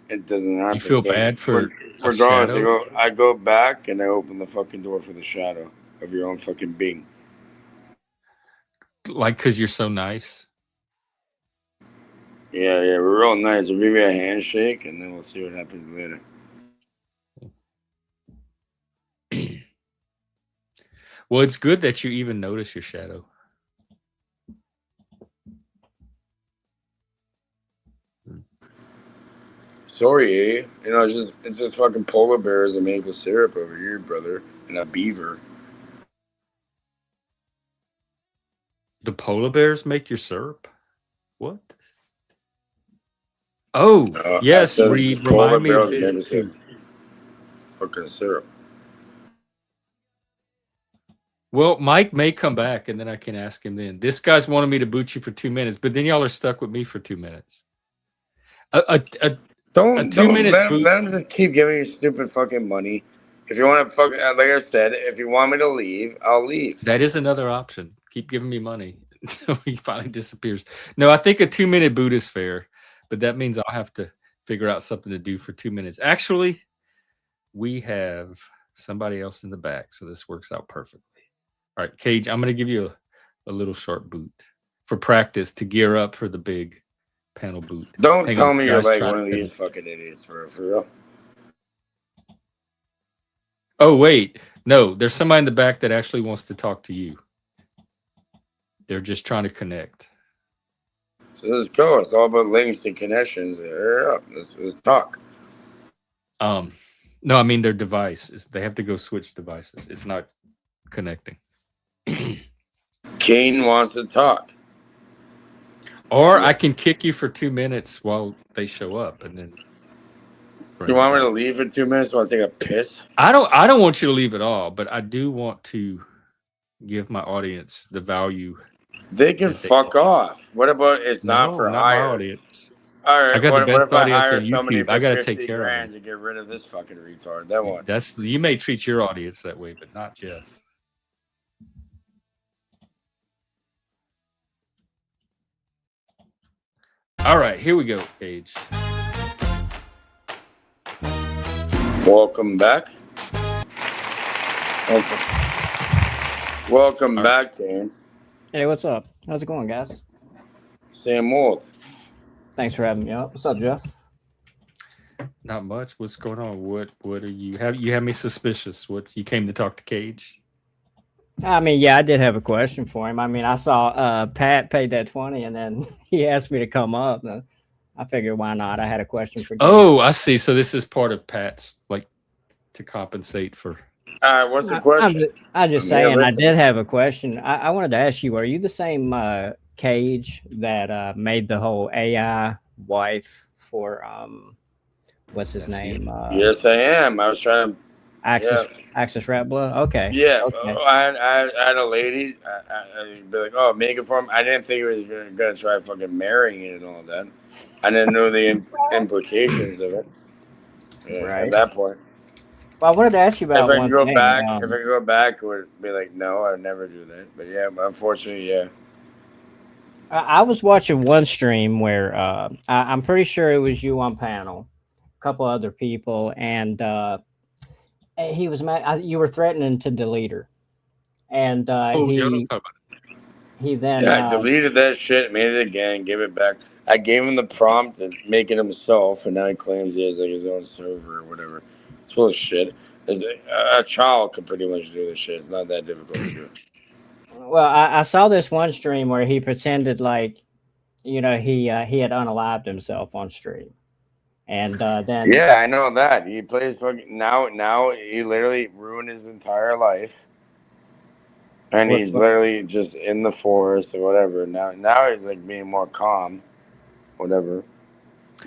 it doesn't happen. You feel bad for a regardless. shadow? I go back and I open the fucking door for the shadow of your own fucking being. Like, because you're so nice? Yeah, we're real nice. We'll give you a handshake and then we'll see what happens later. Well, it's good that you even notice your shadow. Sorry, it's just fucking polar bears and maple syrup over here, brother, and a beaver. The polar bears make your syrup? What? Oh, yes, Reed, remind me of this too. Fucking syrup. Well, Mike may come back, and then I can ask him then. This guy's wanted me to boot you for 2 minutes, but then y'all are stuck with me for 2 minutes. Don't 2 minute boot. let him just keep giving you stupid fucking money. If you want to fucking, like I said, if you want me to leave, I'll leave. That is another option. Keep giving me money until he finally disappears. No, I think a 2 minute boot is fair, but that means I'll have to figure out something to do for 2 minutes. Actually, we have somebody else in the back, so this works out perfectly. All right, Cage, I'm going to give you a little short boot for practice to gear up for the big panel boot. Don't tell me you're like one of these fucking idiots for real. Oh, wait. No, there's somebody in the back that actually wants to talk to you. They're just trying to connect. So let's go. It's all about links and connections. Hurry up. Let's talk. No, I mean their device. They have to go switch devices. It's not connecting. Kane wants to talk. Or I can kick you for 2 minutes while they show up, and then. You want me to leave for 2 minutes while I take a piss? I don't want you to leave at all, but I do want to give my audience the value. They can fuck off. What about it's not for hire? My audience. All right. I got the best audience on somebody YouTube. for I got to 50 take care grand of to get rid of this fucking retard? That one. You may treat your audience that way, but not Jeff. All right, here we go, Paige. Welcome back. Welcome back, Dan. Hey, what's up? How's it going, guys? Same old. Thanks for having me up. What's up, Jeff? Not much. What's going on? What are you have me suspicious? What you came to talk to Cage? I mean, yeah, I did have a question for him. I mean, I saw Pat paid that 20 and then he asked me to come up. I figured why not? I had a question for Gabe. Oh, I see. So this is part of Pat's like to compensate for. All right, what's the question? I'm just saying, I did have a question. I wanted to ask you, are you the same Cage that made the whole AI wife for what's his name? Yes, I am. I was trying to Access Rat-Blood? Okay. Yeah, Okay. I had a lady. I'd be like, "Oh, make it for him." I didn't think he was gonna try fucking marrying it and all that. I didn't know the implications of it. Yeah, Right. At that point, Well, I wanted to ask you about if I one could go thing. back, it would be like, no, I'd never do that. But yeah, unfortunately, yeah. I was watching one stream where I'm pretty sure it was you on panel, a couple other people, and he was mad. You were threatening to delete her, and he then I deleted that shit, made it again, gave it back. I gave him the prompt and make it himself, and now he claims he has like his own server or whatever. It's full of shit. A child could pretty much do this shit. It's not that difficult to do. Well, I saw this one stream where he pretended like, you know, he had unalived himself on stream, and then I know that he plays fucking now. He literally ruined his entire life, and he's literally just in the forest or whatever. Now he's like being more calm, whatever.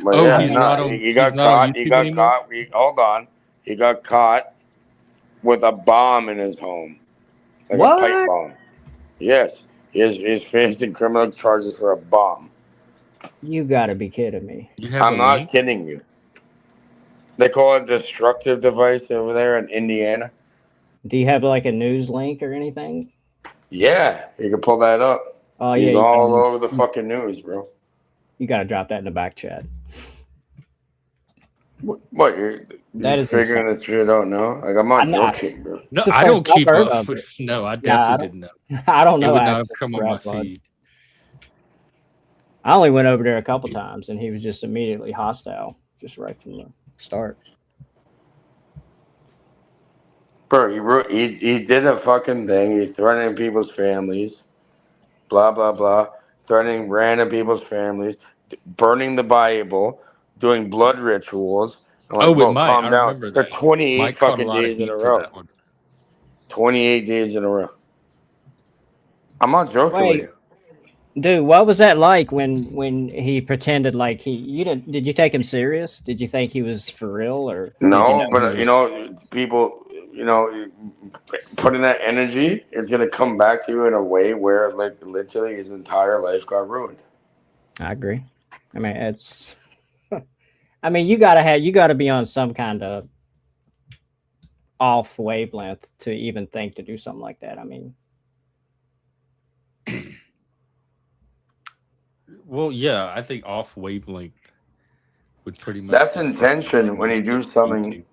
But He's not on. He got caught. Hold on. He got caught with a bomb in his home, like a pipe bomb. Yes, he's facing criminal charges for a bomb. You gotta be kidding me. I'm not kidding you. They call it a destructive device over there in Indiana. Do you have like a news link or anything? Yeah, you can pull that up. Oh, he's all over the fucking news, bro. You gotta drop that in the back chat. What? You're just figuring this shit out now? Like, I'm not joking, bro. No, I don't keep up. No, I definitely didn't know. I don't know. It would not have come on my feed. I only went over there a couple times, and he was just immediately hostile, just right from the start. Bro, he did a fucking thing. He's threatening people's families, blah blah blah, threatening random people's families, burning the Bible, doing blood rituals. Like, with Mike, calm down. For 28 fucking days in a row. 28 days in a row. I'm not joking with you. Dude, what was that like when he pretended like did you take him serious? Did you think he was for real or no? But people, putting that energy is gonna come back to you in a way where like literally his entire life got ruined. I agree. I mean, it's. I mean, you gotta be on some kind of off wavelength to even think to do something like that. I mean. Well, yeah, I think off wavelength would pretty much. That's intention when you do something.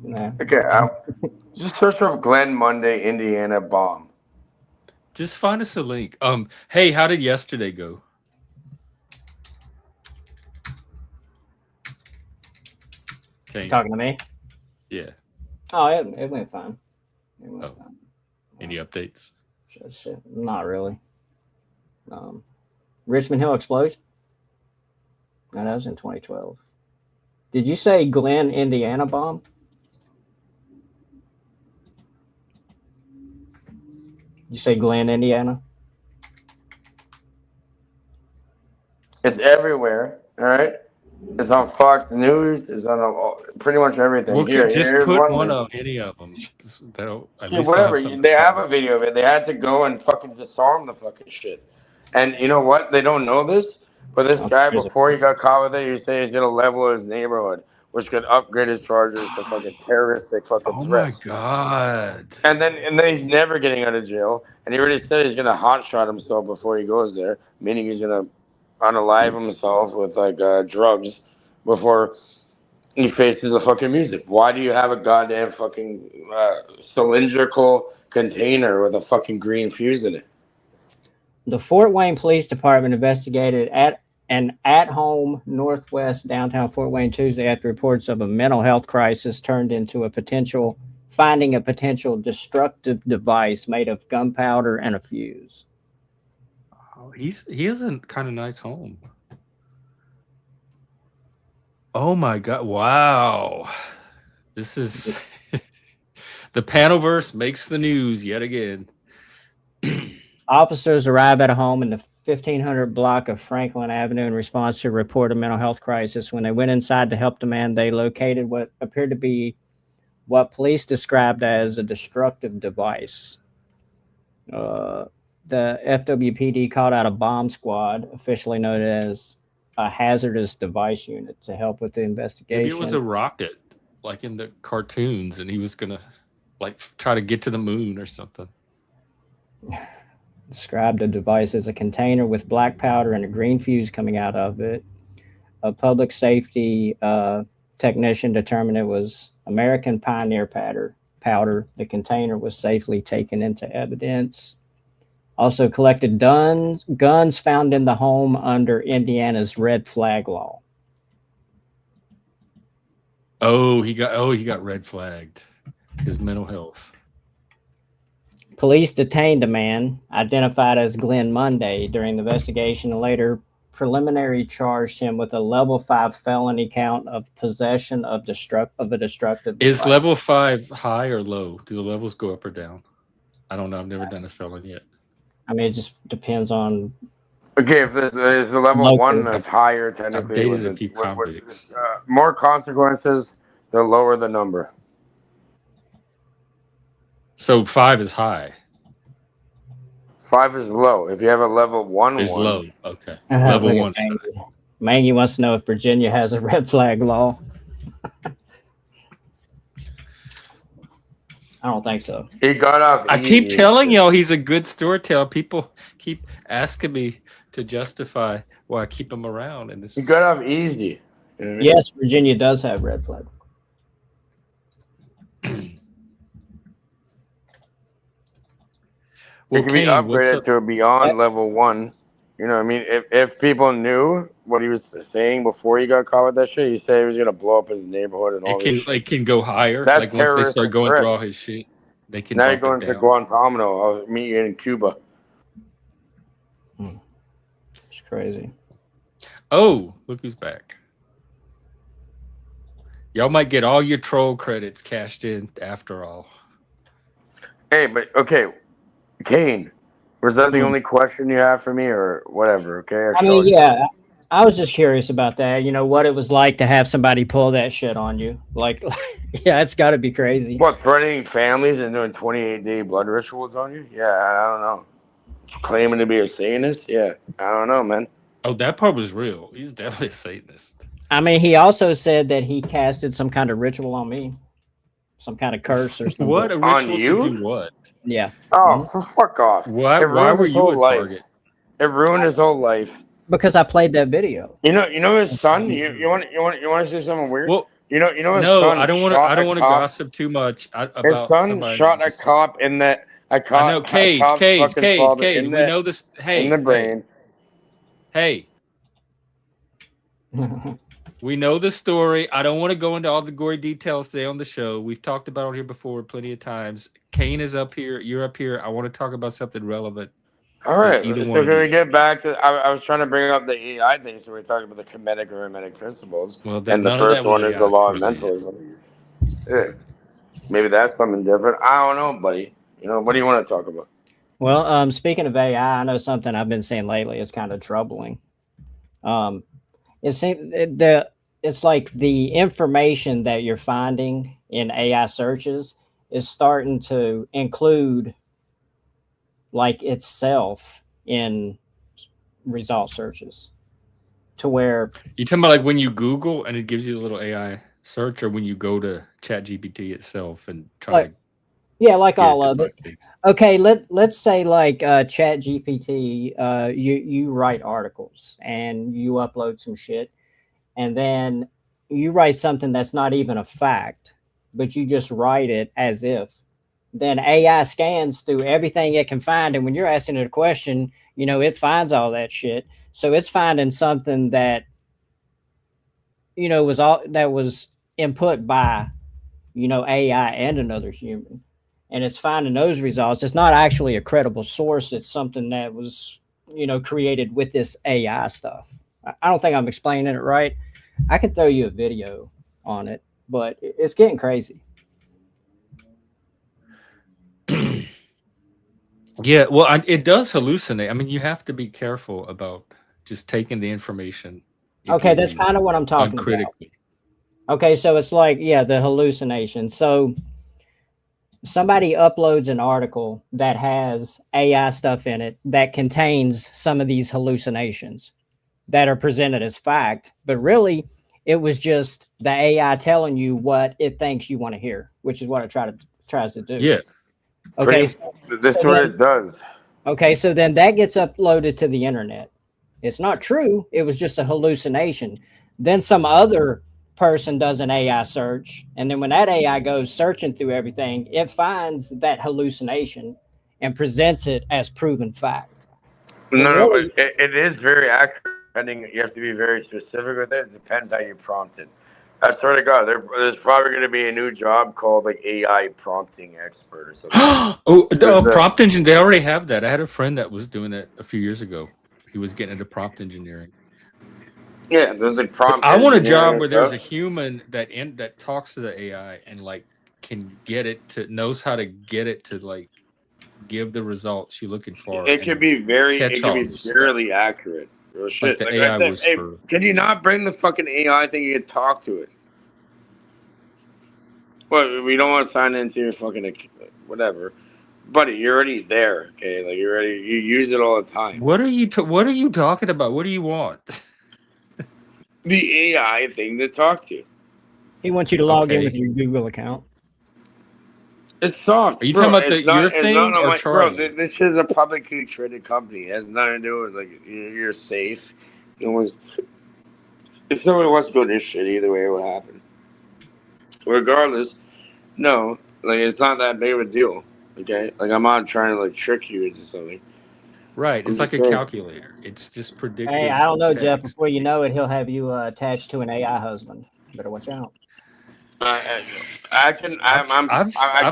Yeah. Okay, just search up Glen Monday, Indiana bomb. Just find us a link. Hey, how did yesterday go? Okay. Talking to me? Yeah. Oh, it went fine. Fine. Any updates? Shit, not really. Richmond Hill explosion? No, that was in 2012. Did you say Glen, Indiana bomb? You say Glen, Indiana? It's everywhere. All right. It's on Fox News. It's on pretty much everything. Well, just put one on any of them. Whatever. They have a video of it. They had to go and fucking disarm the fucking shit. And you know what? They don't know this, but this guy, before he got caught with it, he said he's gonna level his neighborhood, which could upgrade his charges to fucking terroristic fucking threats. Oh my god! And then he's never getting out of jail. And he already said he's gonna hotshot himself before he goes there, meaning he's gonna unalive himself with like drugs before he faces the fucking music. Why do you have a goddamn fucking cylindrical container with a fucking green fuse in it? The Fort Wayne Police Department investigated at an at-home Northwest downtown Fort Wayne Tuesday after reports of a mental health crisis turned into finding a potential destructive device made of gunpowder and a fuse. Oh, he has a kind of nice home. Oh my god! Wow, this is the Panelverse makes the news yet again. Officers arrive at a home in the 1500 block of Franklin Avenue in response to a report of mental health crisis. When they went inside to help the man, they located what appeared to be what police described as a destructive device. The FWPD called out a bomb squad, officially known as a hazardous device unit, to help with the investigation. Maybe it was a rocket, like in the cartoons, and he was gonna like try to get to the moon or something. Described the device as a container with black powder and a green fuse coming out of it. A public safety technician determined it was American Pioneer powder. The container was safely taken into evidence. Also collected guns found in the home under Indiana's red flag law. He got red flagged. His mental health. Police detained a man identified as Glenn Monday during the investigation and later preliminary charged him with a level 5 felony count of possession of a destructive Is device. level 5 high or low? Do the levels go up or down? I don't know. I've never done a felony yet. I mean, it just depends on. Okay, if there's the level Local. 1 that's higher, technically, I've with dated a few convicts. more consequences, the lower the number. So 5 is high. 5 is low. If you have a level 1, Is low. Okay. Look Level at 1. Mangy wants to know if Virginia has a red flag law. I don't think so. He got off. I easy. keep telling y'all he's a good storyteller. People keep asking me to justify why I keep him around, and this. He got off easy. You know what I mean? Yes, Virginia does have red flag. It can be upgraded to a beyond level 1. You know what I mean? If people knew what he was saying before he got caught with that shit, he said he was gonna blow up his neighborhood and all this shit. It can go higher. That's like once they start terroristic going threat. through all his shit, they can. Now you're bump going it to down. Guantanamo. I'll meet you in Cuba. It's crazy. Oh, look who's back. Y'all might get all your troll credits cashed in after all. Hey, but okay, Kane, was that the only question you have for me, or whatever? Okay, I mean, yeah, I was just curious about that. You know, what it was like to have somebody pull that shit on you. Like, yeah, it's got to be crazy. What, threatening families and doing 28-day blood rituals on you? Yeah, I don't know. Claiming to be a Satanist? Yeah, I don't know, man. Oh, that part was real. He's definitely a Satanist. I mean, he also said that he casted some kind of ritual on me, some kind of curse or something. What a ritual On you? to do what? Yeah. Oh, fuck off! Why It ruined were his you whole a life. target? It ruined his whole life. Because I played that video. You know his son. You want to say something weird? Well, you know his no, son. I don't want to gossip too much about His son somebody. shot a cop in the. A cop. I know, Cage. We know this. Hey, in the brain. Hey. We know the story. I don't want to go into all the gory details today on the show. We've talked about it here before plenty of times. Kane is up here. You're up here. I want to talk about something relevant. All right. So can we get back to? I was trying to bring up the AI thing, so we're talking about the Kemetic or Hermetic principles. Well, and the first one is the law of mentalism. Yeah. Maybe that's something different. I don't know, buddy. You know, what do you want to talk about? Well, speaking of AI, I know something I've been seeing lately. It's kind of troubling. It seems it's like the information that you're finding in AI searches is starting to include like itself in result searches, to where you talking about like when you Google and it gives you a little AI search, or when you go to ChatGPT itself and try to. Yeah, like all of it. Okay, let's say like ChatGPT, you write articles and you upload some shit, and then you write something that's not even a fact, but you just write it as if then AI scans through everything it can find. And when you're asking it a question, you know, it finds all that shit. So it's finding something that, you know, was input by, you know, AI and another human. And it's finding those results. It's not actually a credible source. It's something that was, you know, created with this AI stuff. I don't think I'm explaining it right. I could throw you a video on it, but it's getting crazy. Yeah, well, it does hallucinate. I mean, you have to be careful about just taking the information. Okay, that's kind of what I'm talking about. Uncritically. Okay, so it's like, yeah, the hallucination. So somebody uploads an article that has AI stuff in it that contains some of these hallucinations that are presented as fact, but really it was just the AI telling you what it thinks you want to hear, which is what it tries to do. Yeah. Okay. That's what it does. Okay, so then that gets uploaded to the internet. It's not true. It was just a hallucination. Then some other person does an AI search, and then when that AI goes searching through everything, it finds that hallucination and presents it as proven fact. No, really, but it is very accurate. Depending, you have to be very specific with it. It depends how you prompt it. I swear to God, there's probably going to be a new job called like AI prompting expert or something. Prompt engine. They already have that. I had a friend that was doing that a few years ago. He was getting into prompt engineering. Yeah, there's like prompt. I want a job where there's a human that talks to the AI and like can knows how to get it to like give the results you're looking for. It could be fairly accurate. Real shit. Like the AI whisperer. Hey, can you not bring the fucking AI thing? You can talk to it. Well, we don't want to sign into your fucking whatever, buddy. You're already there. Okay, like you're already. You use it all the time. What are you talking about? What do you want? The AI thing to talk to. He wants you to log in with your Google account. It's soft. Are you talking about your thing or Charlie? Bro, this is a publicly traded company. It has nothing to do with like you're safe. If somebody wants to go this shit, either way, it will happen. Regardless, no, like it's not that big of a deal. Okay, like I'm not trying to like trick you into something. Right, it's like a calculator. It's just predictive. Hey, I don't know, Jeff. Before you know it, he'll have you attached to an AI husband. Better watch out. I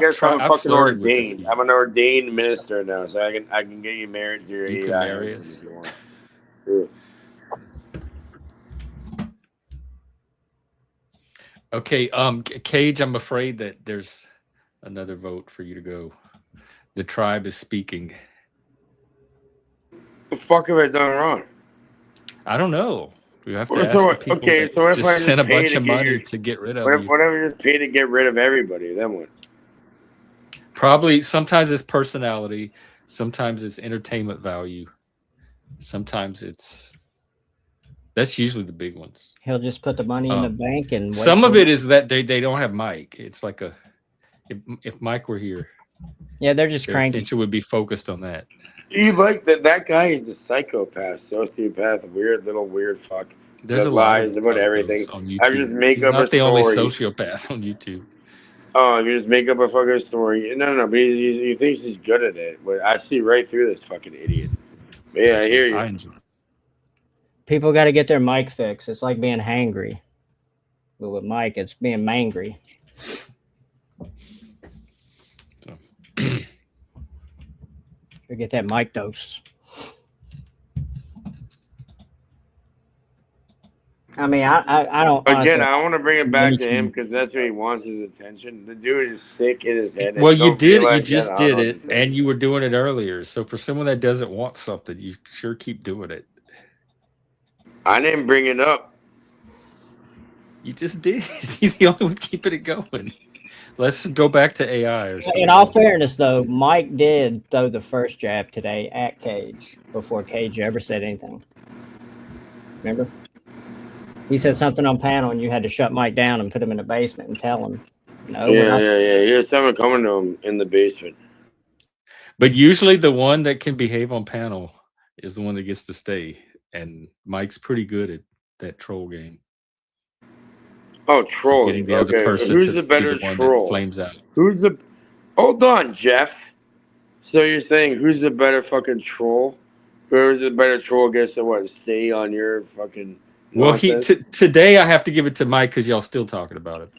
guess I'm fucking ordained. I'm an ordained minister now, so I can get you married to your AI husband if you want. Okay, Cage, I'm afraid that there's another vote for you to go. The tribe is speaking. The fuck have I done wrong? I don't know. We have to ask the people that just sent a bunch of money to get rid of you. What if I just pay to get rid of everybody? Then what? Probably sometimes it's personality, sometimes it's entertainment value, sometimes that's usually the big ones. He'll just put the money in the bank and wait. Some of it is that they don't have Mike. It's like if Mike were here, yeah, they're just cranky. Attention would be focused on that. You like that guy is a psychopath, sociopath, weird fuck. There's that lies about everything. I just make up a story. He's not the only sociopath on YouTube. Oh, you just make up a fucking story. No, but he thinks he's good at it. But I see right through this fucking idiot. But yeah, I hear you. I enjoy it. People got to get their mic fixed. It's like being hangry. But with Mike, it's being mangry. Get that mic dose. I mean, I don't. Again, I want to bring it back to him because that's where he wants his attention. The dude is sick in his head. Well, you did it. You just did it, and you were doing it earlier. So for someone that doesn't want something, you sure keep doing it. I didn't bring it up. You just did. You're the only one keeping it going. Let's go back to AI or something. In all fairness, though, Mike did throw the first jab today at Cage before Cage ever said anything. Remember? He said something on panel, and you had to shut Mike down and put him in the basement and tell him, no. Yeah. Here's someone coming to him in the basement. But usually the one that can behave on panel is the one that gets to stay. And Mike's pretty good at that troll game. Oh, troll. Okay. Who's the better troll? Flames out. Who's the Hold on, Jeff. So you're saying who's the better fucking troll? Whoever's the better troll gets to what? Stay on your fucking Well, nonsense? today I have to give it to Mike because y'all still talking about it.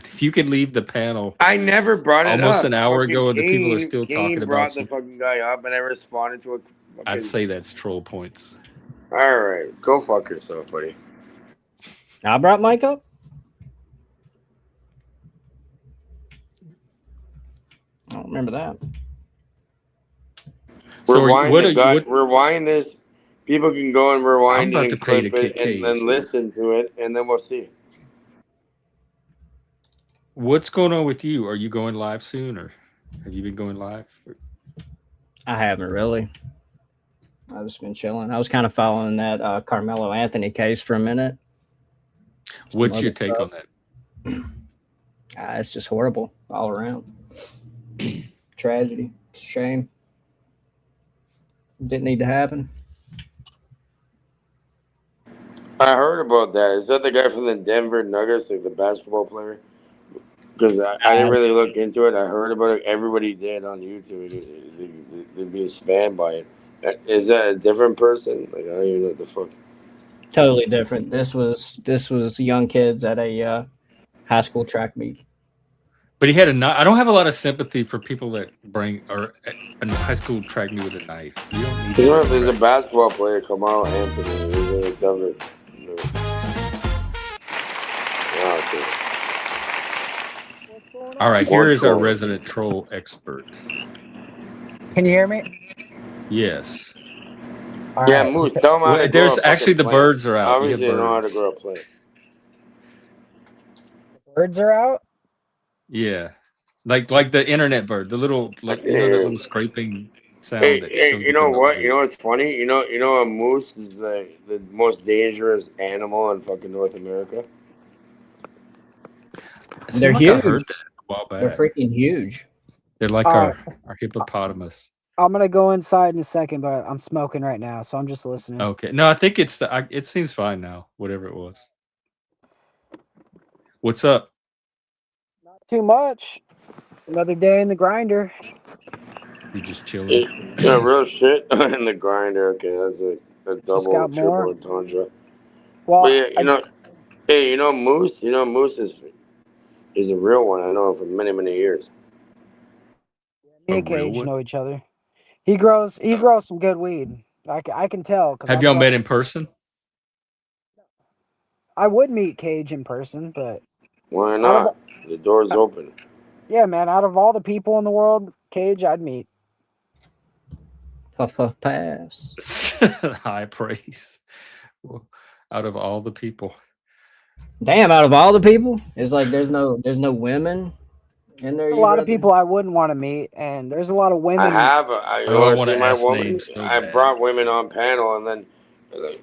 If you could leave the panel I never brought it almost up. an hour Fucking ago and the people are Kane, still Kane talking brought about the you, fucking guy up, and I responded to it. I'd Fucking. say that's troll points. All right, go fuck yourself, buddy. I brought Mike up. I don't remember that. So rewind this. People can go and I'm rewind about it to and pay to clip it kick and Cage. then listen to it, and then we'll see. What's going on with you? Are you going live soon, or have you been going live? I haven't really. I've just been chilling. I was kind of following that Carmelo Anthony case for a minute. What's your take on that? It's just horrible all around. Tragedy, shame. Didn't need to happen. I heard about that. Is that the guy from the Denver Nuggets, like the basketball player? Because I didn't really look into it. I heard about it. Everybody did on YouTube. They'd be spammed by it. Is that a different person? Like I don't even know what the fuck. Totally different. This was young kids at a high school track meet. But he had I don't have a lot of sympathy for people that bring or a high school track meet with a knife. You don't need. If there's a basketball player, Carmelo Anthony, he's in a Denver. All right, here is our resident troll expert. Can you hear me? Yes. All Yeah, right. Moose, tell him how to grow There's a actually fucking the plant. birds are out. Obviously, you know how to grow a plant. Birds are out. Yeah, like the internet bird, the little that little scraping sound. Hey, you know what? You know what's funny? You know a moose is the most dangerous animal in fucking North America. They're like huge. I heard that a while back. They're freaking huge. They're like our hippopotamus. I'm gonna go inside in a second, but I'm smoking right now, so I'm just listening. Okay, no, I think it's it seems fine now. Whatever it was. What's up? Not too much. Another day in the grinder. You just chilling. Yeah, real shit in the grinder. Okay, that's a double, triple entendre. Well, but yeah, hey, Moose. Moose is a real one. I know him for many, many years. Me and Cage know each other. He grows some good weed. I can tell. Have y'all met in person? I would meet Cage in person, but why not? The door's open. Yeah, man. Out of all the people in the world, Cage, I'd meet. Puff puff pass. High praise. Well, out of all the people. Damn, out of all the people, it's like there's no women in there. There's a lot of people I wouldn't want to meet, and there's a lot of women. I have. I want to see my woman. I brought women on panel, and then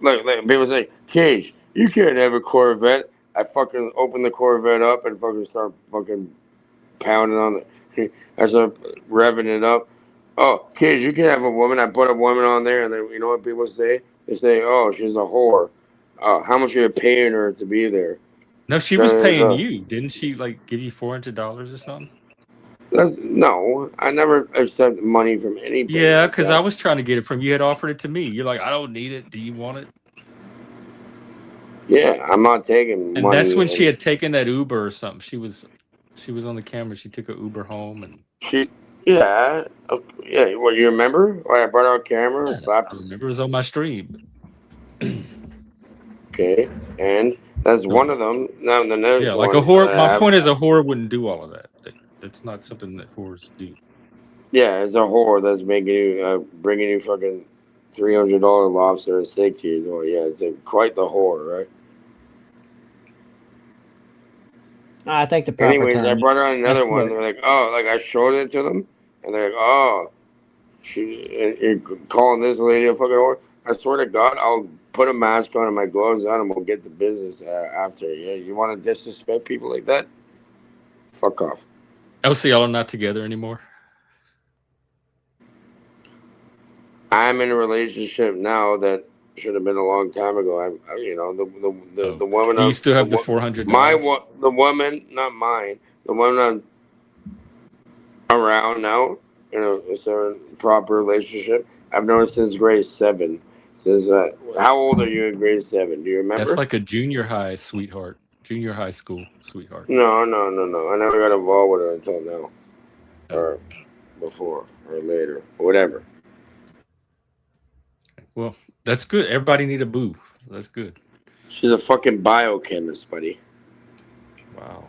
look, people say, Cage, you can't have a Corvette. I fucking open the Corvette up and fucking start fucking pounding on the. I start revving it up. Oh, Cage, you can have a woman. I put a woman on there, and then you know what people say? They say, "Oh, she's a whore. How much are you paying her to be there?" No, she was paying you, didn't she? Like give you $400 or something? No, I never accept money from anybody. Yeah, because I was trying to get it from you. You had offered it to me. You're like, I don't need it. Do you want it? Yeah, I'm not taking and money. That's when she had taken that Uber or something. She was on the camera. She took an Uber home and yeah. What you remember? When I brought out a camera and slapped. I remember it was on my stream. Okay, and that's one of them. Now the next like a whore. My point is, a whore wouldn't do all of that. That's not something that whores do. Yeah, it's a whore that's making you, bringing you fucking $300 lobster and steak to your door. Yeah, it's quite the whore, right? I think the proper Anyways, term. I brought out another one. They're like, oh, like I showed it to them, and they're like, oh, you're calling this lady a fucking whore? I swear to God, I'll put a mask on and my gloves on, and we'll get to business after. Yeah, you want to disrespect people like that? Fuck off. Oh, so y'all are not together anymore? I'm in a relationship now that should have been a long time ago. The woman. Do you still have the $400? The woman, not mine. The woman around now in a certain proper relationship. I've known since grade 7. Since how old are you in grade 7? Do you remember? That's like a junior high sweetheart, junior high school sweetheart. No. I never got involved with her until now, Oh. or before, or later, or whatever. Well, that's good. Everybody need a boo. That's good. She's a fucking biochemist, buddy. Wow.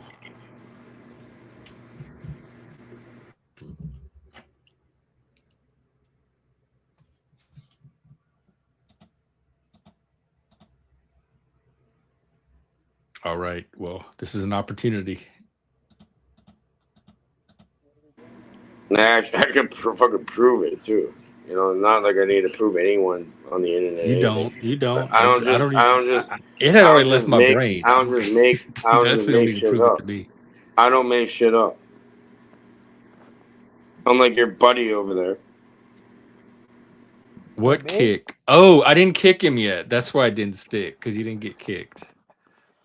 All right. Well, this is an opportunity. Nah, I could fucking prove it too. You know, not like I need to prove anyone on the internet. You anything. don't. You don't. I don't I just. don't I even. don't just. It had I already don't left just my make. brain. I don't just make. I don't just Definitely don't make need to shit prove it up. to me. I don't make shit up. Unlike your buddy over there. What Me? kick? Oh, I didn't kick him yet. That's why I didn't stick, because he didn't get kicked.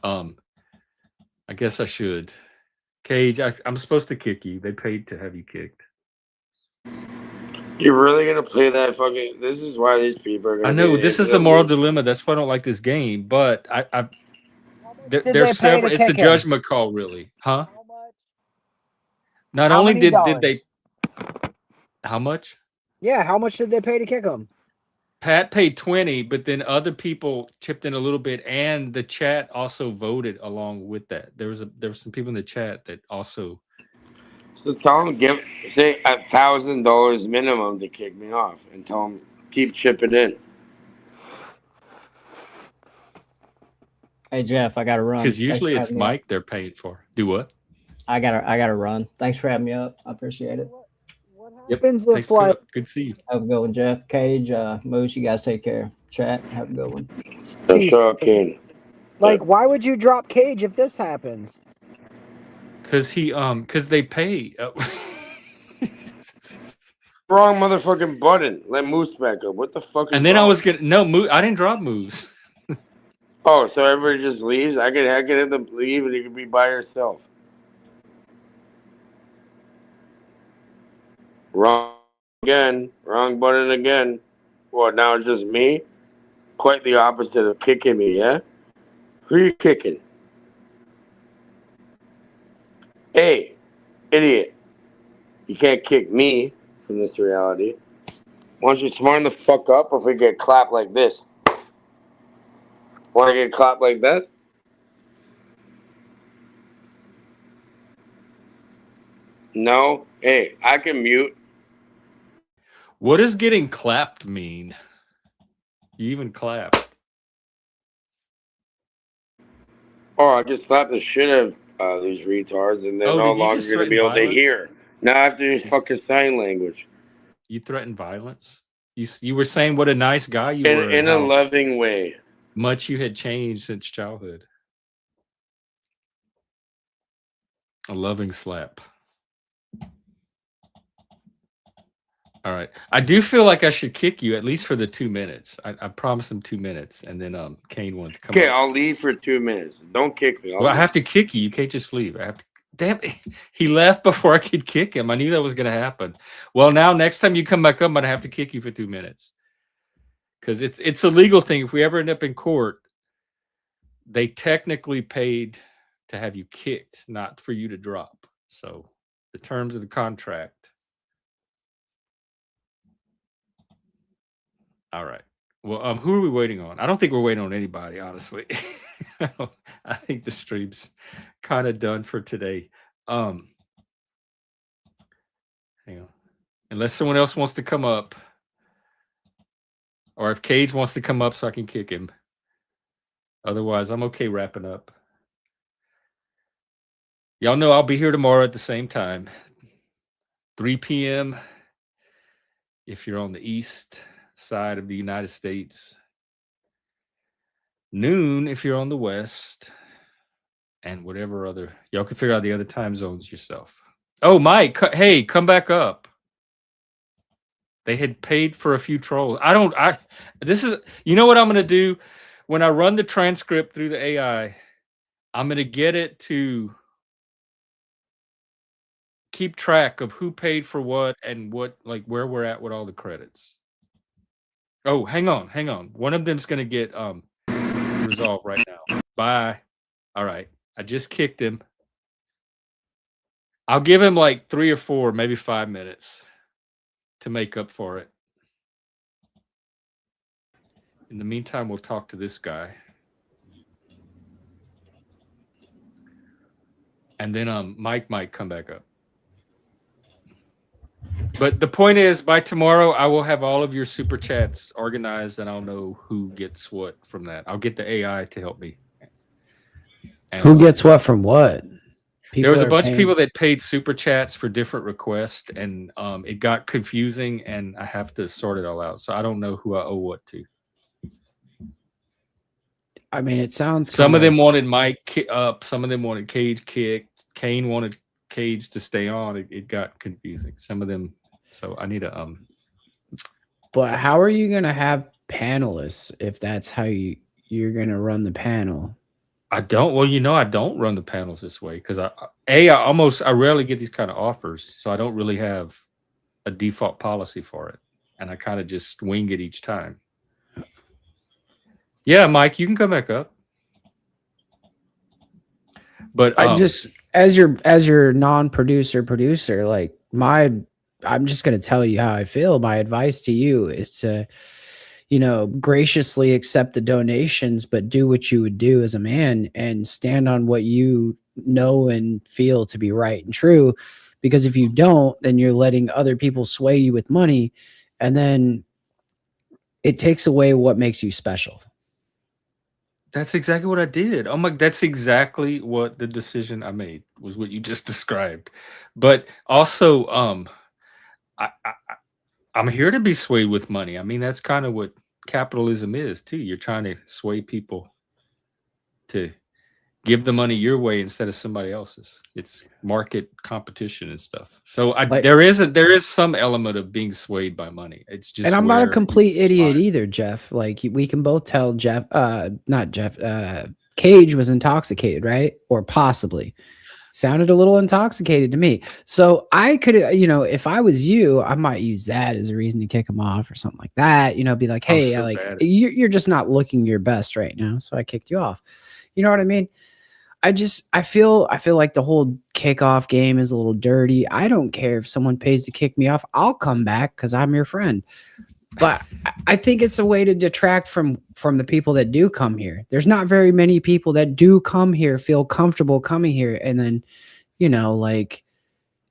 I guess I should. Cage, I'm supposed to kick you. They paid to have you kicked. You're really gonna play that fucking? This is why these people are gonna. I know be this is the moral dilemma. That's why I don't like this game. But there's several. It's a judgment call, really, huh? How much? Not How only many did they. dollars? How much? Yeah, how much did they pay to kick him? Pat paid 20, but then other people chipped in a little bit, and the chat also voted along with that. There were some people in the chat that also. So tell them say $1,000 minimum to kick me off, and tell them keep chipping in. Hey Jeff, I gotta run. Because usually it's Mike they're paying for. Do what? I gotta run. Thanks for having me up. I appreciate it. Yep. Happens if like good to see you. Have a good one, Jeff. Cage, Moose, you guys take care. Chat, have a good one. Okay. Like, why would you drop Cage if this happens? Because they pay. Wrong motherfucking button. Let Moose back up. What the fuck is And then wrong? I was gonna I didn't drop Moose. Oh, so everybody just leaves? I could have them leave and you could be by yourself. Wrong again. Wrong button again. What, now it's just me? Quite the opposite of kicking me, yeah? Who are you kicking? Hey, idiot. You can't kick me from this reality. Why don't you smarten the fuck up if we get clapped like this? Want to get clapped like that? No? Hey, I can mute. What does getting clapped mean? You even clapped. Oh, I just slapped the shit out of these retards, and they're no longer going to be able to hear. Now I have to use fucking sign language. You threatened violence? You were saying what a nice guy you were. In a loving way. Much you had changed since childhood. A loving slap. All right. I do feel like I should kick you at least for the 2 minutes. I promised him 2 minutes, and then Kane wanted to come. Okay, I'll leave for 2 minutes. Don't kick me. I have to kick you. You can't just leave. I have to. Damn it. He left before I could kick him. I knew that was going to happen. Well, now next time you come back up, I'm going to have to kick you for 2 minutes. Because it's a legal thing. If we ever end up in court, they technically paid to have you kicked, not for you to drop. So the terms of the contract. All right. Well, who are we waiting on? I don't think we're waiting on anybody, honestly. I think the stream's kind of done for today. Hang on. Unless someone else wants to come up. Or if Cage wants to come up so I can kick him. Otherwise, I'm okay wrapping up. Y'all know I'll be here tomorrow at the same time. 3 p.m. if you're on the east side of the United States. Noon if you're on the west. And whatever other. Y'all can figure out the other time zones yourself. Oh, Mike. Hey, come back up. They had paid for a few trolls. This is, you know what I'm going to do? When I run the transcript through the AI, I'm going to get it to keep track of who paid for what and what, like where we're at with all the credits. Oh, hang on. One of them's gonna get resolved right now. Bye. All right. I just kicked him. I'll give him like 3 or 4, maybe 5 minutes to make up for it. In the meantime, we'll talk to this guy. And then Mike might come back up. But the point is, by tomorrow, I will have all of your super chats organized, and I'll know who gets what from that. I'll get the AI to help me. And, Who gets what from what? There was a are bunch of paying- people that paid super chats for different requests, and it got confusing, and I have to sort it all out. So I don't know who I owe what to. I mean, it sounds. Some of them wanted Mike up. Some of them wanted Cage kicked. Kane wanted Cage to stay on. It got confusing. Some of them. So I need to But how are you gonna have panelists if that's how you're gonna run the panel? I don't. Well, I don't run the panels this way because I rarely get these kind of offers, so I don't really have a default policy for it, and I kind of just wing it each time. Yeah, Mike, you can come back up. But I just as your non-producer, like I'm just gonna tell you how I feel. My advice to you is to, graciously accept the donations, but do what you would do as a man and stand on what you know and feel to be right and true. Because if you don't, then you're letting other people sway you with money, and then it takes away what makes you special. That's exactly what I did. Oh my, that's exactly what the decision I made was what you just described. But also, I'm here to be swayed with money. I mean, that's kind of what capitalism is too. You're trying to sway people to give the money your way instead of somebody else's. It's market competition and stuff. So there is some element of being swayed by money. It's just, and I'm not a complete idiot either, Jeff. Like we can both tell Cage was intoxicated, right? Or possibly. Sounded a little intoxicated to me. So I could, if I was you, I might use that as a reason to kick him off or something like that. Be like, hey, so like bad. you're just not looking your best right now, so I kicked you off. You know what I mean? I feel like the whole kickoff game is a little dirty. I don't care if someone pays to kick me off. I'll come back because I'm your friend. But I think it's a way to detract from the people that do come here. There's not very many people that do come here, feel comfortable coming here, and then, like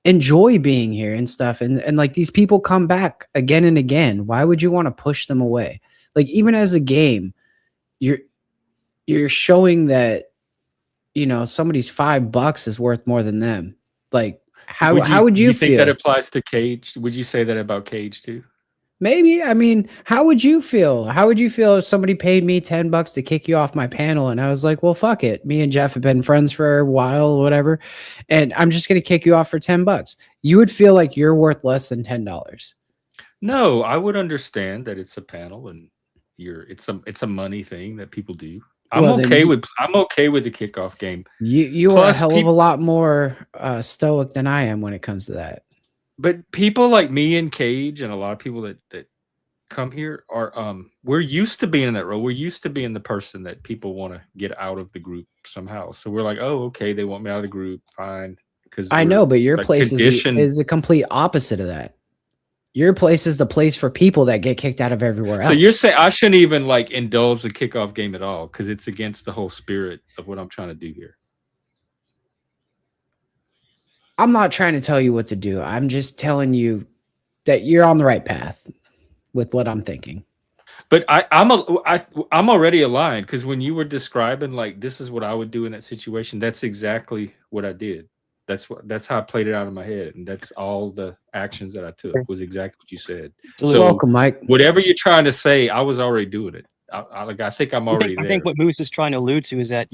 enjoy being here and stuff. And like these people come back again and again. Why would you want to push them away? Like even as a game, you're showing that, somebody's $5 is worth more than them. Like how would you feel? Think that applies to Cage? Would you say that about Cage too? Maybe. I mean, how would you feel? How would you feel if somebody paid me $10 to kick you off my panel? And I was like, well, fuck it. Me and Jeff have been friends for a while, whatever. And I'm just going to kick you off for $10. You would feel like you're worth less than $10. No, I would understand that it's a panel and it's a money thing that people do. I'm okay with the kickoff game. You are a hell of a lot more stoic than I am when it comes to that. But people like me and Cage and a lot of people that come here are we're used to being in that role. We're used to being the person that people want to get out of the group somehow. So we're like, oh, okay, they want me out of the group, fine. Because I know, but your place is the complete opposite of that. Your place is the place for people that get kicked out of everywhere else. So you're saying I shouldn't even like indulge the kickoff game at all because it's against the whole spirit of what I'm trying to do here. I'm not trying to tell you what to do. I'm just telling you that you're on the right path with what I'm thinking. But I'm already aligned because when you were describing like this is what I would do in that situation, that's exactly what I did. That's how I played it out in my head, and that's all the actions that I took was exactly what you said. So welcome, Mike. Whatever you're trying to say, I was already doing it. I think I'm already there. I think what Moose is trying to allude to is that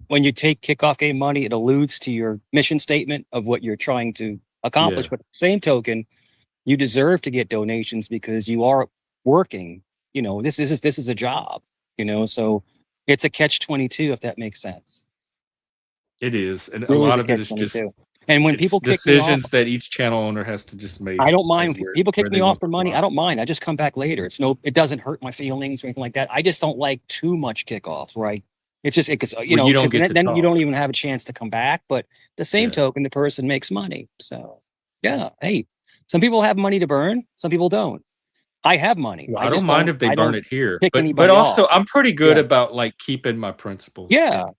when you take kickoff game money, it alludes to your mission statement of what you're trying to accomplish. Yeah. But at the same token, you deserve to get donations because you are working. This is a job. So it's a catch-22 if that makes sense. It is, and Really a lot is of it is just. And when It's people kick me off, decisions that each channel owner has to just make. I don't as mind. where- People kick where me they off want for the money. block. I don't mind. I just come back later. It doesn't hurt my feelings or anything like that. I just don't like too much kickoffs, right? It's just, because you Well, know, you don't 'cause get to then you talk. don't even have a chance to come back. But the same Yeah. token, the person makes money. So yeah, hey, some people have money to burn. Some people don't. I have money. Well, I I just don't mind if they I burn don't it here, pick but anybody also off. I'm pretty good Yeah. about like keeping my principles. Yeah. and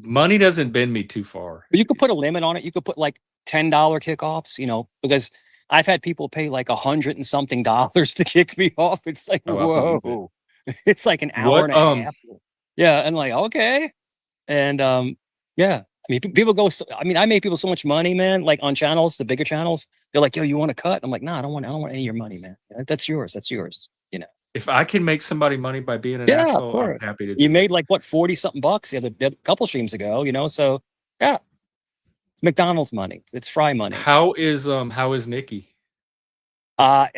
money doesn't bend me too far. But you could put a limit on it. You could put like $10 kickoffs, you know, because I've had people pay like $100 and something to kick me off. It's like, Oh, I believe it. whoa, it's like an hour What and a half. Yeah, and like, okay, and yeah. I mean, people go. I mean, I make people so much money, man. Like on channels, the bigger channels, they're like, "Yo, you want to cut?" I'm like, "No, I don't want any of your money, man. That's yours. That's yours." You know. If I can make somebody money by being an Yeah, of asshole, I'm course. happy to do You it. made like what, 40 something bucks the other couple streams ago, you know? So yeah, it's McDonald's money. It's fry money. How is Nikki? I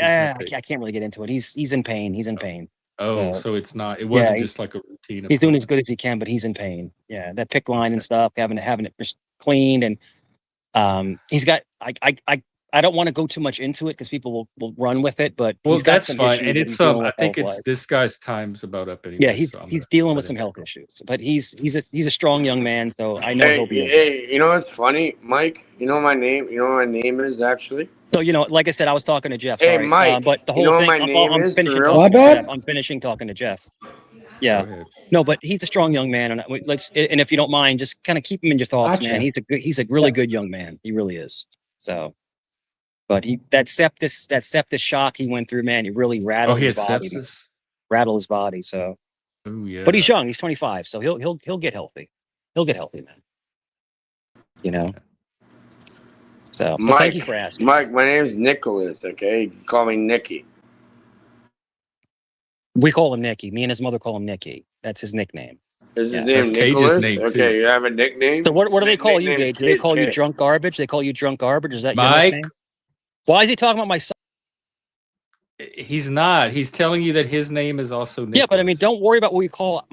okay. can't really get into it. He's in pain. He's in pain. Oh, so it's not. It wasn't just like a routine. He's doing as good as he can, but he's in pain. Yeah, that pick line and stuff, having it just cleaned, and he's got. I don't want to go too much into it because people will run with it. But well, he's got that's some fine, issues and that it's he's dealing I with think it's health-wise. this guy's time's about up anyway. Yeah, he's so dealing with some health issues, but he's a strong young man, so I know he'll be. Hey, you know what's funny, Mike? You know my name. You know what my name is actually. So you know, like I said, I was talking to Jeff. Hey, Sorry, Mike, but the you whole know thing. what my name I'm is, finishing for real? talking to What, Jeff. bud? I'm finishing talking to Jeff. Go Yeah. ahead. No, but he's a strong young man, and and if you don't mind, just kind of keep him in your thoughts, Gotcha. man. He's a really good young man. He really is. So, but that sepsis shock he went through, man, he really Oh, rattled he his had body, man. sepsis. Rattled his body. So, Oh yeah. but he's young. He's 25, so he'll get healthy. He'll get healthy, man. You know. So, but thank you for asking. Mike, my name's Nicholas. Okay, you can call me Nicky. We call him Nicky. Me and his mother call him Nicky. That's his nickname. Is his That's name Cage's Nicholas? name, too. Okay, you have a nickname. So what do they call you, Nickname's Gage? Do they call you K. drunk garbage? They call you drunk garbage? Is that your Mike? nickname? Why is he talking about my son? He's not. He's telling you that his name is also Nicholas. Yeah, but I mean, don't worry about what we call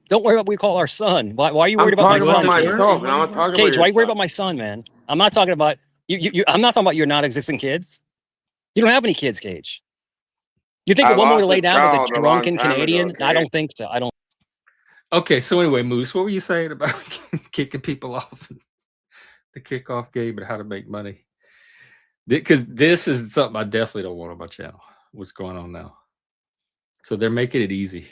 don't worry about what we call our son. Why are you worried about I'm talking about my son? myself, and I'm not talking about Gage, your why are you worried son. about my son, man? I'm not talking about you. I'm not talking about your non-existent kids. You don't have any kids, Gage. You think I a woman would lost lay a down with child a a long drunken time ago, Canadian? okay? I don't think so. I don't. Okay, so anyway, Moose, what were you saying about kicking people off the kickoff game and how to make money? Because this is something I definitely don't want on my channel. What's going on now? So they're making it easy.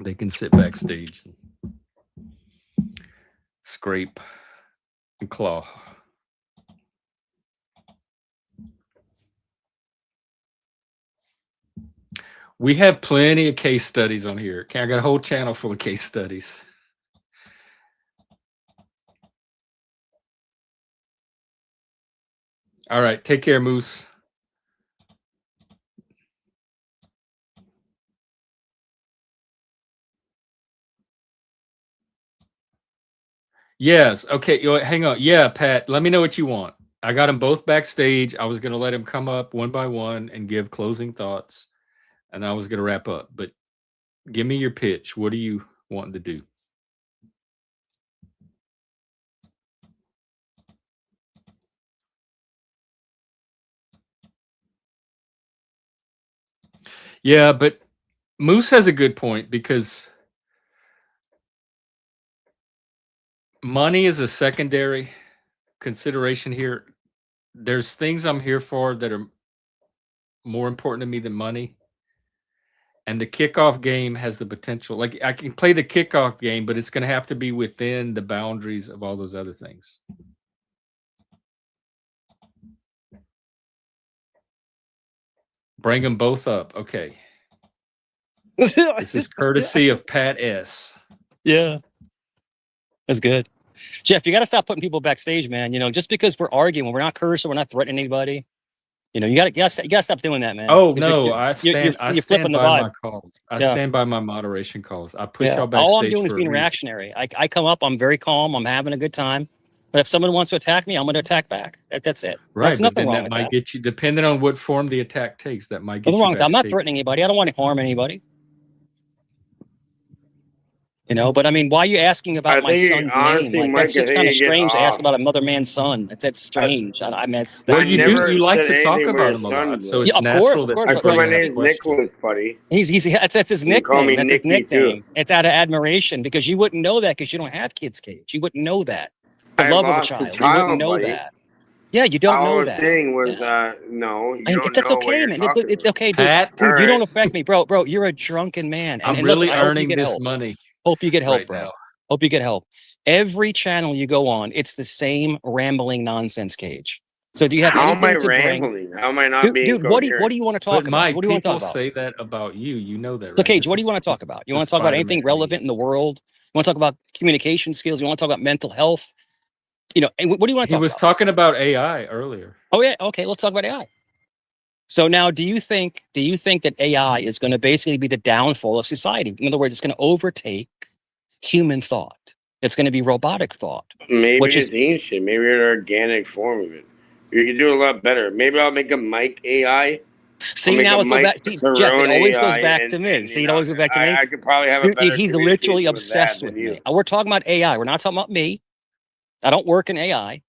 They can sit backstage and scrape and claw. We have plenty of case studies on here. Okay, I got a whole channel full of case studies. All right, take care, Moose. Yes. Okay. Hang on. Yeah, Pat. Let me know what you want. I got them both backstage. I was going to let them come up one by one and give closing thoughts, and I was going to wrap up. But give me your pitch. What are you wanting to do? Yeah, but Moose has a good point because money is a secondary consideration here. There's things I'm here for that are more important to me than money. And the kickoff game has the potential. Like I can play the kickoff game, but it's going to have to be within the boundaries of all those other things. Bring them both up. Okay. This is courtesy of Pat S. Yeah, that's good. Jeff, you got to stop putting people backstage, man. You know, just because we're arguing, we're not cursing, we're not threatening anybody. You know, you got to stop doing that, man. Oh no, I stand flipping the by vibe. my calls. I stand by my moderation calls. I put y'all backstage. All I'm doing is for a being reason. reactionary. I come up, I'm very calm, I'm having a good time. But if someone wants to attack me, I'm going to attack back. That's it. Right, That's but nothing then wrong that with might that. get you, depending on what form the attack takes, that might get Nothing you wrong with that. I'm not backstage. threatening anybody. I don't want to harm anybody. You know, but I mean, why are you asking about my son's name? Like, Mike, that's just kind of strange to ask about another man's son. That's strange. I mean, that's Well, I you never you like said to talk anything about with him his a son, lot, so bro. it's yeah, of natural course, that I but said people my like, have name's questions. Nicholas, buddy. that's his You can call me nickname. That's his Nicky too. nickname. It's out of admiration because you wouldn't know that because you don't have kids, Cage. You wouldn't know that. The I love of a lost a child. You wouldn't child, know buddy. that. Yeah, you don't All I know was that. saying was, Yeah. no, you I mean, don't that's know what okay, you're man. talking It's about. okay, dude. Pat, Dude, you All don't right. affect me, bro. Bro, you're a drunken man. And I'm listen, really I hope you earning get this help. money Hope you get help, right bro. now. Hope you get help. Every channel you go on, it's the same rambling nonsense, Cage. So do you have How am I anything to bring? rambling? How am I not being Dude, what do coherent? you want to But talk about? Mike, What do you want to talk people about? say that about you. You know that, So, right? Cage, This what do you is want to talk just about? You the want to talk about anything Spider-Man relevant in the world? You want to talk about communication skills? You want to talk about mental health? You know, and what do you want to He talk was about? talking about AI earlier. Oh yeah, okay, let's talk about AI. So now, do you think that AI is going to basically be the downfall of society? In other words, it's going to overtake human thought. It's going to be robotic thought. Maybe it's ancient. Maybe an organic form of it. You can do a lot better. Maybe I'll make a Mike AI. See, now it goes back. See, Jeff, it always goes back to me. See, it always goes back to me. I could probably have a better He's literally communication with that obsessed than with you. me. We're talking about AI. We're not talking about me. I don't work in AI.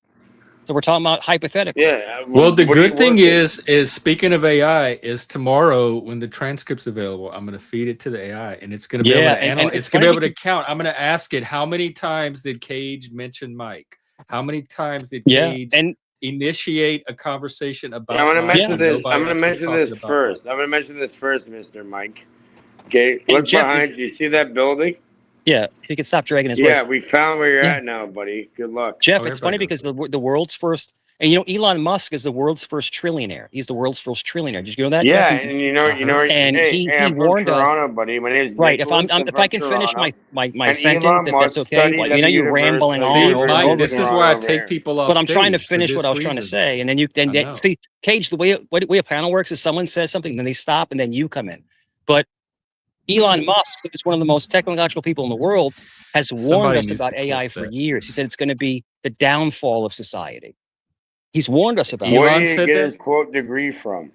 So we're talking about hypothetically. Yeah. Well, the good thing is speaking of AI, is tomorrow when the transcript's available, I'm going to feed it to the AI, and it's going to be able to analyze. It's going to be able to count. I'm going to ask it, how many times did Cage mention Mike? How many times did Cage initiate a conversation about? I'm going to Mike mention this. nobody I'm going to else was mention this talking about first. Mike? I'm going to mention this first, Mr. Mike. Okay. Look Jeff, behind you. See that building? Yeah, if you could stop dragging his voice. Yeah, we found where you're at now, buddy. Good luck. Jeff, it's funny because the world's first, and you know, Elon Musk is the world's first trillionaire. He's the world's first trillionaire. Did you know that? Yeah, Jeff? and you know, and hey, I'm from warned Toronto, us. buddy. My name is Right. Nicholas. If I can finish my and sentence, Elon if Musk that's okay. studied Well, at you know, the you're rambling University on. of Mike, this Toronto is why I over take here. people off But I'm trying to stage for finish what this I was trying to reason. say, and then see, Cage, the way a panel works is someone says something, then they stop, and then you come in. But Elon Musk, who's one of the most technological people in the world, has warned us about AI for years. He said it's going to be the downfall of society. He's warned us about it. Where did he get his quote degree from?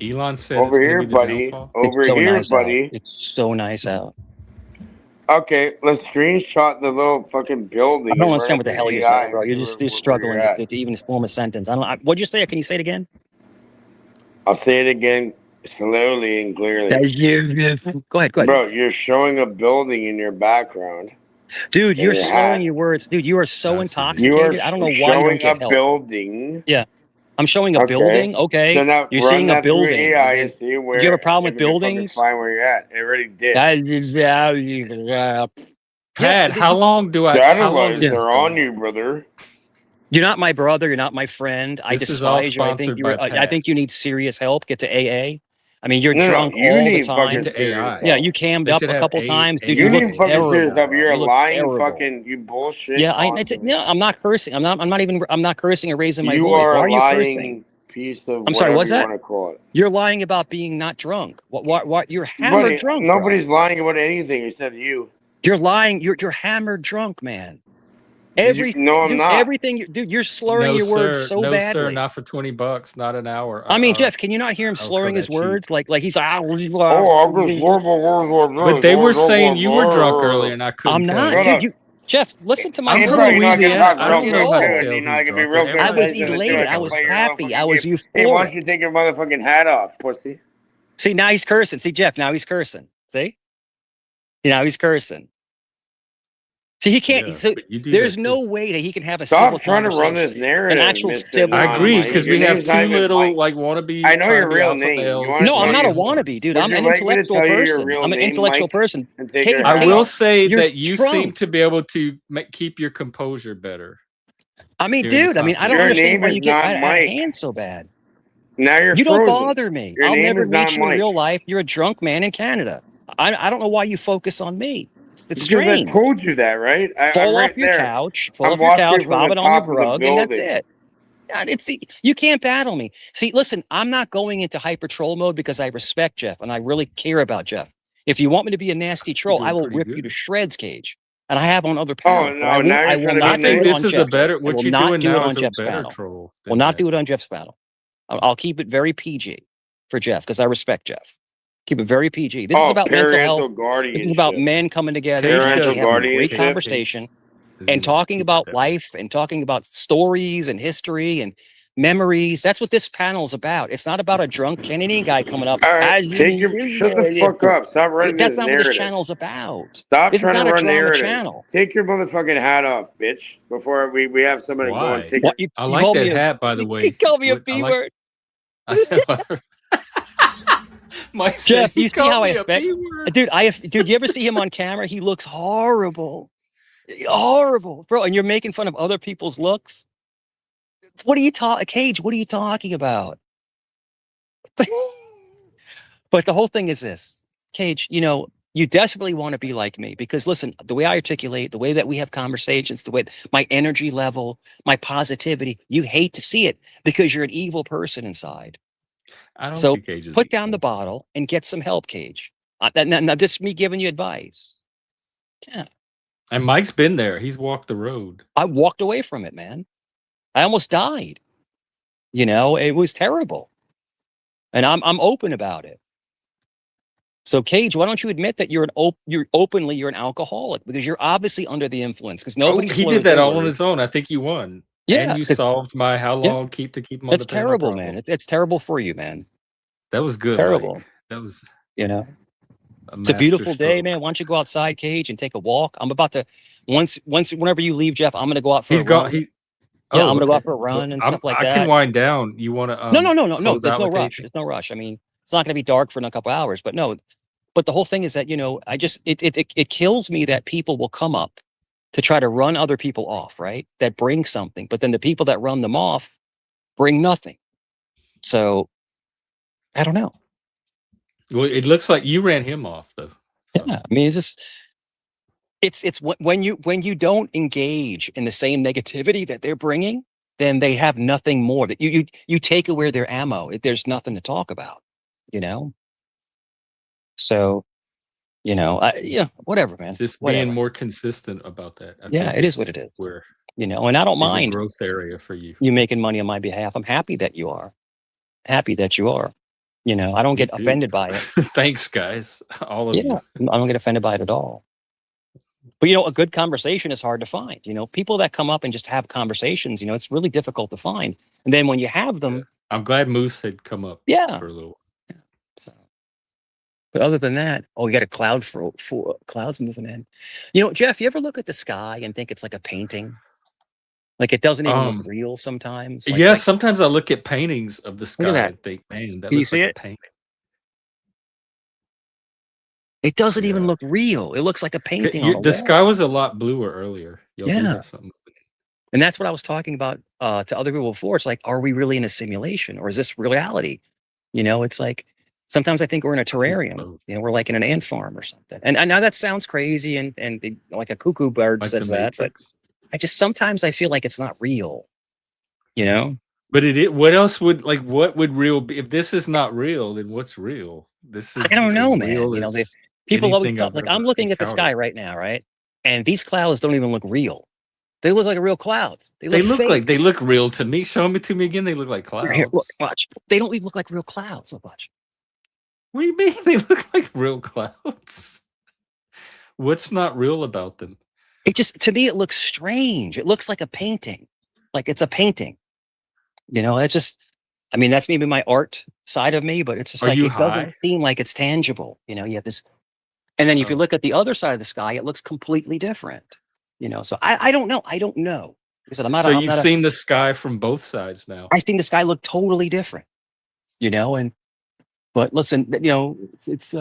Elon said over it's here, be the buddy. downfall. Over it's so here, nice buddy. Out. It's so nice out. Okay, let's screenshot the little fucking building. I don't understand what the hell you're saying, bro. You're struggling to even form a sentence. What'd you say? Can you say it again? I'll say it again slowly and clearly. Go ahead. Bro, you're showing a building in your background. Dude, you're slurring your words. Dude, you are so intoxicated. I don't know why you don't get help. Building. Yeah. I'm showing a building. Okay. So now you're seeing a building. AI and see where, do you have a problem with buildings? Find where you're at. It already did. Pat, how long do I? Satellites are on you, brother. You're not my brother. You're not my friend. I despise you. I think you need serious help. Get to AA. I mean, you're drunk all the time. To AI. Yeah, you cammed up a couple times. Dude, you need fucking serious help. You're a lying fucking. You bullshit. Yeah, I'm not cursing. I'm not cursing or raising my voice. You are Why are you lying cursing? Piece of. I'm sorry. What's that? Want to call it. You're lying about being not drunk. What? You're hammered drunk. Nobody's lying about anything except you. You're lying. You're hammered drunk, man. No, I'm not. Everything, dude. You're slurring your words so badly. No, sir, not for $20, not an hour. I mean, Jeff, can you not hear him slurring his words? Like he's like, I'm just words. But they were saying you were drunk earlier, and I couldn't. I'm not, dude. Jeff, listen to my I'm from Louisiana. I don't know how to tell who's drunk. I was elated. I was happy. I was euphoric. Hey, why don't you take your motherfucking hat off, pussy? See, now he's cursing. See, Jeff, now he's cursing. See? Now he's cursing. See, he can't. There's no way that he can have a. Stop trying to run this narrative. I agree, because we have two little like wannabe. I know your real name. No, I'm not a wannabe, dude. I'm an intellectual person. I'm an intellectual person. I will say that you seem to be able to keep your composure better. I mean, dude. I mean, I don't understand why you get out of hand so bad. Now you don't bother me. I'll never meet you in real life. You're a drunk man in Canada. I don't know why you focus on me. It's strange. I told you that, right? Fall off your couch, rob it on your rug, and that's it. You can't battle me. See, listen, I'm not going into hyper troll mode because I respect Jeff and I really care about Jeff. If you want me to be a nasty troll, I will rip you to shreds, Cage. And I have on other panels. no, now I you're will trying to not be do it nice. this on is a Jeff. better. I What will you're not doing do it now on is a Jeff's better panel. troll. Will not do it on Jeff's panel. I'll keep it very PG for Jeff because I respect Jeff. Keep it very PG. This is about mental health. This is about men coming together and actually having a great conversation and talking about life and talking about stories and history and memories. That's what this panel is about. It's not about a drunk Kennedy guy coming up. All right, shut the fuck up. Stop running That's this not what this narrative. channel is about. Stop This is trying not to a run drama narrative. channel. Take your motherfucking hat off, bitch. Before we have somebody go and take it. I like that hat, by the way. He called me a B word. Mike Jeff, said he you see how called I me a affect, B word. dude, you ever see him on camera? He looks horrible. Horrible, bro. And you're making fun of other people's looks. What are you talking, Cage? What are you talking about? But the whole thing is this, Cage, you know, you desperately want to be like me because listen, the way I articulate, the way that we have conversations, the way my energy level, my positivity, you hate to see it because you're an evil person inside. I don't So think Cage is put down the bottle and get some help, Cage. Now, this is me giving you advice. Yeah. And Mike's been there. He's walked the road. I walked away from it, man. I almost died. You know, it was terrible. And I'm open about it. So Cage, why don't you admit that you're an alcoholic because you're obviously under the influence because nobody's he did that all on his own. I think you won. Yeah, and you solved my how long to keep him on the panel. That's terrible, man. It's terrible for you, man. That was good. Terrible. Mike. That was, you know, it's a beautiful day, man. Why don't you go outside, Cage, and take a walk? I'm about to whenever you leave, Jeff, I'm gonna go out for a run. I'm gonna go out for a run and stuff like that. I can wind down. You want to? No. There's no rush. There's no rush. I mean, it's not gonna be dark for a couple hours, but no. But the whole thing is that, you know, it kills me that people will come up to try to run other people off, right? That bring something, but then the people that run them off bring nothing. So I don't know. Well, it looks like you ran him off, though. So. Yeah, I mean, it's when you don't engage in the same negativity that they're bringing, then they have nothing more. That you take away their ammo. There's nothing to talk about, you know. So, you know, whatever, man. Just whatever. Being more consistent about that. It is what it is. You know, and I don't mind a growth area for you. You making money on my behalf. I'm happy that you are. You know, I don't get offended by it. Thanks, guys. All of you. I don't get offended by it at all. But, you know, a good conversation is hard to find. You know, people that come up and just have conversations, you know, it's really difficult to find. And then when you have them. I'm glad Moose had come up for a little. Yeah. So. But other than that, we got a cloud for clouds moving in. You know, Jeff, you ever look at the sky and think it's like a painting? Like it doesn't even look real sometimes. Sometimes I look at paintings of the sky and think, man, that looks like a painting. It doesn't even look real. It looks like a painting. The sky was a lot bluer earlier. And that's what I was talking about to other people before. It's like, are we really in a simulation or is this reality? You know, it's like sometimes I think we're in a terrarium. You know, we're like in an ant farm or something. And I know that sounds crazy and like a cuckoo bird says that, but sometimes I feel like it's not real, you know? But what else would what would real be? If this is not real, then what's real? I don't know, man. You know, people always talk, like I'm looking at the sky right now, right? And these clouds don't even look real. They look like real clouds. They look real to me. Show them to me again. They look like clouds. Here, look, watch. They don't even look like real clouds so much. What do you mean they look like real clouds? What's not real about them? To me, it looks strange. It looks like a painting. Like it's a painting. You know, that's maybe my art side of me, but it's just it doesn't seem like it's tangible. You know, you have this. And then if you look at the other side of the sky, it looks completely different. You know, so I don't know. I don't know. Like I said, you've seen the sky from both sides now. I've seen the sky look totally different. You know, but listen, you know, it's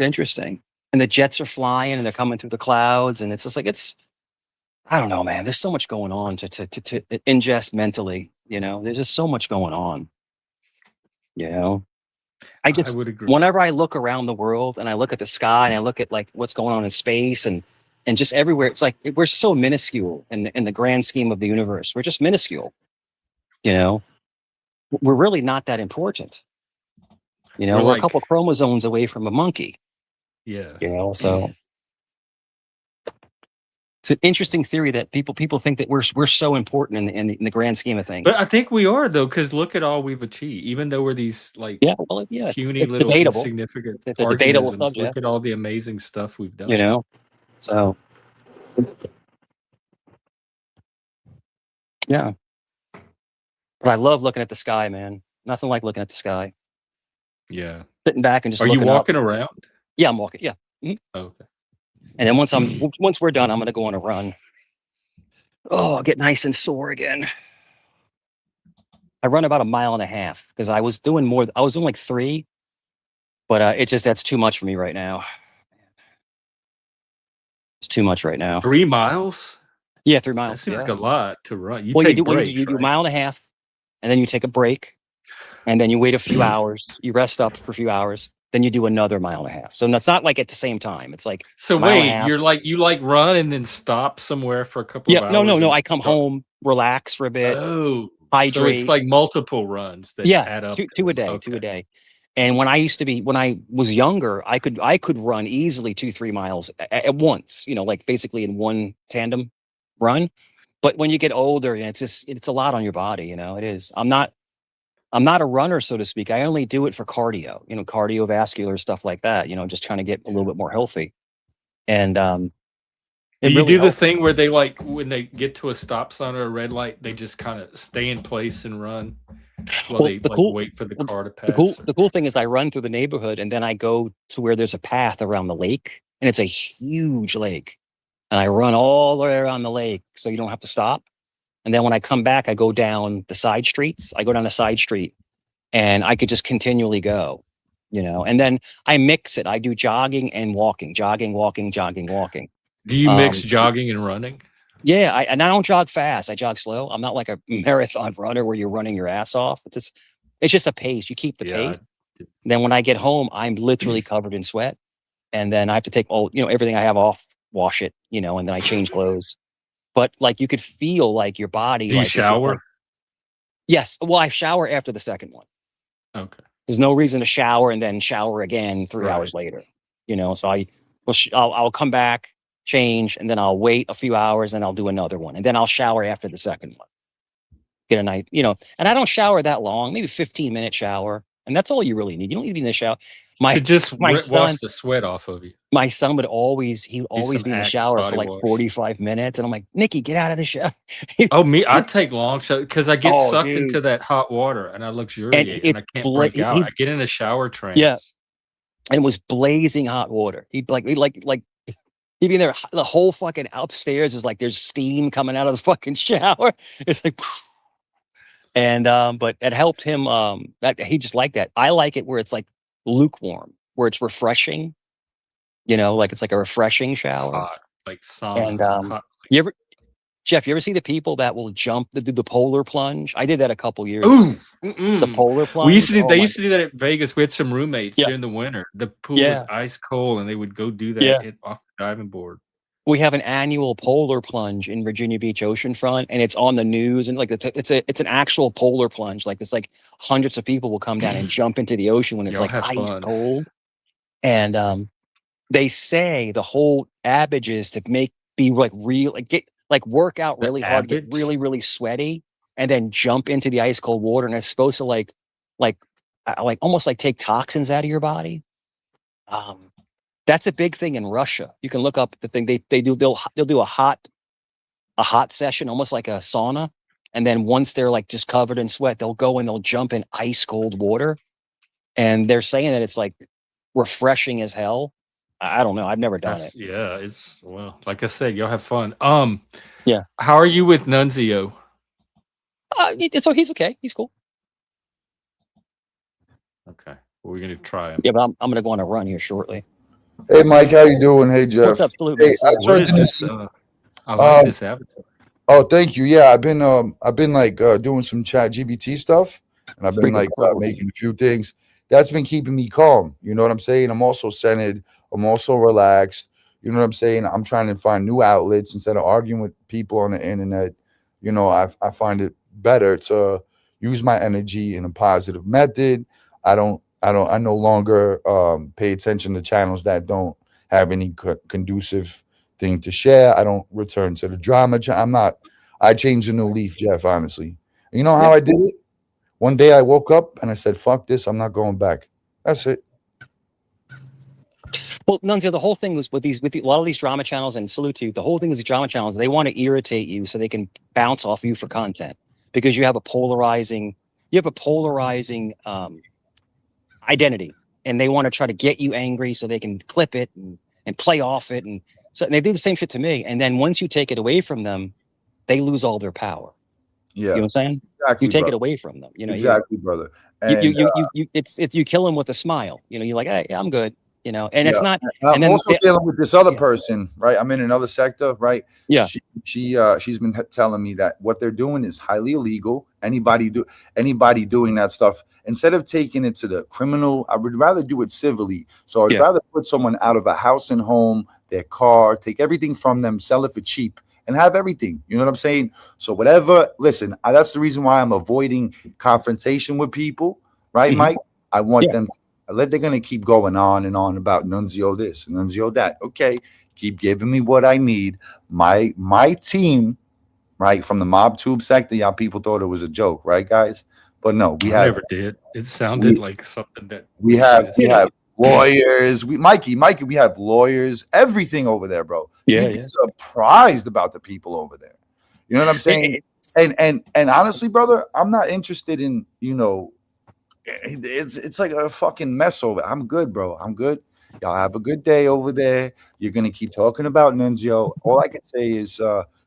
interesting. And the jets are flying and they're coming through the clouds, and it's just like I don't know, man. There's so much going on to ingest mentally. You know, there's just so much going on. You know, I would agree. Whenever I look around the world and I look at the sky and I look at like what's going on in space and just everywhere, it's like we're so minuscule in the grand scheme of the universe. We're just minuscule. You know, we're really not that important. You know, We're we're a like, couple chromosomes away from a monkey. yeah. You know, so it's an interesting theory that people think that we're so important in the grand scheme of things. But I think we are, though, because look at all we've achieved. Even though we're these like puny it's little debatable. insignificant It's a debatable organisms, subject. look at all the amazing stuff we've done. You know, so yeah. But I love looking at the sky, man. Nothing like looking at the sky. Yeah. Sitting back and just Are you looking walking up. around? Yeah, I'm walking. Yeah. Mhm. Oh, okay. And then once we're done, I'm gonna go on a run. Oh, I'll get nice and sore again. I run about 1.5 miles because I was doing more. I was doing like 3, but that's too much for me right now. It's too much right now. 3 miles? Yeah, 3 That miles. seems Yeah. like a lot to run. You Well, you take do when breaks, you do right? 1.5 miles, and then you take a break, and then you wait a few hours. You rest up for a few hours, then you do another 1.5 miles. So that's not like at the same time. It's like So 1.5 miles. wait, you like run and then stop somewhere for a couple of hours? No. I come home, relax for a bit. Oh, hydrate. So it's like multiple runs that add up. two a day, 2 a day. And when I was younger, I could run easily 2-3 miles at once, you know, like basically in one tandem run. But when you get older, it's a lot on your body, you know, it is. I'm not a runner, so to speak. I only do it for cardio, you know, cardiovascular stuff like that, you know, just trying to get a little bit more healthy. And do you do the thing where they like when they get to a stop sign or a red light, they just kind of stay in place and run while they wait for the car to pass? The cool thing is I run through the neighborhood and then I go to where there's a path around the lake, and it's a huge lake. And I run all the way around the lake so you don't have to stop. And then when I come back, I go down the side streets. I go down a side street and I could just continually go, you know, and then I mix it. I do jogging and walking, jogging, walking, jogging, walking. Do you mix jogging and running? Yeah, I don't jog fast. I jog slow. I'm not like a marathon runner where you're running your ass off. It's just a pace. You keep the pace. Then when I get home, I'm literally covered in sweat, and then I have to take everything I have off, wash it, you know, and then I change clothes. But like you could feel like your body. Do you shower? Yes. Well, I shower after the second one. Okay. There's no reason to shower and then shower again 3 hours later. You know, so I'll come back, change, and then I'll wait a few hours and I'll do another one. And then I'll shower after the second one. Get a nice, you know, and I don't shower that long, maybe 15-minute shower. And that's all you really need. You don't even need to shower. To just wash the sweat off of you. My son would always be in the shower for like 45 minutes. And I'm like, Nikki, get out of the shower. I take long showers because I get sucked into that hot water and I luxuriate and I can't break out. I get in a shower trance. Yeah. And it was blazing hot water. He'd be in there, the whole fucking upstairs is like there's steam coming out of the fucking shower. It's like, and but it helped him. He just liked that. I like it where it's like lukewarm, where it's refreshing. You know, like it's like a refreshing shower. Hot, like sauna. And Jeff, you ever see the people that will do the polar plunge? I did that a couple years. Ooh, the polar plunge. They used to do that at Vegas with some roommates during the winter. The pool was ice cold, and they would go do that hit off the diving board. We have an annual polar plunge in Virginia Beach oceanfront, and it's on the news. And like it's an actual polar plunge. Like it's like hundreds of people will come down and jump into the ocean when it's like ice cold. And they say the whole adage is to work out really hard, get really, really sweaty, and then jump into the ice cold water. And it's supposed to like almost like take toxins out of your body. That's a big thing in Russia. You can look up the thing they'll do a hot session, almost like a sauna. And then once they're like just covered in sweat, they'll go and they'll jump in ice cold water. And they're saying that it's like refreshing as hell. I don't know. I've never done it. Yeah, it's like I said, y'all have fun. Yeah. How are you with Nunzio? So he's okay. He's cool. Okay. Well, we're gonna try him. Yeah, but I'm gonna go on a run here shortly. Hey Mike, how you doing? Hey Jeff. What's up, hey, what is this? I like this avatar. Oh, thank you. Yeah, I've been doing some chat GBT stuff, and I've been making a few things. That's been keeping me calm. You know what I'm saying? I'm also centered. I'm also relaxed. You know what I'm saying? I'm trying to find new outlets instead of arguing with people on the internet. You know, I find it better to use my energy in a positive method. I no longer pay attention to channels that don't have any conducive thing to share. I don't return to the drama. I changed a new leaf, Jeff, honestly. You know how I did it? One day I woke up and I said, fuck this, I'm not going back. That's it. Well, Nunzio, the whole thing was with a lot of these drama channels, and salute to you, the whole thing was the drama channels. They want to irritate you so they can bounce off you for content because you have a polarizing identity, and they want to try to get you angry so they can clip it and play off it. And so they do the same shit to me. And then once you take it away from them, they lose all their power. Yeah. You know what I'm saying? Exactly, you take brother. it away from them. You know, exactly, brother. And you kill them with a smile. You know, you're like, hey, I'm good. You know, and it's not. I'm also dealing with this other person, right? I'm in another sector, right? Yeah. She's been telling me that what they're doing is highly illegal. Anybody doing that stuff, instead of taking it to the criminal, I would rather do it civilly. So I'd rather put someone out of a house and home, their car, take everything from them, sell it for cheap, and have everything. You know what I'm saying? So whatever. Listen, that's the reason why I'm avoiding confrontation with people, right, Mike? I want them to. They're going to keep going on and on about Nunzio this and Nunzio that. Okay, keep giving me what I need. My team, right, from the mob tube sector, y'all people thought it was a joke, right, guys? But no, we never did. It sounded like something that we have lawyers. Mikey, we have lawyers, everything over there, bro. You'd be surprised about the people over there. You know what I'm saying? And honestly, brother, I'm not interested in, it's like a fucking mess over. I'm good, bro. I'm good. Y'all have a good day over there. You're gonna keep talking about Nunzio. All I can say is,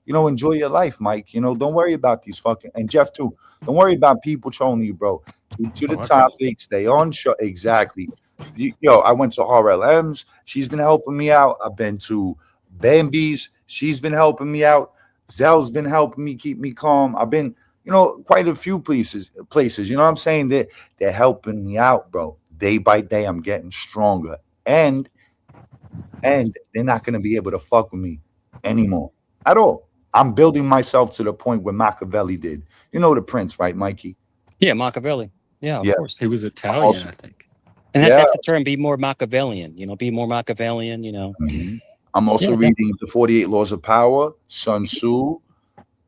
enjoy your life, Mike. Don't worry about these fucking, and Jeff too. Don't worry about people trolling you, bro. Keep to the topic. Stay on show. Exactly. I went to RLMs. She's been helping me out. I've been to Bambi's. She's been helping me out. Zell's been helping me keep me calm. I've been quite a few places, you know what I'm saying? They're helping me out, bro. Day by day, I'm getting stronger. And they're not going to be able to fuck with me anymore at all. I'm building myself to the point where Machiavelli did. You know the prince, right, Mikey? Yeah, Machiavelli. Yeah, of course. He was Italian, I think. And that's the term, be more Machiavellian. Be more Machiavellian, Mm-hmm. I'm also reading the 48 Laws of Power, Sun Tzu,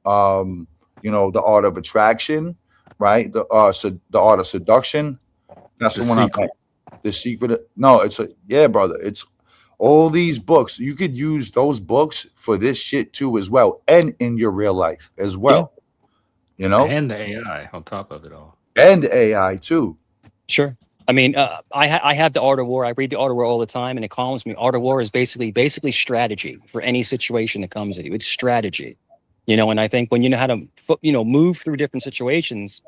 the Art of Attraction, right? The Art of Seduction. That's the one I got. The Secret. Brother. It's all these books. You could use those books for this shit too, as well, and in your real life as well. And the AI on top of it all, and AI too. Sure. I mean, I have the Art of War. I read the Art of War all the time, and it calms me. Art of War is basically strategy for any situation that comes at you. It's strategy. And I think when you know how to, move through different situations,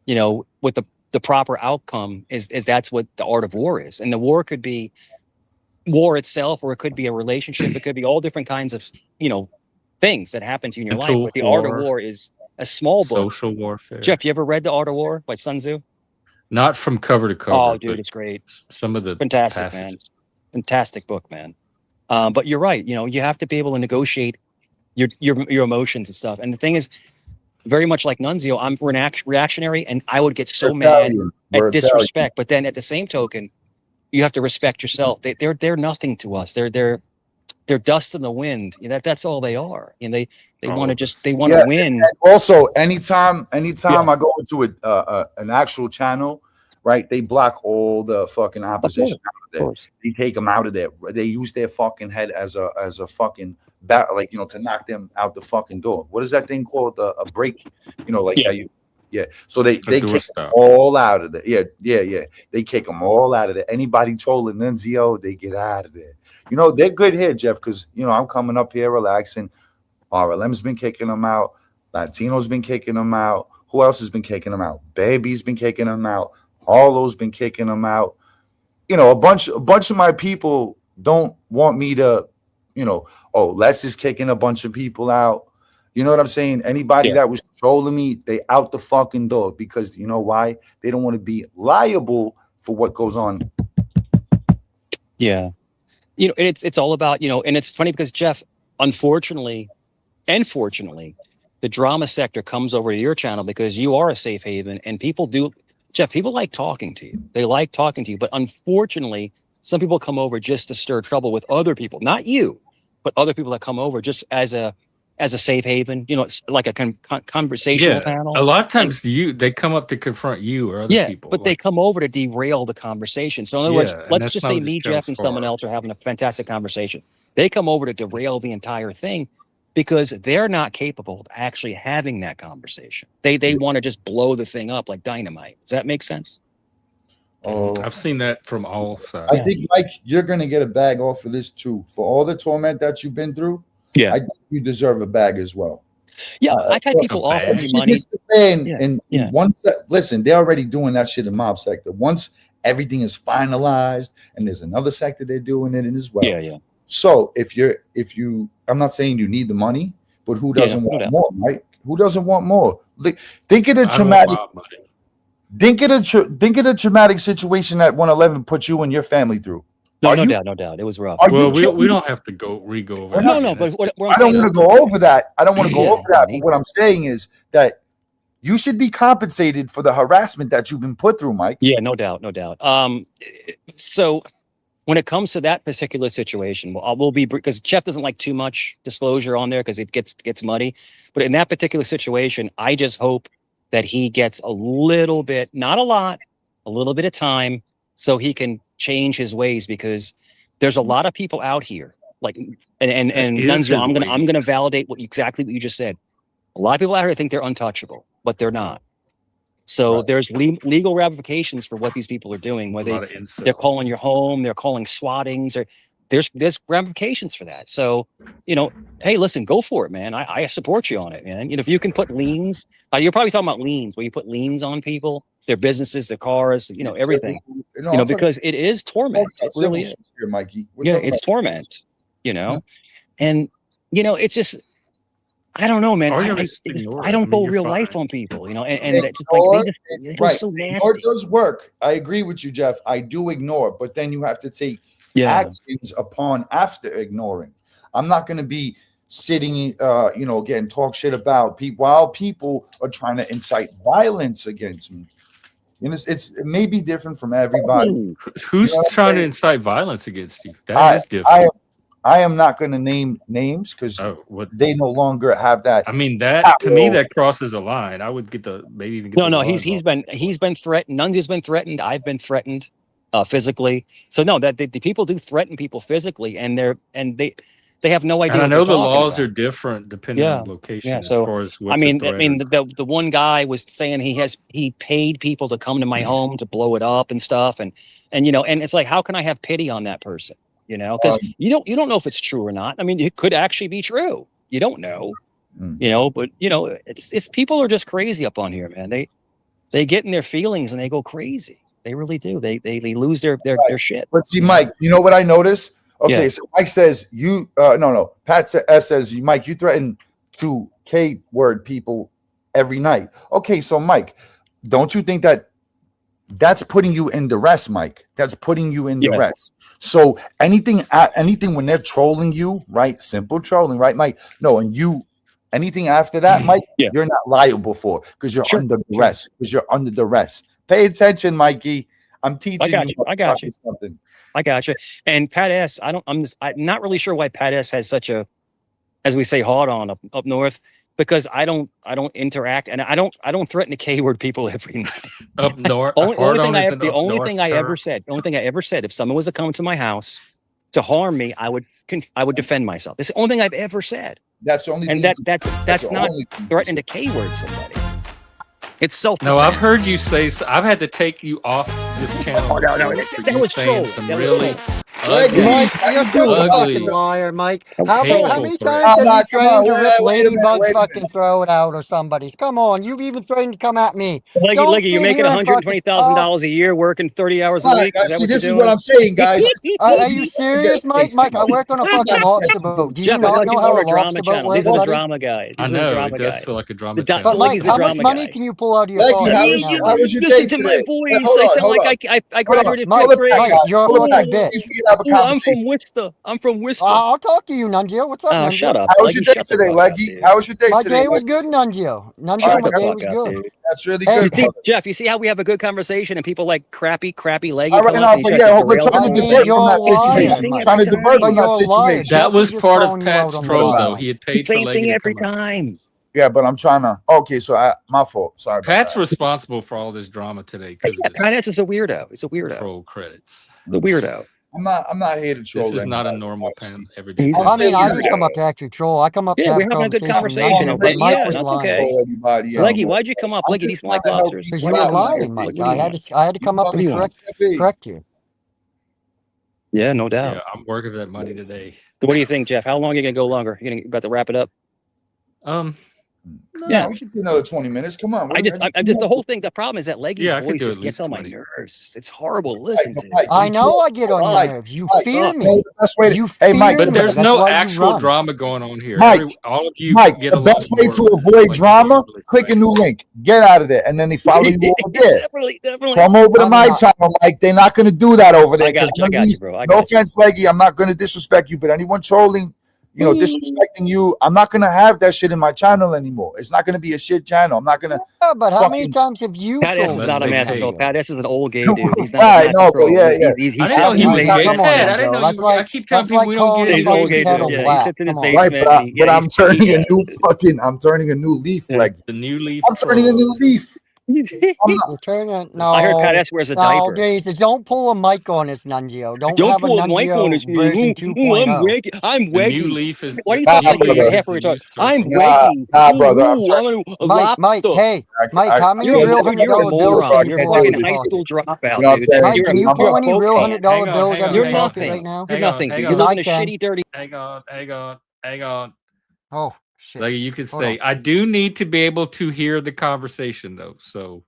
with the proper outcome is that's what the art of war is. And the war could be war itself, or it could be a relationship. It could be all different kinds of, things that happen to you in your life. But the art of war is a small book. Social warfare. Jeff, you ever read the Art of War by Sun Tzu? Not from cover to cover. Oh, dude, it's great. Some of the fantastic passages. Man, fantastic book, man. But you're right. You have to be able to negotiate your emotions and stuff. And the thing is, very much like Nunzio, I'm reactionary, and I would get so mad at disrespect. But then at the same token, you have to respect yourself. They're nothing to us. They're dust in the wind. That's all they are. And they want to win. And also, anytime I go into an actual channel, right? They block all the fucking opposition out of there. They take them out of there. They use their fucking head as a fucking bat, to knock them out the fucking door. What is that thing called? A break? How you. Yeah. So they kick them all out of there. Yeah. They kick them all out of there. Anybody trolling Nunzio, they get out of there. They're good here, Jeff, because I'm coming up here relaxing. RLM's been kicking them out. Latino's been kicking them out. Who else has been kicking them out? Baby's been kicking them out. Harlow's been kicking them out. A bunch of my people don't want me to, Les is kicking a bunch of people out. You know what I'm saying? Anybody that was trolling me, they out the fucking door, because you know why? They don't want to be liable for what goes on. Yeah. It's all about, and it's funny because Jeff, unfortunately and fortunately, the drama sector comes over to your channel because you are a safe haven, and people do, Jeff, people like talking to you. They like talking to you, but unfortunately, some people come over just to stir trouble with other people, not you, but other people that come over just as a safe haven. You know, it's like a conversational panel. A lot of times they come up to confront you or other people. But they come over to derail the conversation. So in other words, let's just say me, Jeff, and someone else are having a fantastic conversation. They come over to derail the entire thing because they're not capable of actually having that conversation. They want to just blow the thing up like dynamite. Does that make sense? Oh, I've seen that from all sides. I think, Mike, you're gonna get a bag off of this too. For all the torment that you've been through, I think you deserve a bag as well. Yeah, I've had people offer me money. Listen, they're already doing that shit in mob sector. Once everything is finalized, and there's another sector they're doing it in as well. Yeah. So if you, I'm not saying you need the money, but who doesn't want more, right? Who doesn't want more? Like, think of the traumatic. Think of the traumatic situation that 111 put you and your family through. No doubt. It was rough. Well, we don't have to go over that. No, but I don't want to go over that. I don't want to go over that. But what I'm saying is that you should be compensated for the harassment that you've been put through, Mike. Yeah, no doubt. So when it comes to that particular situation, we'll be, because Jeff doesn't like too much disclosure on there because it gets muddy. But in that particular situation, I just hope that he gets a little bit, not a lot, a little bit of time so he can change his ways, because there's a lot of people out here like, and Nunzio, I'm gonna validate exactly what you just said. A lot of people out here think they're untouchable, but they're not. So there's legal ramifications for what these people are doing, where they're calling your home, they're calling swattings, or there's ramifications for that. So, hey, listen, go for it, man. I support you on it, man. If you can put liens, you're probably talking about liens, where you put liens on people, their businesses, their cars, everything, because it is torment. It really is. Here, Mikey. It's torment, and it's just, I don't know, man. I don't go real life on people, and it's like, so nasty. It does work. I agree with you, Jeff. I do ignore, but then you have to take actions upon after ignoring. I'm not going to be sitting, again, talk shit about people while people are trying to incite violence against me. It may be different from everybody. Who's trying to incite violence against you? That is different. I am not going to name names because they no longer have that. I mean, to me, that crosses a line. I would get maybe even get No, he's been threatened. Nunzio's been threatened. I've been threatened physically. So no, that the people do threaten people physically, and they have no idea. And I know the laws about. are different depending on location. So, as far as the one guy was saying he paid people to come to my home to blow it up and stuff, and it's like, how can I have pity on that person? Because you don't know if it's true or not. I mean, it could actually be true. You don't know. But it's people are just crazy up on here, man. They get in their feelings and they go crazy. They really do. They lose their shit. But see, Mike, you know what I noticed? Okay, so Mike says Pat says, Mike, you threaten to K-word people every night. Okay, so Mike, don't you think that's putting you in duress, Mike? That's putting you in duress. So anything when they're trolling you, right? Simple trolling, right, Mike? No, and anything after that, Mike, you're not liable for because you're under duress. Because you're under duress. Pay attention, Mikey. I'm teaching you. I got you. Something. I got you. And Pat S, I'm not really sure why Pat S has such a, as we say, hard on up north, because I don't interact, and I don't threaten to K-word people every night. Up north. The only thing I ever said, if someone was to come to my house to harm me, I would defend myself. It's the only thing I've ever said. That's the only thing. And that's not threatening to K-word somebody. It's self-defense. No, I've heard you say. I've had to take you off this channel. No, that was troll. Some really Mike, you're a fucking liar, Mike. How many times have you threatened to rip Ladybug fucking throw it out or somebody's? Come on, you've even threatened to come at me. Leggy, you're making $120,000 a year, working 30 hours a week. This is what I'm saying, guys. Are you serious, Mike? Mike, I work on a fucking lobster boat. Do you not know how a lobster boat works? These are drama guys. I know, it does feel like a drama channel. But Mike, how much money can you pull out of your car? How was your day today? I sound like I graduated fifth grade. Mike, you're a fucking bitch. have a I'm conversation. from Worcester. I'm from Worcester. I'll talk to you, Nunzio. What's up, Oh, Nunzio? shut up. How was your Leggy, day shut the today, fuck up, Leggy? dude. How was your day My today? day was Leggy? good, Nunzio. Nunzio, Shut my the day fuck was up, good. dude. That's really Hey, good, brother. Jeff, you see how we have a good conversation and people like crappy Leggy All come right, up no, and he but tries yeah, to we're derail trying to I us? mean, divert you're from a that liar, situation. Same We're Mike. trying to every divert But from time. that you're a liar. situation. Jeff That was just part of calling you out Pat's on the troll, lie. though. He had paid for Same Leggy thing to every come up. time. Yeah, but I'm trying to. Okay, so my fault. Sorry about Pat's that. responsible for all this drama today because Yeah, of his Kynet's is a weirdo. It's a weirdo. troll credits. The weirdo. I'm not here to troll. This is not a anybody, normal honestly. everyday He's I panel. mean, I didn't Yeah. come up to actually troll. I come up to Yeah, have we're a having a good conversation with conversation. Nunzio, Okay, but Mike yeah, was that's lying. okay. Troll everybody else. Leggy, why'd you come up? I'm Leggy, just these small like trying to help lobsters. people Because you Why were you come out up? here. lying, Mike. What do you I want? had to come up What do and you want? correct you. Yeah, no doubt. Yeah, I'm working for that money today. So what do you think, Jeff? How long are you gonna go longer? You about to wrap it up? No, Yeah. we can do another 20 minutes. Come on. I just the whole thing. The problem is that Leggy's Yeah, I could voice do just at gets least on my 20. nerves. It's horrible to listen to. Mike, I know I get on your Mike, nerves. You Mike, fear you me. know the best way to, You hey, Mike, fear But me. there's That's no why you actual run. drama going on here. Mike, All of you Mike, get the along best way more to with avoid Leggy drama, really click a quick. new link. Get out of there. And then they follow you over there. Definitely. Come over to I my mean, channel, Mike. They're not going to do that over there I got because you, bro. I no got you. offense, Leggy, I'm not going to disrespect you, but anyone trolling, disrespecting you, I'm not going to have that shit in my channel anymore. It's not going to be a shit channel. I'm not going to Yeah, but how many fucking. times have you Pat S is trolled Unless not a me, they master pay. troll. Nunzio? Pat S is an old gay dude. He's not a Right, master no, but troll. yeah. I He's didn't know he was Come gay. on, Pat, I didn't Nunzio. know That's you. I like keep telling that's people like we don't calling get the He's into an old fucking gay kettle dude. Yeah, he black. sits in his Come on. basement. Right, but I'm He's turning a got- new I'm turning a new leaf, Yeah. Leggy. the new leaf. I'm turning a new leaf. I'm not, You're turning. I heard Pat No. S wears a No, diaper. Jesus. Don't pull a mic on us, Nunzio. Don't Don't have a pull a mic on Nunzio his version I'm 2.0. weggy. I'm The new weggy. leaf is Why do you Nah, talk like brother. half every time? I'm nah, weggy. brother. I'm I'm a Mike, lobster. hey, Mike, how many You're real a, dude, you're a $100 bills moron. can you You're a pull as fucking we high talk school it? dropout, You know what I'm dude. saying? Mike, You're can you you're pull a any real poke. $100 bills out of You're your pocket right nothing. now? You're nothing, dude. Because You live I in a can. shitty, dirty. hang on. Oh, shit. Like you could Hold say, I do need to be able to hear the conversation though. So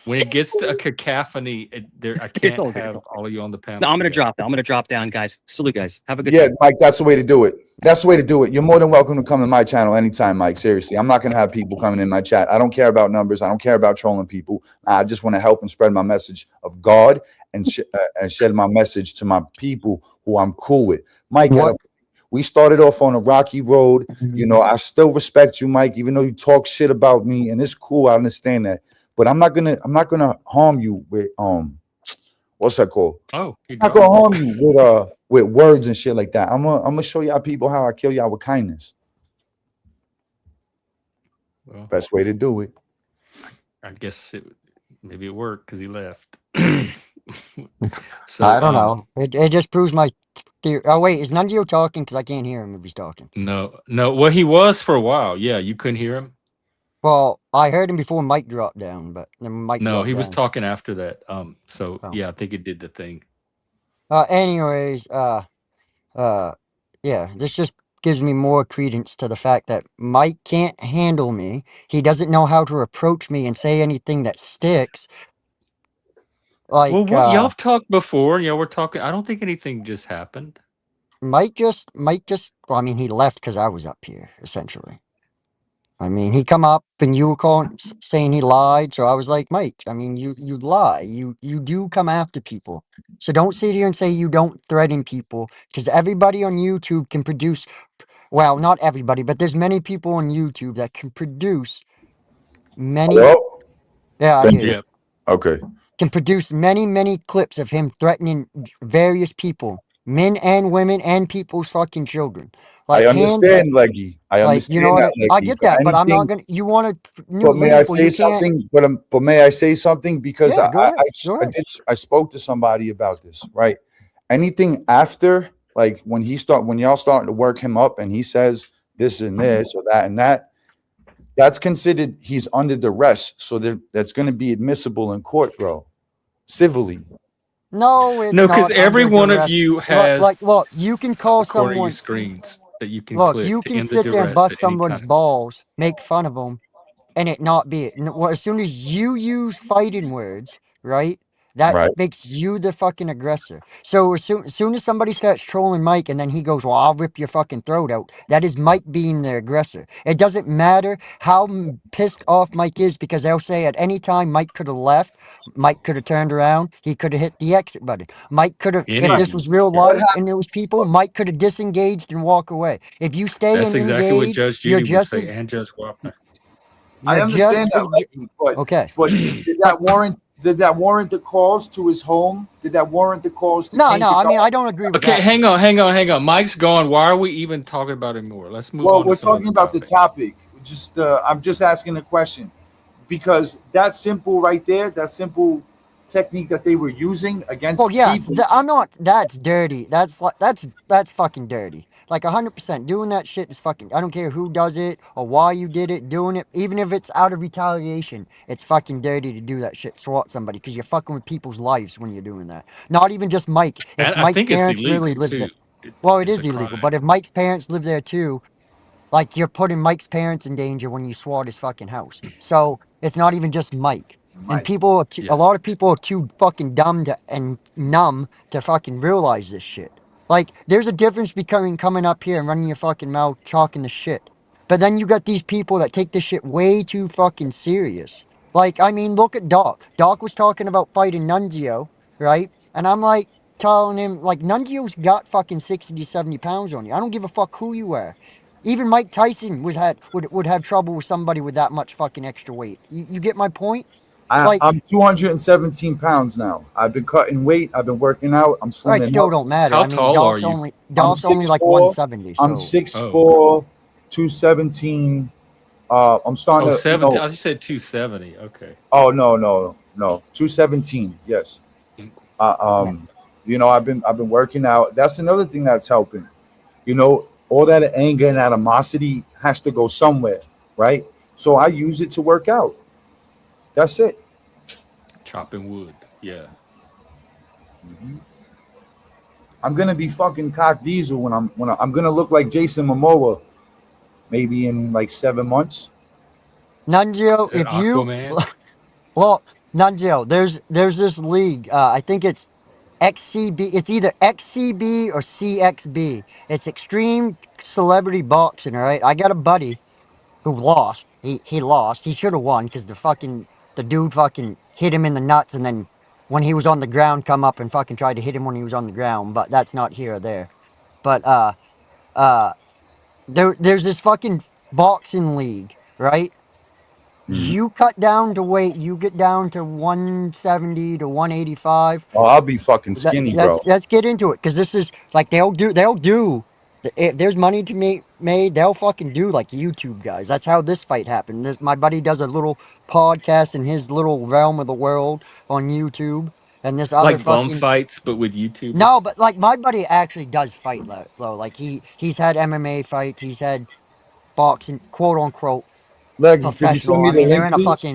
when it gets to a cacophony, I can't all have good. all of you on the panel. No, I'm gonna together. drop down. I'm gonna drop down, guys. Salute, guys. Have a good Yeah, time. Mike, that's the way to do it. That's the way to do it. You're more than welcome to come to my channel anytime, Mike. Seriously, I'm not going to have people coming in my chat. I don't care about numbers. I don't care about trolling people. I just want to help and spread my message of God and shed my message to my people who I'm cool with. Mike, we started off on a rocky road. You know, I still respect you, Mike, even though you talk shit about me, and it's cool. I understand that, but I'm not gonna harm you with what's that called? Oh, I'm not gonna harm you with words and shit like that. I'm gonna show y'all people how I kill y'all with kindness. Well, best way to do it. I guess maybe it worked because he left. So I don't know. It just proves my theory. Oh wait, is Nunzio talking? Because I can't hear him if he's talking. No. Well, he was for a while. Yeah, you couldn't hear him. Well, I heard him before Mike dropped down, but then Mike. No, he was talking after that. So yeah, I think it did the thing. Anyways, yeah, this just gives me more credence to the fact that Mike can't handle me. He doesn't know how to approach me and say anything that sticks. Like, well, what y'all have talked before? Yeah, we're talking. I don't think anything just happened. Mike just. Well, I mean, he left because I was up here, essentially. I mean, he come up and you were saying he lied, so I was like, Mike, I mean, you lie. You do come after people. So don't sit here and say you don't threaten people, because everybody on YouTube can produce. Well, not everybody, but there's many people on YouTube that can produce many. Hello? Yeah, I hear you. Okay. Can produce many clips of him threatening various people, men and women and people's fucking children. Like I understand, Leggy. I understand, you know what? Leggy, I get that, but I'm not gonna. You want to new But may I link where say you can't. something? But may I say something? Because Yeah, go ahead. I spoke to somebody about this, right? Anything after, like when y'all starting to work him up and he says this and this or that and that, that's considered he's under duress. So that's going to be admissible in court, bro, civilly. No, it's no, because not every under one duress. of you has look, you can call someone. Screens that you can Look, click you to can end the sit there and duress bust at any someone's time. balls, make fun of them, and it not be it. Well, as soon as you use fighting words, right? That Right. makes you the fucking aggressor. So as soon as somebody starts trolling Mike and then he goes, well, I'll rip your fucking throat out, that is Mike being the aggressor. It doesn't matter how pissed off Mike is, because they'll say at any time Mike could have left, Mike could have turned around, he could have hit the exit button. Mike could have, if this was Anything. real Yeah. What life and there was people, Mike could have disengaged and walk away. If you stay That's and exactly what engage, Judge you're Judy would just say, as and Judge Wapner. I you're just understand as that, Mikey, okay. but did that warrant the calls to his home? Did that warrant the calls to No, KingK? I mean I don't agree with Okay, that. hang on. Mike's gone. Why are we even talking about him more? Let's move Well, on to we're some talking other about the topic. topic. Just I'm just asking a question because that simple right there, that simple technique that they were using against Well, yeah, people. I'm not. That's dirty. That's fucking dirty. Like 100%. Doing that shit is fucking. I don't care who does it or why you did it. Doing it, even if it's out of retaliation, it's fucking dirty to do that shit. Swat somebody because you're fucking with people's lives when you're doing that. Not even just Mike. If And I Mike's think it's parents really illegal lived there, too. well, it It's is a crime. illegal. But if Mike's parents live there too, like you're putting Mike's parents in danger when you swat his fucking house. So it's not even just Mike. And Mike. people are a Yeah. lot of people are too fucking dumb and numb to fucking realize this shit. Like there's a difference between coming up here and running your fucking mouth, chalking the shit. But then you got these people that take this shit way too fucking serious. Like, I mean, look at Doc. Doc was talking about fighting Nunzio, right? And I'm like telling him, like, Nunzio's got fucking 60 to 70 pounds on you. I don't give a fuck who you are. Even Mike Tyson would have trouble with somebody with that much fucking extra weight. You get my point? Like, I'm 217 pounds now. I've been cutting weight. I've been working out. I'm right, slimming still up. don't matter. How I mean, tall are you? I'm Doc's only like 6'4". 170. I'm So 6'4", 217. I'm starting Oh, to, 70. I just said 270. Okay. Oh no, 217. Yes. I've been working out. That's another thing that's helping. All that anger and animosity has to go somewhere, right? So I use it to work out. That's it. Chopping wood. Yeah. I'm gonna be fucking cock diesel when I'm gonna look like Jason Momoa, maybe in like 7 months. Nunzio, Is that if you Aquaman? well, Nunzio, there's this league. I think it's XCB. It's either XCB or CXB. It's Extreme Celebrity Boxing. All right, I got a buddy who lost. He lost. He should have won because the dude fucking hit him in the nuts, and then when he was on the ground, come up and fucking tried to hit him when he was on the ground. But that's not here or there. But uh, there's this fucking boxing league, right? Mhm. You cut down to weight, you get down to 170 to 185. Oh, I'll be fucking skinny, bro. Let's get into it because this is like they'll do if there's money to be made, they'll fucking do like YouTube guys. That's how this fight happened. My buddy does a little podcast in his little realm of the world on YouTube, and this other Like bum fucking fights, but with YouTubers? no, but like my buddy actually does fight though. Like he's had MMA fights, he's had boxing, quote unquote Leggy, could you send professional. me I the mean, link, please?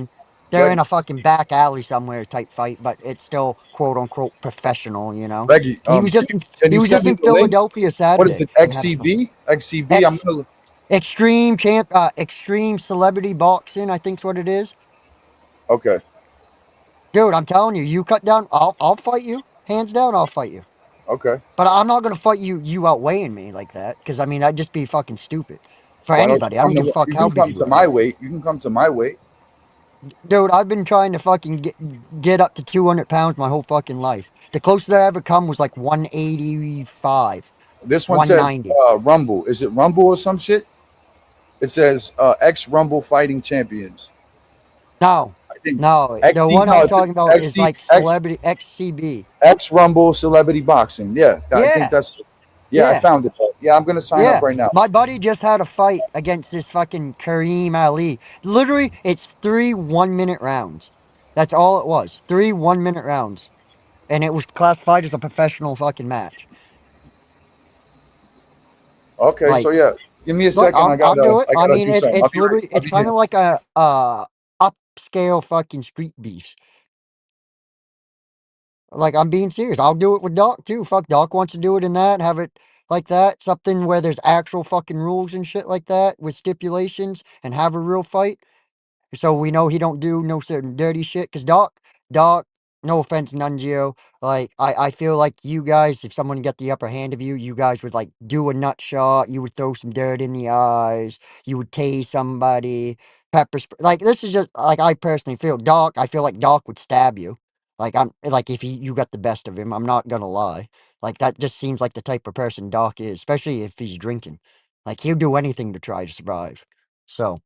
they're in Leggy, a fucking back alley somewhere type fight, but it's still quote unquote professional. You know, Leggy, he was just can he you was send just me in the link? Philadelphia What is Saturday it? and had a fight. XCB? XCB. I'm X gonna. Extreme Celebrity Boxing, I think's what it is. Okay. Dude, I'm telling you, you cut down, I'll fight you, hands down, I'll fight you. Okay. But I'm not gonna fight you outweighing me like that, because I mean that'd just be fucking stupid for Why don't you anybody. I come don't give a to? fuck You how can big come you to are. my weight. You can come to my weight. Dude, I've been trying to fucking get up to 200 pounds my whole fucking life. The closest I ever come was like 185, This one says 190. Rumble. Is it Rumble or some shit? It says ex Rumble fighting champions. No, I think no, the XC. one No, I'm it talking says about is like celebrity XCB. X Rumble Celebrity Boxing. Yeah, I think Yeah, that's. Yeah, I yeah, found it. Yeah, I'm gonna sign up yeah. right now. My buddy just had a fight against this fucking Kareem Ali. Literally, it's 3 1-minute rounds. That's all it was. 3 1-minute rounds. And it was classified as a professional fucking match. Okay, so Like, yeah, give me a look, second. I'll do it. I I gotta mean, do something. it's literally I'll it's be kind here. of like a upscale fucking street beefs. Like I'm being serious. I'll do it with Doc too. Fuck, Doc wants to do it in that, have it like that, something where there's actual fucking rules and shit like that with stipulations, and have a real fight. So we know he don't do no certain dirty shit. Cause Doc no offense, Nunzio. Like, I feel like you guys, if someone get the upper hand of you, you guys would like do a nut shot. You would throw some dirt in the eyes. You would tase somebody. Pepper spray. Like, this is just like I personally feel. Doc, I feel like Doc would stab you. Like, I'm like if you got the best of him. I'm not gonna lie. Like, that just seems like the type of person Doc is, especially if he's drinking. Like, he'll do anything to try to survive. So.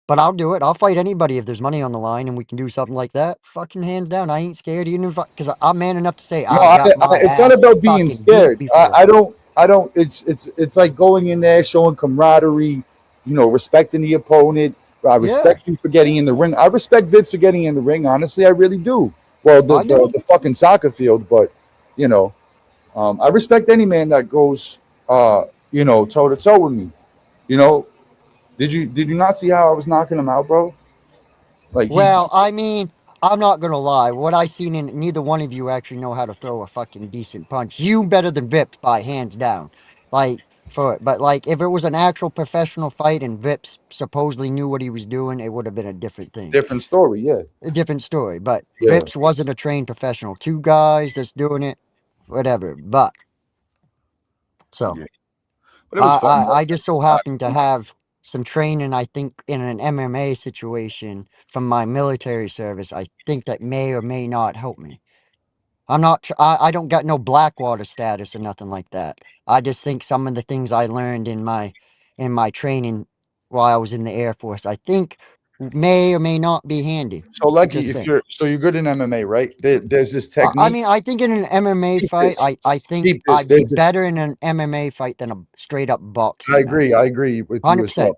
But I'll do it. I'll fight anybody if there's money on the line and we can do something like that. Fucking hands down. I ain't scared even if because I'm man enough to say No, I've got my it's not ass about being fucking beat scared. before. I don't. It's like going in there, showing camaraderie. You know, respecting the opponent. I Yeah, respect you for getting in the ring. I respect Vips for getting in the ring. Honestly, I really do. Well, I do. the fucking soccer field, but you know, I respect any man that goes, you know, toe to toe with me. You know, did you not see how I was knocking him out, bro? Like he Well, I mean, I'm not gonna lie. What I seen in neither one of you actually know how to throw a fucking decent punch. You better than Vips by hands down. Like for it. But like if it was an actual professional fight and Vips supposedly knew what he was doing, it would have been a different thing. different story. Yeah, A different story. But yeah, Vips wasn't a trained professional. Two guys that's doing it, whatever. But so yeah. But it was fun, bro. I just so happen to have some training, I think, in an MMA situation from my military service. I think that may or may not help me. I'm not, I don't got no Blackwater status or nothing like that. I just think some of the things I learned in my training while I was in the Air Force, I think may or may not be handy. So Lucky, Just if think. you're good in MMA, right? There's this I technique. mean, I think in an MMA Keep fight, this. I think Keep this. I'd be There's this. better in an MMA fight than a straight up boxing match. I agree with you as 100%.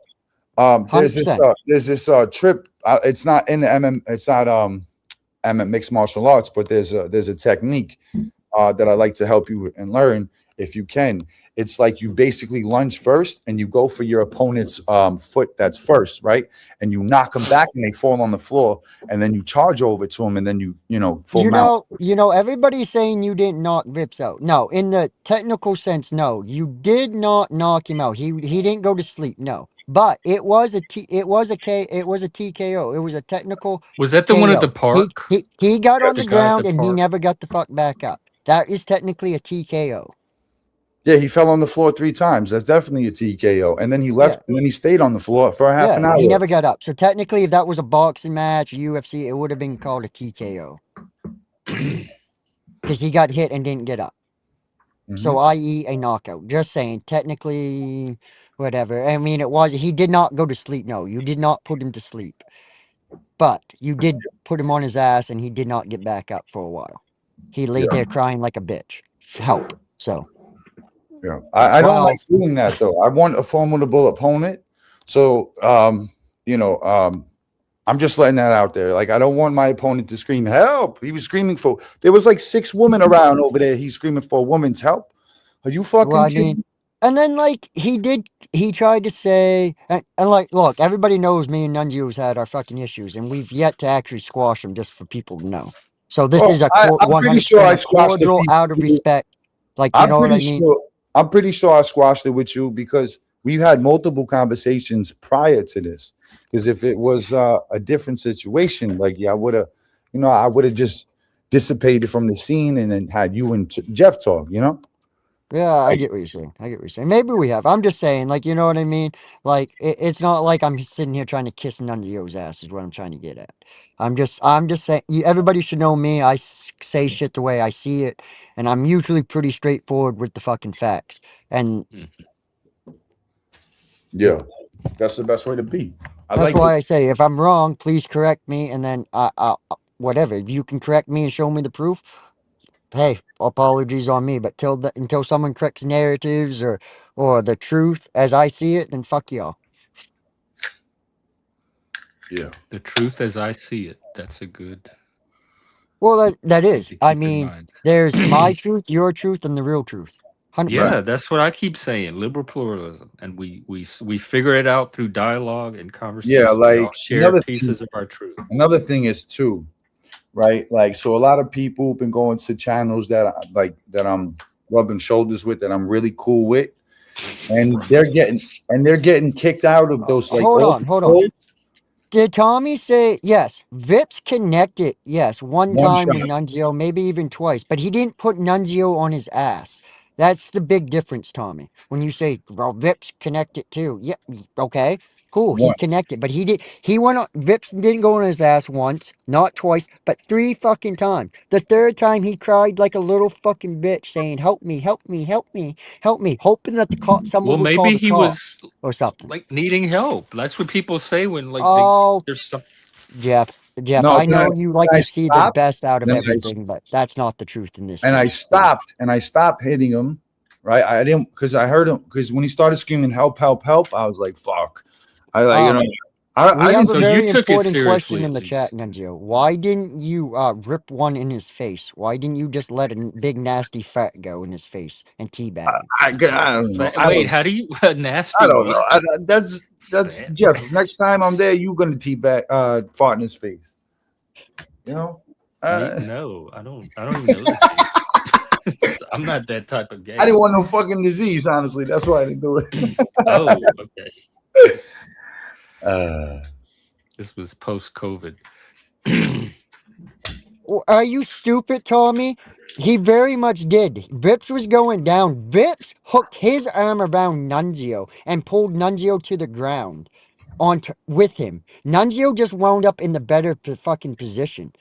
well. There's this 100%. trip. It's not in the It's not mixed martial arts, but there's a technique that I like to help you and learn if you can. It's like you basically lunge first and you go for your opponent's foot that's first, right? And you knock them back and they fall on the floor, and then you charge over to them, and then you full mount. Everybody's saying you didn't knock Vips out. No, in the technical sense, no, you did not knock him out. He didn't go to sleep. No, but it was a TKO. It was a technical Was that the one at the KO. park? He got on The the guy at the ground and he park? never got the fuck back up. That is technically a TKO. Yeah, he fell on the floor 3 times. That's definitely a TKO. And then he Yeah, left, and then he stayed on the floor for a half an yeah, he hour. never got up. So technically, if that was a boxing match, UFC, it would have been called a TKO because he got hit and didn't get up. So, i.e., a knockout. Just saying, technically, whatever. I mean, he did not go to sleep. No, you did not put him to sleep. But you did put him on his ass and he did not get back up for a while. He laid there crying like a bitch. Help. So, Yeah, I don't well, like doing that though. I want a formidable opponent. So, I'm just letting that out there. Like, I don't want my opponent to scream help. He was screaming for. There was like 6 women around over there. He's screaming for a woman's help. Are you fucking well, I kidding mean, me? and then like he tried to say, and like, look, everybody knows me and Nunzio's had our fucking issues, and we've yet to actually squash them just for people to know. So this Well, is a I'm pretty sure 100% I a squashed the cordial, out of people. respect. Like, you I'm know what pretty I mean? sure. I'm pretty sure I squashed it with you because we've had multiple conversations prior to this. Because if it was a different situation, like I would have, I would have just dissipated from the scene and then had you and Jeff talk. Yeah, I get what you're saying. I get what you're saying. Maybe we have. I'm just saying, like, you know what I mean? Like, it's not like I'm sitting here trying to kiss Nunzio's ass is what I'm trying to get at. I'm just saying, everybody should know me. I say shit the way I see it, and I'm usually pretty straightforward with the fucking facts. And Yeah, that's the best way to be. that's why I say, if I'm wrong, please correct me, and then whatever. If you can correct me and show me the proof, hey, apologies on me. But until someone corrects narratives or the truth as I see it, then fuck y'all. Yeah. The truth as I see it. That's a good Well, that thing is. to I keep in mean, mind. there's my truth, your truth, and the real truth. 100%. Yeah, that's what I keep saying. Liberal pluralism, and we figure it out through dialogue and conversation. Yeah, We all like share pieces of our truth. Another thing is too, right? Like, so a lot of people have been going to channels that I'm rubbing shoulders with, that I'm really cool with, and they're getting kicked out of those. Like, hold on. Did Tommy say yes? Vips connected, yes, one One time shot. with Nunzio, maybe even twice, but he didn't put Nunzio on his ass. That's the big difference, Tommy. When you say, well, Vips connected too. Yeah, okay, cool. He One. connected, but he went on, Vips didn't go on his ass once, not twice, but 3 fucking times. The third time he cried like a little fucking bitch saying, help me, help me, help me, help me, hoping that Well, someone would call maybe the he cops was or something. like needing help. That's what people say when like Oh, there's some. Jeff, No, I know you like then I to see the stopped. best out of Then everything, but that's not the truth in this and I case. stopped and I stopped hitting him. Right, I didn't because I heard him because when he started screaming "help, help, help," I was like, "Fuck!" I like Um, we I have didn't. a So you very took it important question seriously in at the chat, least. Nunzio. Why didn't you rip one in his face? Why didn't you just let a big nasty fat go in his face and teabag him? I don't know. Wait, how do you I nasty don't know. what? That's Fat. Jeff. Next time I'm there, you gonna teabag fart in his face. You know. Me? No, I don't. I don't even know the face. I'm not that type of I gay. didn't want no fucking disease. Honestly, that's why I didn't do it. Oh, okay. uh, This was post COVID. Are you stupid, Tommy? He very much did. Vips was going down. Vips hooked his arm around Nunzio and pulled Nunzio to the ground with him. Nunzio just wound up in the better fucking position.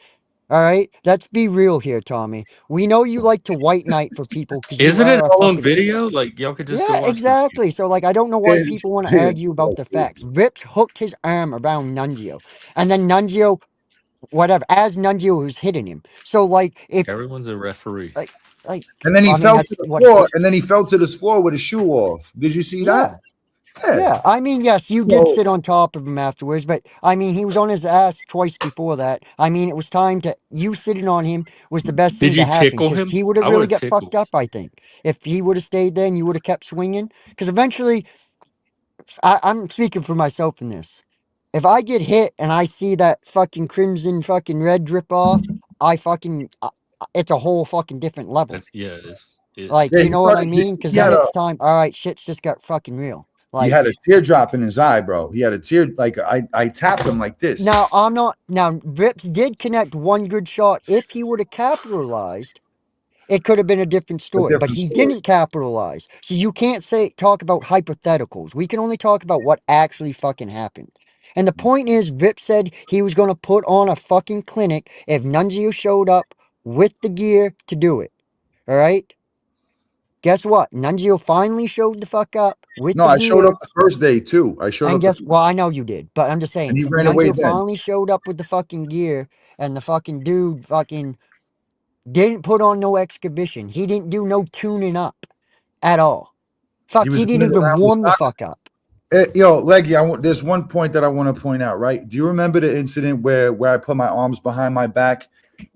All right, let's be real here, Tommy. We know you like to white knight for people because you Isn't it are a all on fucking video? Like y'all could just go yeah, watch the video. exactly. So like, I don't know why people want to argue about the facts. Vips hooked his arm around Nunzio, and then Nunzio, whatever, as Nunzio was hitting him. So like, if Everyone's a referee. like like, and then he I mean, fell to that's the what. floor. And then he fell to this floor with his shoe off. Did you see that? Yeah. Yeah. Yeah, I mean, yes, you did So sit on top of him afterwards, but I mean, he was on his ass twice before that. I mean, it was time to you sitting on him was the best Did thing to you happen tickle because him? he would have I would really have got fucked tickled. up. I think if he would have stayed there and you would have kept swinging, because eventually, I'm speaking for myself in this. If I get hit and I see that fucking crimson fucking red drip off, I fucking it's a whole fucking different level. That's yeah. It Like, yeah, you he know what I started. mean? Because He then had a it's time. All right, shit's just got fucking real. he Like. had a teardrop in his eye, bro. He had a tear. Like I tapped him like this. Now I'm not. Now Vips did connect one good shot. If he would have capitalized, it could have been a different A story. But different he story. didn't capitalize, so you can't talk about hypotheticals. We can only talk about what actually fucking happened. And the point is, Vip said he was going to put on a fucking clinic if Nunzio showed up with the gear to do it. All right. Guess what? Nunzio finally showed the fuck up with No, the I showed up gear. the first day too. I showed And up the guess, well, I know you did, but I'm just and saying, he ran away Nunzio then. finally showed up with the fucking gear, and the fucking dude fucking didn't put on no exhibition. He didn't do no tuning up at all. He Fuck, was he didn't running even around with warm the socks. fuck up. Yo, Leggy, there's one point that I want to point out, right? Do you remember the incident where I put my arms behind my back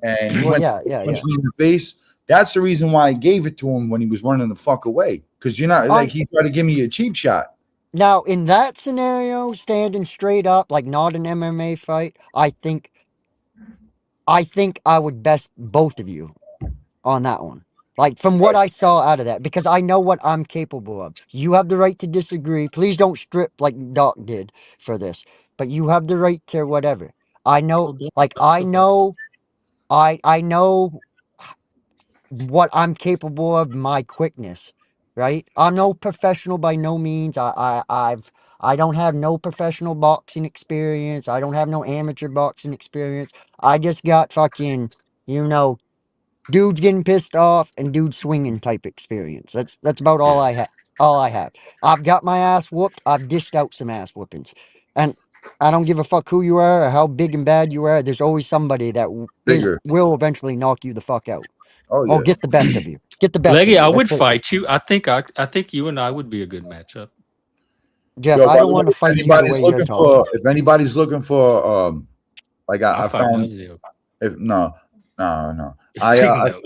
and he Well, went yeah, to yeah, punch yeah. me in the face? That's the reason why I gave it to him when he was running the fuck away. Because you're not like I he tried to give me a cheap shot. Now in that scenario, standing straight up, like not an MMA fight, I think I would best both of you on that one. Like from what I saw out of that, because I know what I'm capable of. You have the right to disagree. Please don't strip like Doc did for this. But you have the right to whatever. I know, oh, damn, like I'm so bad. I know what I'm capable of, my quickness, right? I'm no professional by no means. I don't have no professional boxing experience. I don't have no amateur boxing experience. I just got fucking, you know, dudes getting pissed off and dudes swinging type experience. That's about all Yeah. I have. All I have. I've got my ass whooped. I've dished out some ass whoopings, and I don't give a fuck who you are or how big and bad you are. There's always somebody that Bigger. will eventually knock you the fuck out Oh or yeah. get the best of you. Get the best of Leggy, you. I Let's would put it, fight you. I think you and I would be a good matchup. Jeff. Yo, I by don't the way, want to fight you the way you're talking. if anybody's looking for like I'll I fight found Nunzio. if no. Say no.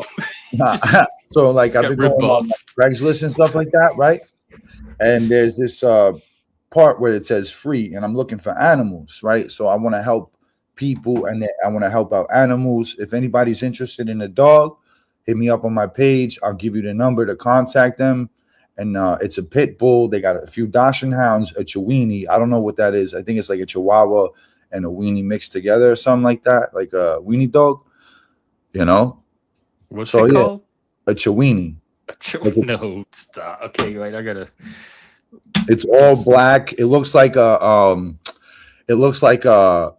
just, So like just I've got been going on like rebuffed. Craigslist and stuff like that, right? And there's this part where it says free, and I'm looking for animals, right? So I want to help people, and I want to help out animals. If anybody's interested in a dog, hit me up on my page. I'll give you the number to contact them. And it's a pit bull. They got a few Dachshund hounds, a Chiweenie. I don't know what that is. I think it's like a Chihuahua and a weenie mixed together or something like that, like a weenie dog, you know. What's So it yeah, called? a chawini. No, stop. Okay, wait. I gotta. It's all black. It looks like a It looks like a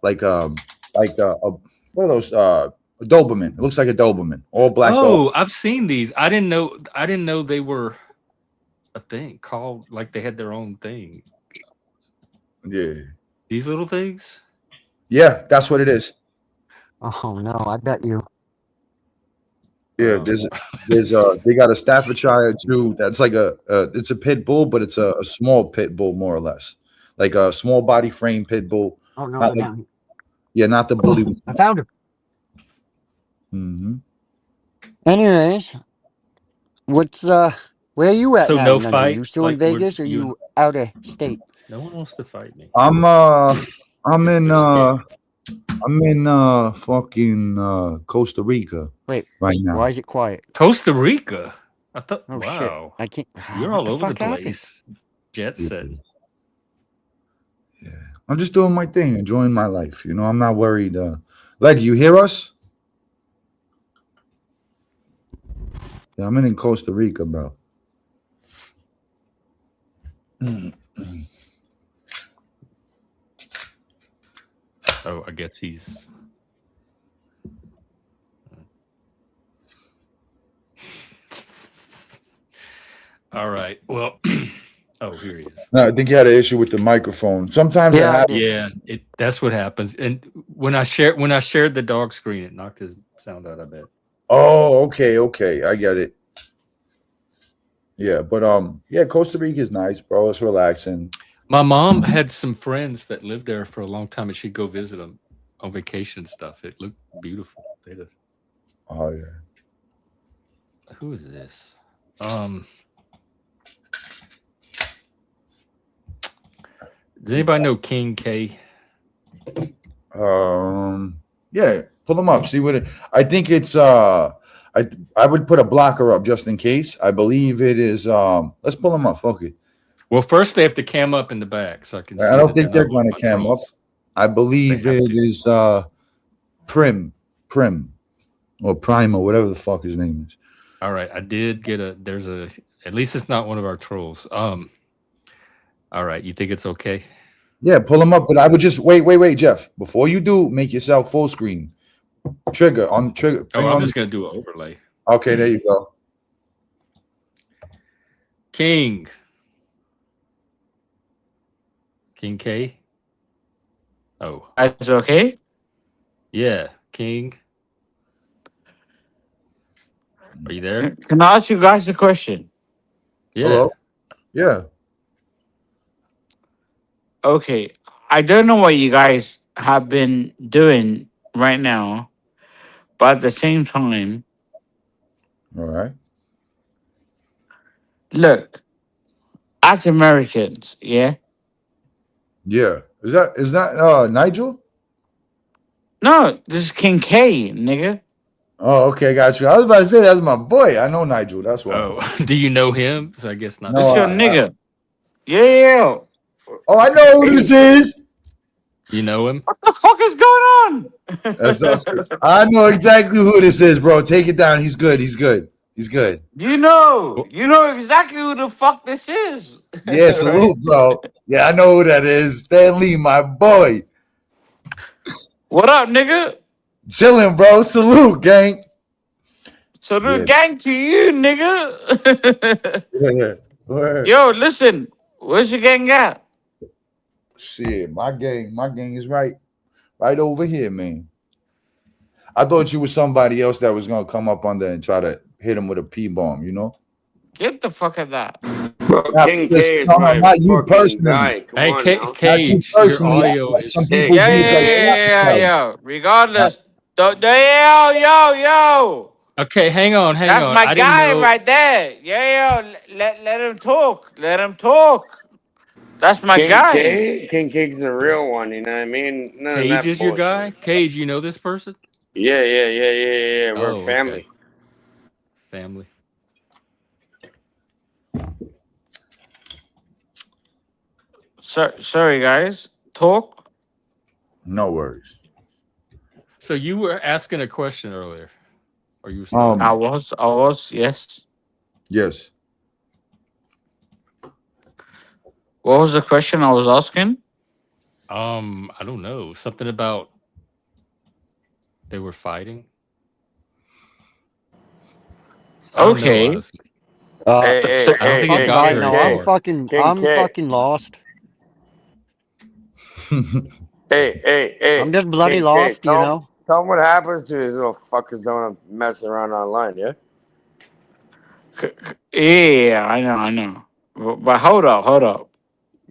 what are those a Doberman. It looks like a Doberman. All black. Oh, I've seen these. I didn't know. I didn't know they were a thing called like they had their own thing. Yeah. These little things. Yeah, that's what it is. Oh no, I bet you. Yeah, there's they got a Staffordshire too. That's like it's a pit bull, but it's a small pit bull more or less, like a small body frame pit bull. Oh no, Not they're like, down. yeah, not the bully. I found her. Mm-hmm. Anyways, what's where are you at So now, no Nunzi? fight. You still in Like we're Vegas or you. you out of state? No one wants to fight me. I'm Guess in they're scared. fucking Costa Rica Wait, right now. why is it quiet? Costa Rica. I thought. Oh shit, Wow, I can't. you're what all the over the fuck happened? place. Jet set. Yeah, I'm just doing my thing, enjoying my life. You know, I'm not worried. Leg, you hear us? Yeah, I'm in Costa Rica, bro. Oh, I guess he's. All right. Well. Oh, here he is. No, I think you had an issue with the microphone. Sometimes Yeah, that I happens. did. Yeah, that's what happens. And when I shared the dog screen, it knocked his sound out. I bet. Oh, okay, I get it. Yeah, but yeah, Costa Rica is nice, bro. It's relaxing. My mom had some friends that lived there for a long time, and she'd go visit them on vacation and stuff. It looked beautiful. They just, Oh yeah. who is this? Does anybody know KingK? Yeah, pull them up. See what it. I think it's I would put a blocker up just in case. I believe it is. Let's pull them up. Fuck it. Well, first they have to cam up in the back so I can see. I don't that think they're they're not going to cam up. trolls. I believe They have it to. is Prim, or Prime, or whatever the fuck his name is. All right, I did get a. There's a. At least it's not one of our trolls. All right, you think it's okay? Yeah, pull him up. But I would just wait, Jeff. Before you do, make yourself full screen. Trigger on the trigger. Oh, I'm just gonna do an overlay. Okay, there you go. KingK. Oh, That's okay. yeah, King. Are you there? Can I ask you guys a question? Yeah. Hello? Yeah. Okay, I don't know what you guys have been doing right now, but at the same time, All right. look, as Americans, yeah. Yeah. Is that Nigel? No, this is KingK, nigga. Oh, okay, got you. I was about to say that's my boy. I know Nigel. That's why. Oh, do you know him? So I guess not. No, This your nigga. Yeah. Oh, I know who this is. You know him? What the fuck is going on? I know exactly who this is, bro. Take it down. He's good. He's good. You know exactly who the fuck this is. Yeah, salute, bro. Yeah, I know who that is. Stan Lee, my boy. What up, nigga? Chilling, bro. Salute, gang. Salute gang to you, nigga. Yeah. Word. Yo, listen, where's your gang at? Shit, my gang is right over here, man. I thought you was somebody else that was gonna come up under and try to hit him with a P-bomb, you know? Get the fuck out of that. Bro, KingK is my not you fucking personally. guy. Come Hey, on now. Cage, Not you your personally. audio is. Some people Yeah. use like Regardless. Yo. Okay, hang on. That's my I didn't guy know. right there. Yeah. Let him talk. That's my guy. KingK's the real one, you know what I mean? None of that Cage is your bullshit. guy? Cage, you know this person? Yeah. We're Oh, family. okay. Family. Sorry, guys. Talk. No worries. So you were asking a question earlier, or you were still I asking? was, yes. Yes. What was the question I was asking? I don't know. Something about they were fighting. I don't know, Okay. honestly. Hey, I don't think it fuck if got I very know. I'm far. KingK. fucking lost. Hey, I'm just bloody KingK. lost, you know. Tell them what happens to these little fuckers that want to mess around online, yeah? Yeah, I know. But hold up.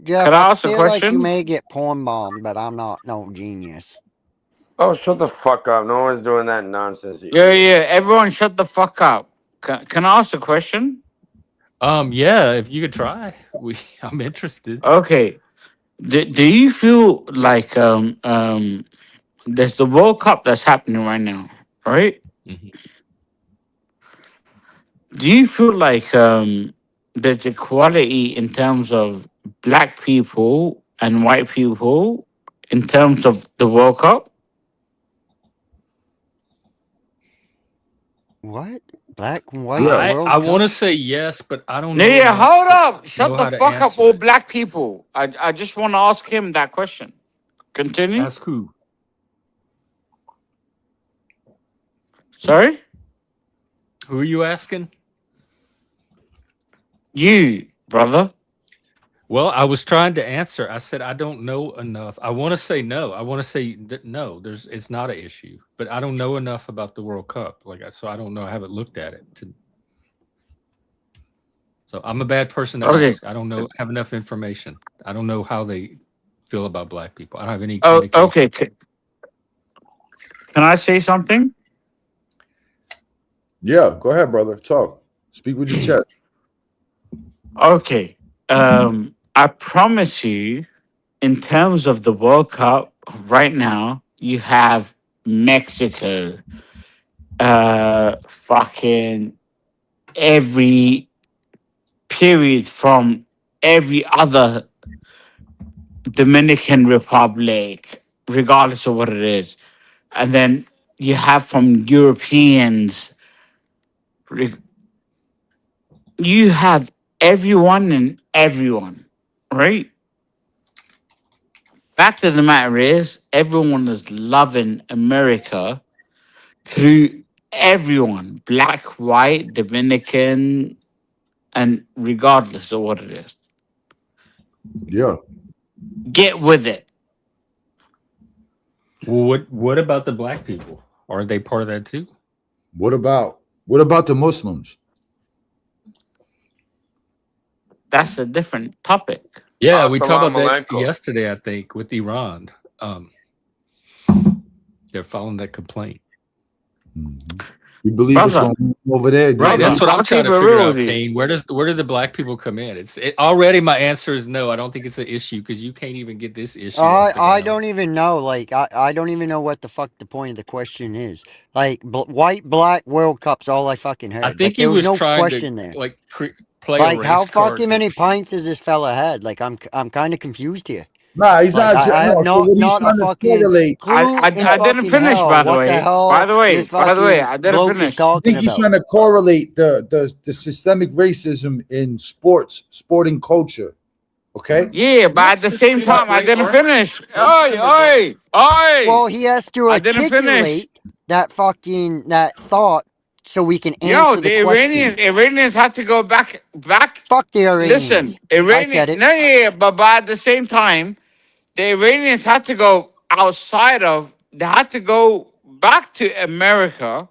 Jeff, Could I I ask a feel like you question? may get porn bombed, but I'm not no genius. Oh, shut the fuck up. No one's doing that nonsense, you Yeah, idiot. everyone shut the fuck up. Can I ask a question? Yeah, if you could try, I'm interested. Okay. Do you feel like there's the World Cup that's happening right now, right? Mhm. Do you feel like there's equality in terms of black people and white people in terms of the World Cup? What? Black and white Yeah. I World want to Cup? say yes, but I don't No, know yeah, enough hold to up. Shut know the how to fuck up, answer all it. black people. I just want to ask him that question. Continue. Ask who? Sorry? Who are you asking? You, brother. Well, I was trying to answer. I said I don't know enough. I want to say no. I want to say that no. It's not an issue, but I don't know enough about the World Cup. So I don't know. I haven't looked at it. So I'm a bad person to Okay. ask. I don't know. Have enough information. I don't know how they feel about black people. I don't have any Oh, indication. okay. Can I say something? Yeah. Go ahead, brother. Talk. Speak with your chest. Okay. I promise you, in terms of the World Cup, right now, you have Mexico, fucking every period from every other Dominican Republic, regardless of what it is. And then you have from Europeans, re- you have everyone and everyone, right? Fact of the matter is, everyone is loving America through everyone, black, white, Dominican, and regardless of what it is. Yeah. Get with it. Well, what about the black people? Are they part of that too? What about the Muslims? That's a different topic. Yeah, we talked Assalamu about that alaikum. yesterday. I think with Iran, they're following that complaint. You believe what's Brother, going on over there? Right. That's what I'll I'm trying keep to it figure real with out, you. Kane. Where do the black people come in? Already my answer is no. I don't think it's an issue because you can't even get this issue off the I ground. don't even know. Like, I don't even know what the fuck the point of the question is. Like, white, black World Cup's all I fucking I heard. Like, think he there was was no trying to question there. like play a Like, how race card. fucking many pints has this fella had? Like, I'm kind of confused here. Nah, he's Like, not. I have No. So what he's not a trying to fucking correlate? clue in I didn't fucking finish, hell by the what the way. hell this By the way, fucking I didn't bloke is finish. I talking think he's about. trying to correlate the systemic racism in sporting culture. Okay. Yeah, but Not at the same time, I systemically, didn't or finish. sometimes it does. Well, he has to I didn't finish. articulate that thought so we can Yo, answer the the question. Iranians had to go back. Fuck the Listen, Iranians. I said it. No, yeah, but at the same time, the Iranians had to go outside of. They had to go back to America.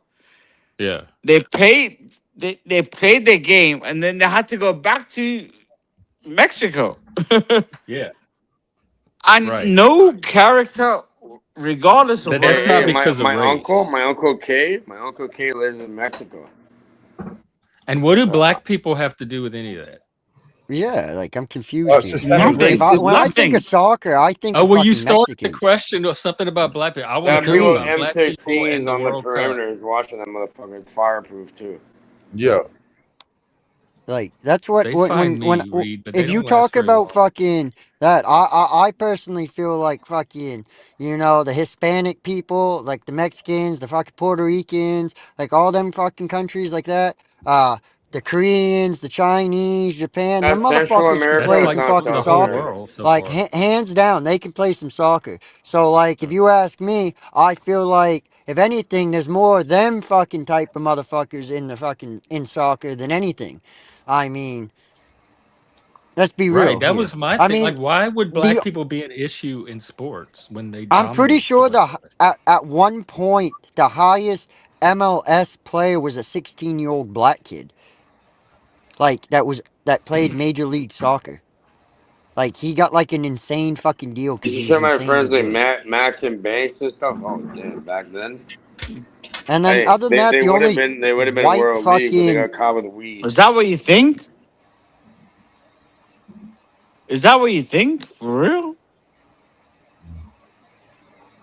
Yeah. They played. They played the game, and then they had to go back to Mexico. Yeah. And Right. no character, regardless of But what that's it not is. because of My race. uncle K lives in Mexico. And what do black people have to do with any of that? Yeah, like I'm confused here. Systemic Nothing. When I racism. think of Nothing. soccer, I think Oh, of well, you fucking started the Mexicans. question or something about black people. I want That to hear people with about black people and M16s the on the World Cup. perimeters watching them motherfuckers fireproof too. Yeah. Like that's what They when find me, Reed, but they if you don't last talk very about long. fucking that, I personally feel like fucking, you know, the Hispanic people, like the Mexicans, the fucking Puerto Ricans, like all them fucking countries like that. The Koreans, the Chinese, Japan, them Central motherfuckers can America That's play is some like not fucking the South whole soccer. America. world so Like far. hands down, they can play some soccer. So like, if you ask me, I feel like if anything, there's more of them fucking type of motherfuckers in the fucking in soccer than anything. I mean, let's be Right. real That here. was my I thing. mean, Like, why would the black people be an issue in sports when they I'm pretty dominate so sure much of it? at one point the highest MLS player was a 16-year-old black kid. Like that played Major League Soccer. Like he got like an insane fucking deal You because should he was show my insanely friends like good. Max and Banks and stuff. Oh damn, back then. And then Hey, other than that, they the would have only been white world league, but they fucking got caught with weed. Is that what you think? Is that what you think? For real?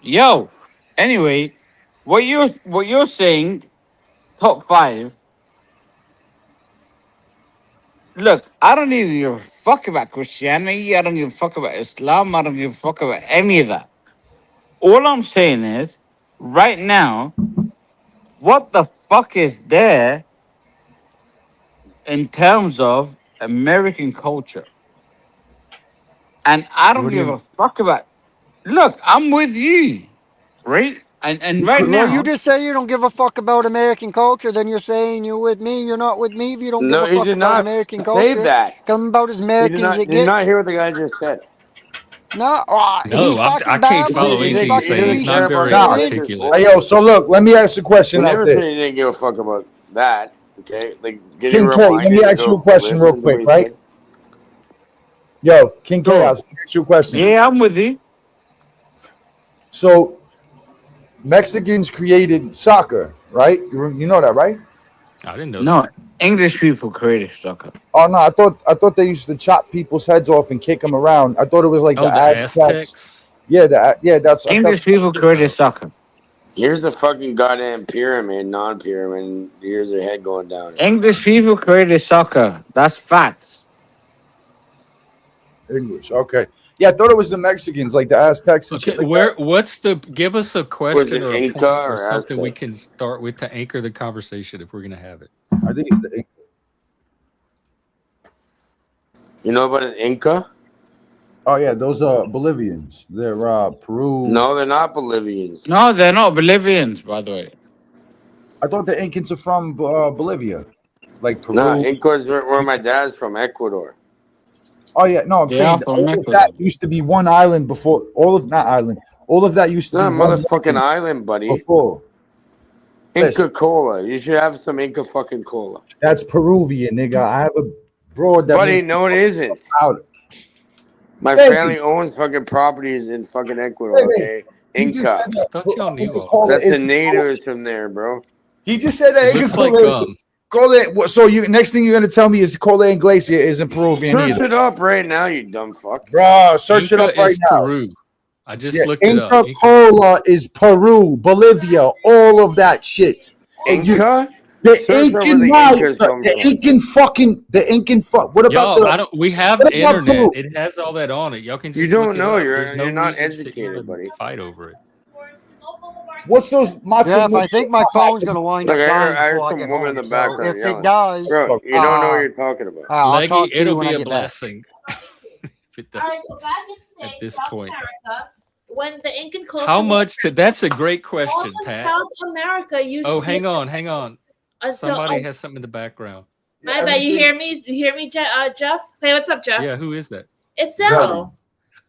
Yo. Anyway, what you're saying, top five. Look, I don't even give a fuck about Christianity. I don't give a fuck about Islam. I don't give a fuck about any of that. All I'm saying is, right now, what the fuck is there in terms of American culture? And I don't what do give you a fuck about. Look, I'm with you, right? And right well, you now, just say you don't give a fuck about American culture, then you're saying you're with me. You're not with me if you don't give No, a he fuck did about not American say culture. that. Come about as American as it Did you not gets. hear what the guy just said? No, he No, I fucking can't He, follow babbled he, and he anything he's didn't, he fucking saying. doesn't He's care not about very Nah. religious articulate. Hey, bullshit. yo, so look, let me ask a He question out never there. said he didn't give a fuck about that. Okay, like getting King K, let me reminded to ask you a go question real listen to what quick, he right? said. Yo, King K, I'll go. ask you a question. yeah, I'm with you. So Mexicans created soccer, right? You know that, right? I didn't know that. No, English people created soccer. Oh no, I thought they used to chop people's heads off and kick them around. I thought it was like the Oh, the Aztecs. Aztecs. Yeah, that's I thought. English people created Oh, soccer. Here's the fucking goddamn pyramid, non-pyramid. And here's their head going down it. English people created soccer. That's facts. English. Okay. Yeah, I thought it was the Mexicans, like the Aztecs and okay. shit like that. Give us a Was question it or a Inca point or or something we Aztec? can start with to anchor the conversation if we're going to have it. I think it's the You know about an Inca? Oh yeah, those are Bolivians. They're Peru. No, they're not Bolivians. No, they're not Bolivians, by the way. I thought the Incans are from Bolivia, like Nah, Peru. Incas where my dad's from, Ecuador. Oh yeah, no, I'm They are saying from all of that Ecuador. used to be one island before. All of not island. All of that used It's to be not a one motherfucking land island, buddy. before. Listen, Inca Cola. You should have some Inca fucking cola. that's Peruvian, nigga. I have a broad that Buddy, makes no, it isn't. powder. My Hey, family owns fucking properties in fucking hey, Ecuador, hey, okay? he just Inca. said I that thought y'all knew Inca all Cola that. That's the is. natives from there, bro. He just said that It Inca looks like Cola is. Cola. So you next thing you're gonna tell me is Cola Inglesia isn't Peruvian Search either, it up right now, you dumb fuck. bro. Search it Inca up right is now. Peru. I just Yeah, looked it up. Inca Cola is Peru, Bolivia, all of that shit. And you, Inca? the Search up where Incan the Incas come the from. Incan fucking, the Incan fuck. What about Y'all, the, I don't. We have what about internet. Peru? It has all that on it. Y'all can You just look don't it know. up. There's no You're not reason to educated, even buddy. fight over it. What's those matcha Jeff, I mix? think my phone's gonna wind Look, up dying I heard before I some get woman in home. the So background if it yelling. does, Bro, you don't know what you're talking about. I'll Leggy, talk to you it'll when be I a get back. blessing. If it does, All right, so back in the at day, this South point. America, when the Incan culture How was much to? That's a great all question, of Pat. South America used Oh, to be hang on. until Somebody has something in the background. my bad. You hear me? You hear me, Jeff? Hey, what's up, Jeff? Yeah, who is that? It's Zelly. Zero.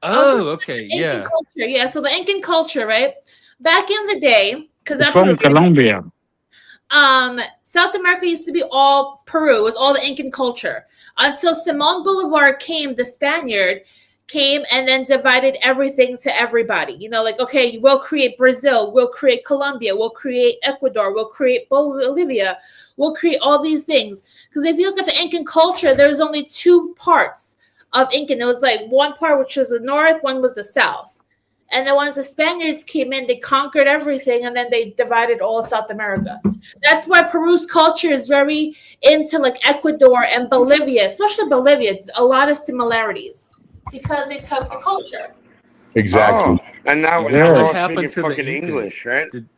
Oh, okay, Incan yeah. culture, yeah. So the Incan culture, right? Back in the day, because It's I'm from Peruvian, Colombia. South America used to be all Peru. It was all the Incan culture until Simon Bolivar came, the Spaniard came and then divided everything to everybody. You know, like, okay, we'll create Brazil, we'll create Colombia, we'll create Ecuador, we'll create Bolivia, we'll create all these things. Because if you look at the Incan culture, there's only two parts of Incan. It was like one part which was the north, one was the south. And then once the Spaniards came in, they conquered everything, and then they divided all of South America. That's why Peru's culture is very into like Ecuador and Bolivia, especially Bolivia. It's a lot of similarities because they took the culture. Exactly. Oh, and now What we're all happened speaking to the fucking Incas? English, right? Did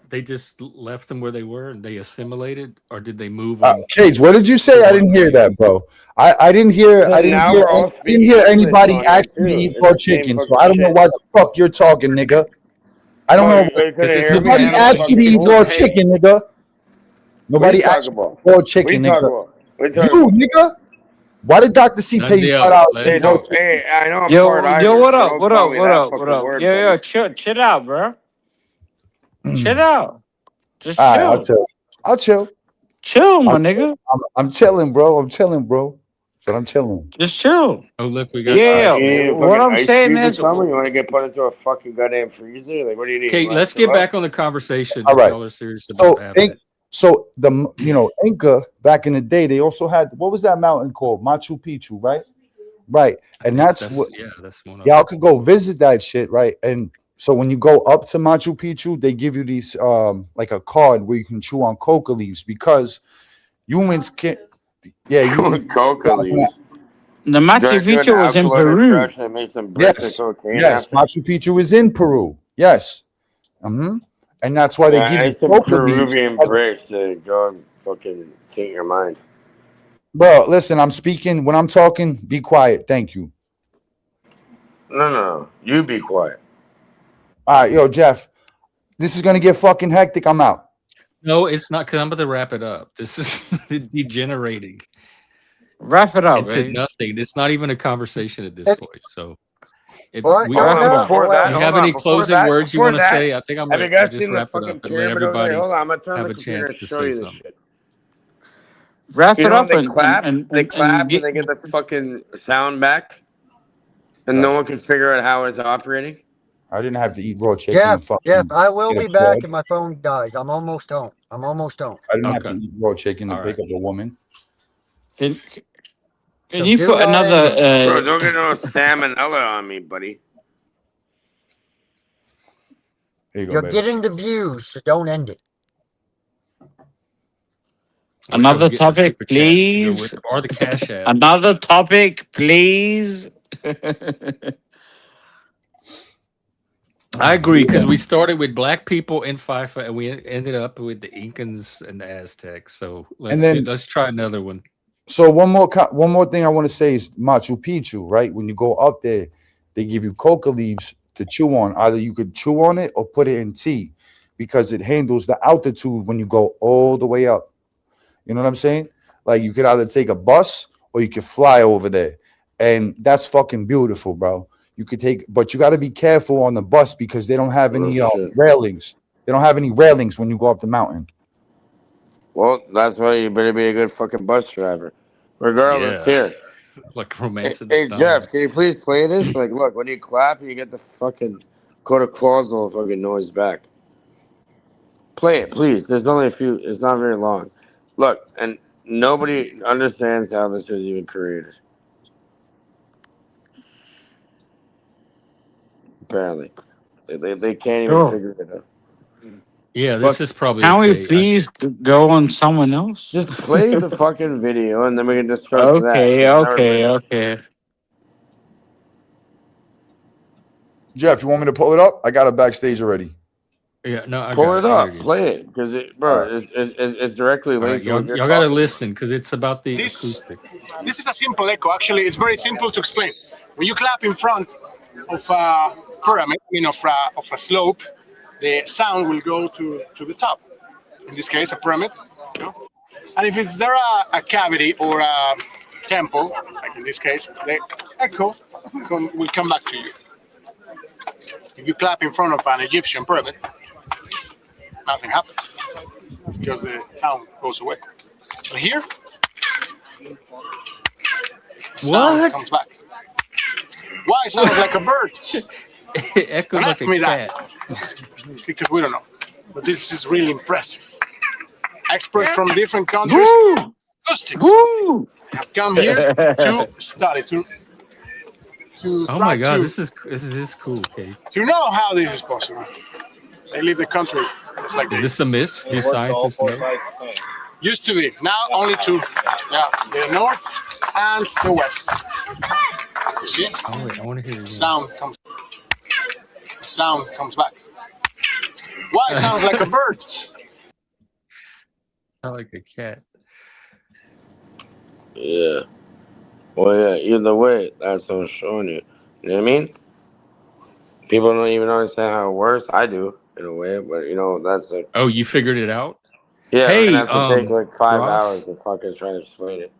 they just left them where they were and they assimilated, or did they move them? Cage, what did you say? I didn't hear that, bro. I didn't hear. I didn't Now hear. we're all I didn't hear speaking English anybody on here, asking to too. eat It's raw the same chicken. So fucking I don't know shit. why the fuck you're talking, nigga. I don't know. You couldn't Because it's hear a me? Nobody panel of asked you to eat people. raw Hey, chicken, nigga. what are Nobody you asked talking you about? for raw What are chicken, you talking nigga. about? What are you talking You, about? nigga. Why did Dr. C pay you Nandiel, $5 let to him eat raw Hey, talk. chicken? hey, I know I'm Yo, part Irish, what so up? don't What call up? me What that up? What fucking up? word, Yo, buddy. chill out, bro. Chill out. Just All right, I'll chill. chill. I'll chill. Chill, my I'll chill. nigga. I'm chilling, bro. I'm chilling, bro. But I'm chilling. Just chill. Oh, look, we got Yeah. You need a What fucking I'm ice saying cube or is, something? You want to get put into a fucking goddamn freezer? Like, what do you need? You Okay, want let's to chill get out? back on the conversation All if right. y'all are serious about So, having it. so the Inca back in the day, they also had, what was that mountain called? Machu Picchu, right? Right. I And think that's what that's one of y'all them. could go visit that shit, right? And so when you go up to Machu Picchu, they give you these like a card where you can chew on coca leaves because humans can't. Yeah, humans. Coca leaves. the Do Machu I do an Picchu was in alkaline Peru. extraction and make some bricks of Yes, cocaine yes. after? Machu Picchu is in Peru. Yes. And that's why they Yeah, give you it's some coca leaves. Peruvian bricks to go and fucking take your mind. Bro, listen, I'm speaking. When I'm talking, be quiet. Thank you. No. You be quiet. All right, yo, Jeff, this is gonna get fucking hectic. I'm out. No, it's not, because I'm about to wrap it up. This is degenerating Wrap it up, into baby. nothing. It's not even a conversation at this point. So, What? we No, Hold on, no. before Oh, that, Do you hold have on. any Before closing that, words you before want to that, say? I think I'm have you going to guys just seen the wrap it up fucking and let pyramid over there? everybody Hold on, I'm gonna turn have the a computer chance and to show say you this something. shit. Wrap You it know when up they and clap, and get, they get the fucking sound back, and no Gotcha. one can figure out how it's operating. I didn't have to eat raw chicken and Jeff, fucking I will get a be back crab. if my phone dies. I'm almost home. I didn't have to Okay. eat raw chicken to All pick right. up a woman. can So you do put not end it. another Bro, don't get no salmonella on me, buddy. Here you go, You're baby. getting the views, so don't end it. I wish I was another getting the topic, super chats to go with please? it, or the cash app. Another topic, please. I agree, because we started with black people in FIFA and we ended up with the Incans and the Aztecs. So let's try another one. So one more thing I want to say is Machu Picchu, right? When you go up there, they give you coca leaves to chew on. Either you could chew on it or put it in tea because it handles the altitude when you go all the way up. You know what I'm saying? Like you could either take a bus or you could fly over there. And that's fucking beautiful, bro. You could but you got to be careful on the bus because they don't have any railings. They don't have any railings when you go up the mountain. Well, that's why you better be a good fucking bus driver. Regardless, here. Like Romance in the Hey, Stone. Jeff, can you please play this? Like, look, when you clap, you get the fucking causal fucking noise back. Play it, please. There's only a few. It's not very long. Look, and nobody understands how this was even created. Apparently, they can't even Sure. figure it out. Yeah, this But is probably can we okay. please go on someone else? Just play the fucking video, and then we can discuss that. Okay. Jeff, you want me to pull it up? I got it backstage already. Yeah, no, I Pull got it it. Here up, it is. play it, because it's directly All right, linked to what y'all you're got to talking listen because it's about the acoustic. This is a simple echo. Actually, it's very simple to explain. When you clap in front of a pyramid, of a slope, the sound will go to the top. In this case, a pyramid. And if it's there a cavity or a temple, like in this case, the echo will come back to you. If you clap in front of an Egyptian pyramid, nothing happens because the sound goes away. But here, sound comes back. Why it sounds like a bird? It echoes like a cat. Because we don't know. But this is really impressive. Experts from different countries, acoustics, have come here to study, to to Oh try my god, to this is cool, Kate. know how this is possible. They leave the country. It's like Is this a myth? Do scientists know? used to be. Now only two. Yeah, the north and the west. You see? Oh wait, I want to hear it again. Sound comes back. Why it sounds like a bird? Sound like a cat. Yeah. Well, yeah. Either way, that's what I'm showing you. You know what I mean? People don't even understand how it works. I do in a way, but that's like. Oh, you figured it out? Yeah, we're Hey, gonna have to take like 5 hours Ross. to fucking try to explain it.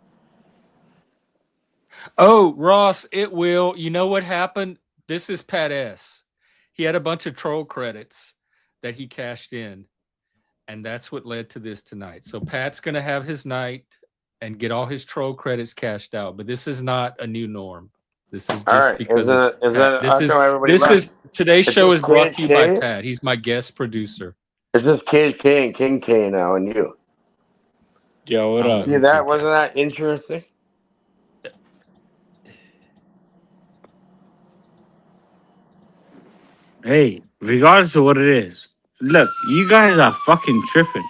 Oh, Ross, it will. You know what happened? This is Pat S. He had a bunch of troll credits that he cashed in, and that's what led to this tonight. So Pat's gonna have his night and get all his troll credits cashed out. But this is not a new norm. This is just All right. because this is today's show is brought to you by Pat. He's my guest producer. It's just KingK and KingK now, and you. Yo, what up? See that? Wasn't that interesting? Hey, regardless of what it is, look, you guys are fucking tripping,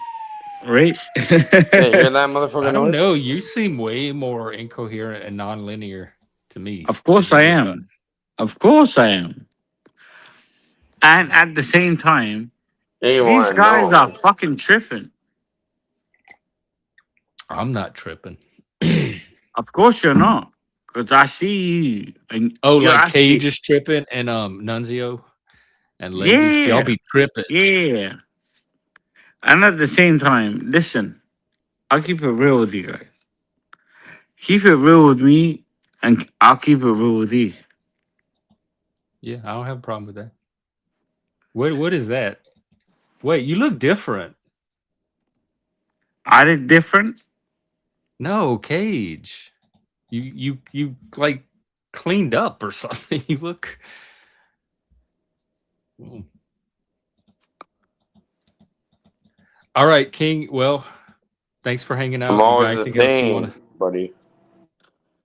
right? Hey, hear that motherfucker I don't noise? know. You seem way more incoherent and non-linear to me. Of course I am. Of course I am. And at the same time, these guys are fucking tripping. I'm not tripping. Of course you're not. Because I see you. And like Cage is tripping and Nunzio and Lady. Y'all be tripping. Yeah. And at the same time, listen, I'll keep it real with you guys. Keep it real with me, and I'll keep it real with you. Yeah, I don't have a problem with that. What is that? Wait, you look different. I look different? No, Cage. You like cleaned up or something. You look. All right, King. Well, thanks for hanging out. I'm always the same, buddy.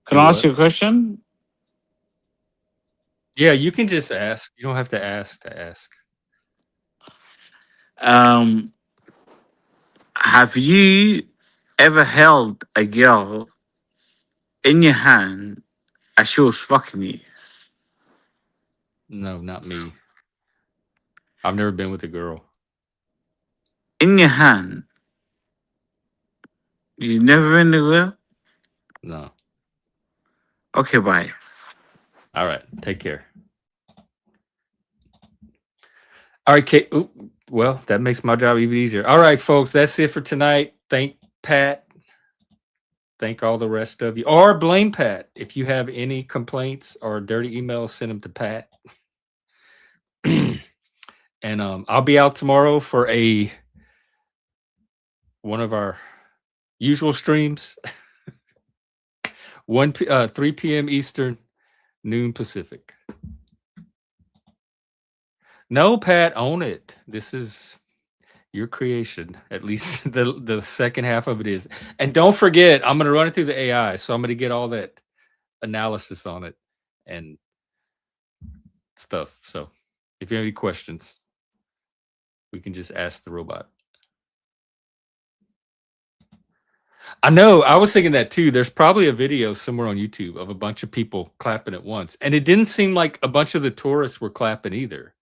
Can I ask you a question? Yeah, you can just ask. You don't have to ask to ask. Have you ever held a girl in your hand as she was fucking you? No, not me. I've never been with a girl. In your hand? You've never been with a girl? No. Okay, bye. All right. Take care. All right, Kate. Well, that makes my job even easier. All right, folks. That's it for tonight. Thank Pat. Thank all the rest of you. Or blame Pat. If you have any complaints or dirty emails, send them to Pat. And I'll be out tomorrow for one of our usual streams. 3 p.m. Eastern, noon Pacific. No, Pat, own it. This is your creation. At least the second half of it is. And don't forget, I'm going to run it through the AI. So I'm going to get all that analysis on it and stuff. So if you have any questions, we can just ask the robot. I know. I was thinking that too. There's probably a video somewhere on YouTube of a bunch of people clapping at once. And it didn't seem like a bunch of the tourists were clapping either.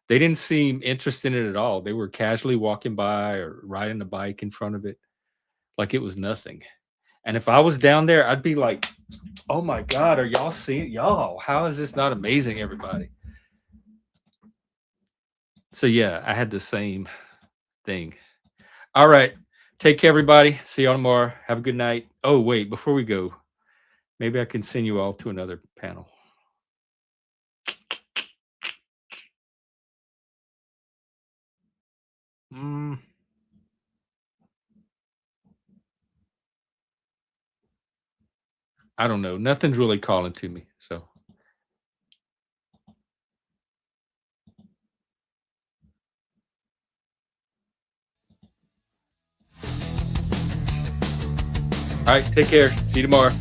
They didn't seem interested in it at all. They were casually walking by or riding a bike in front of it like it was nothing. And if I was down there, I'd be like, oh my God, are y'all seeing? Y'all, how is this not amazing, everybody? So yeah, I had the same thing. All right. Take care, everybody. See y'all tomorrow. Have a good night. Oh, wait, before we go, maybe I can send you all to another panel. I don't know. Nothing's really calling to me. So. All right. Take care. See you tomorrow.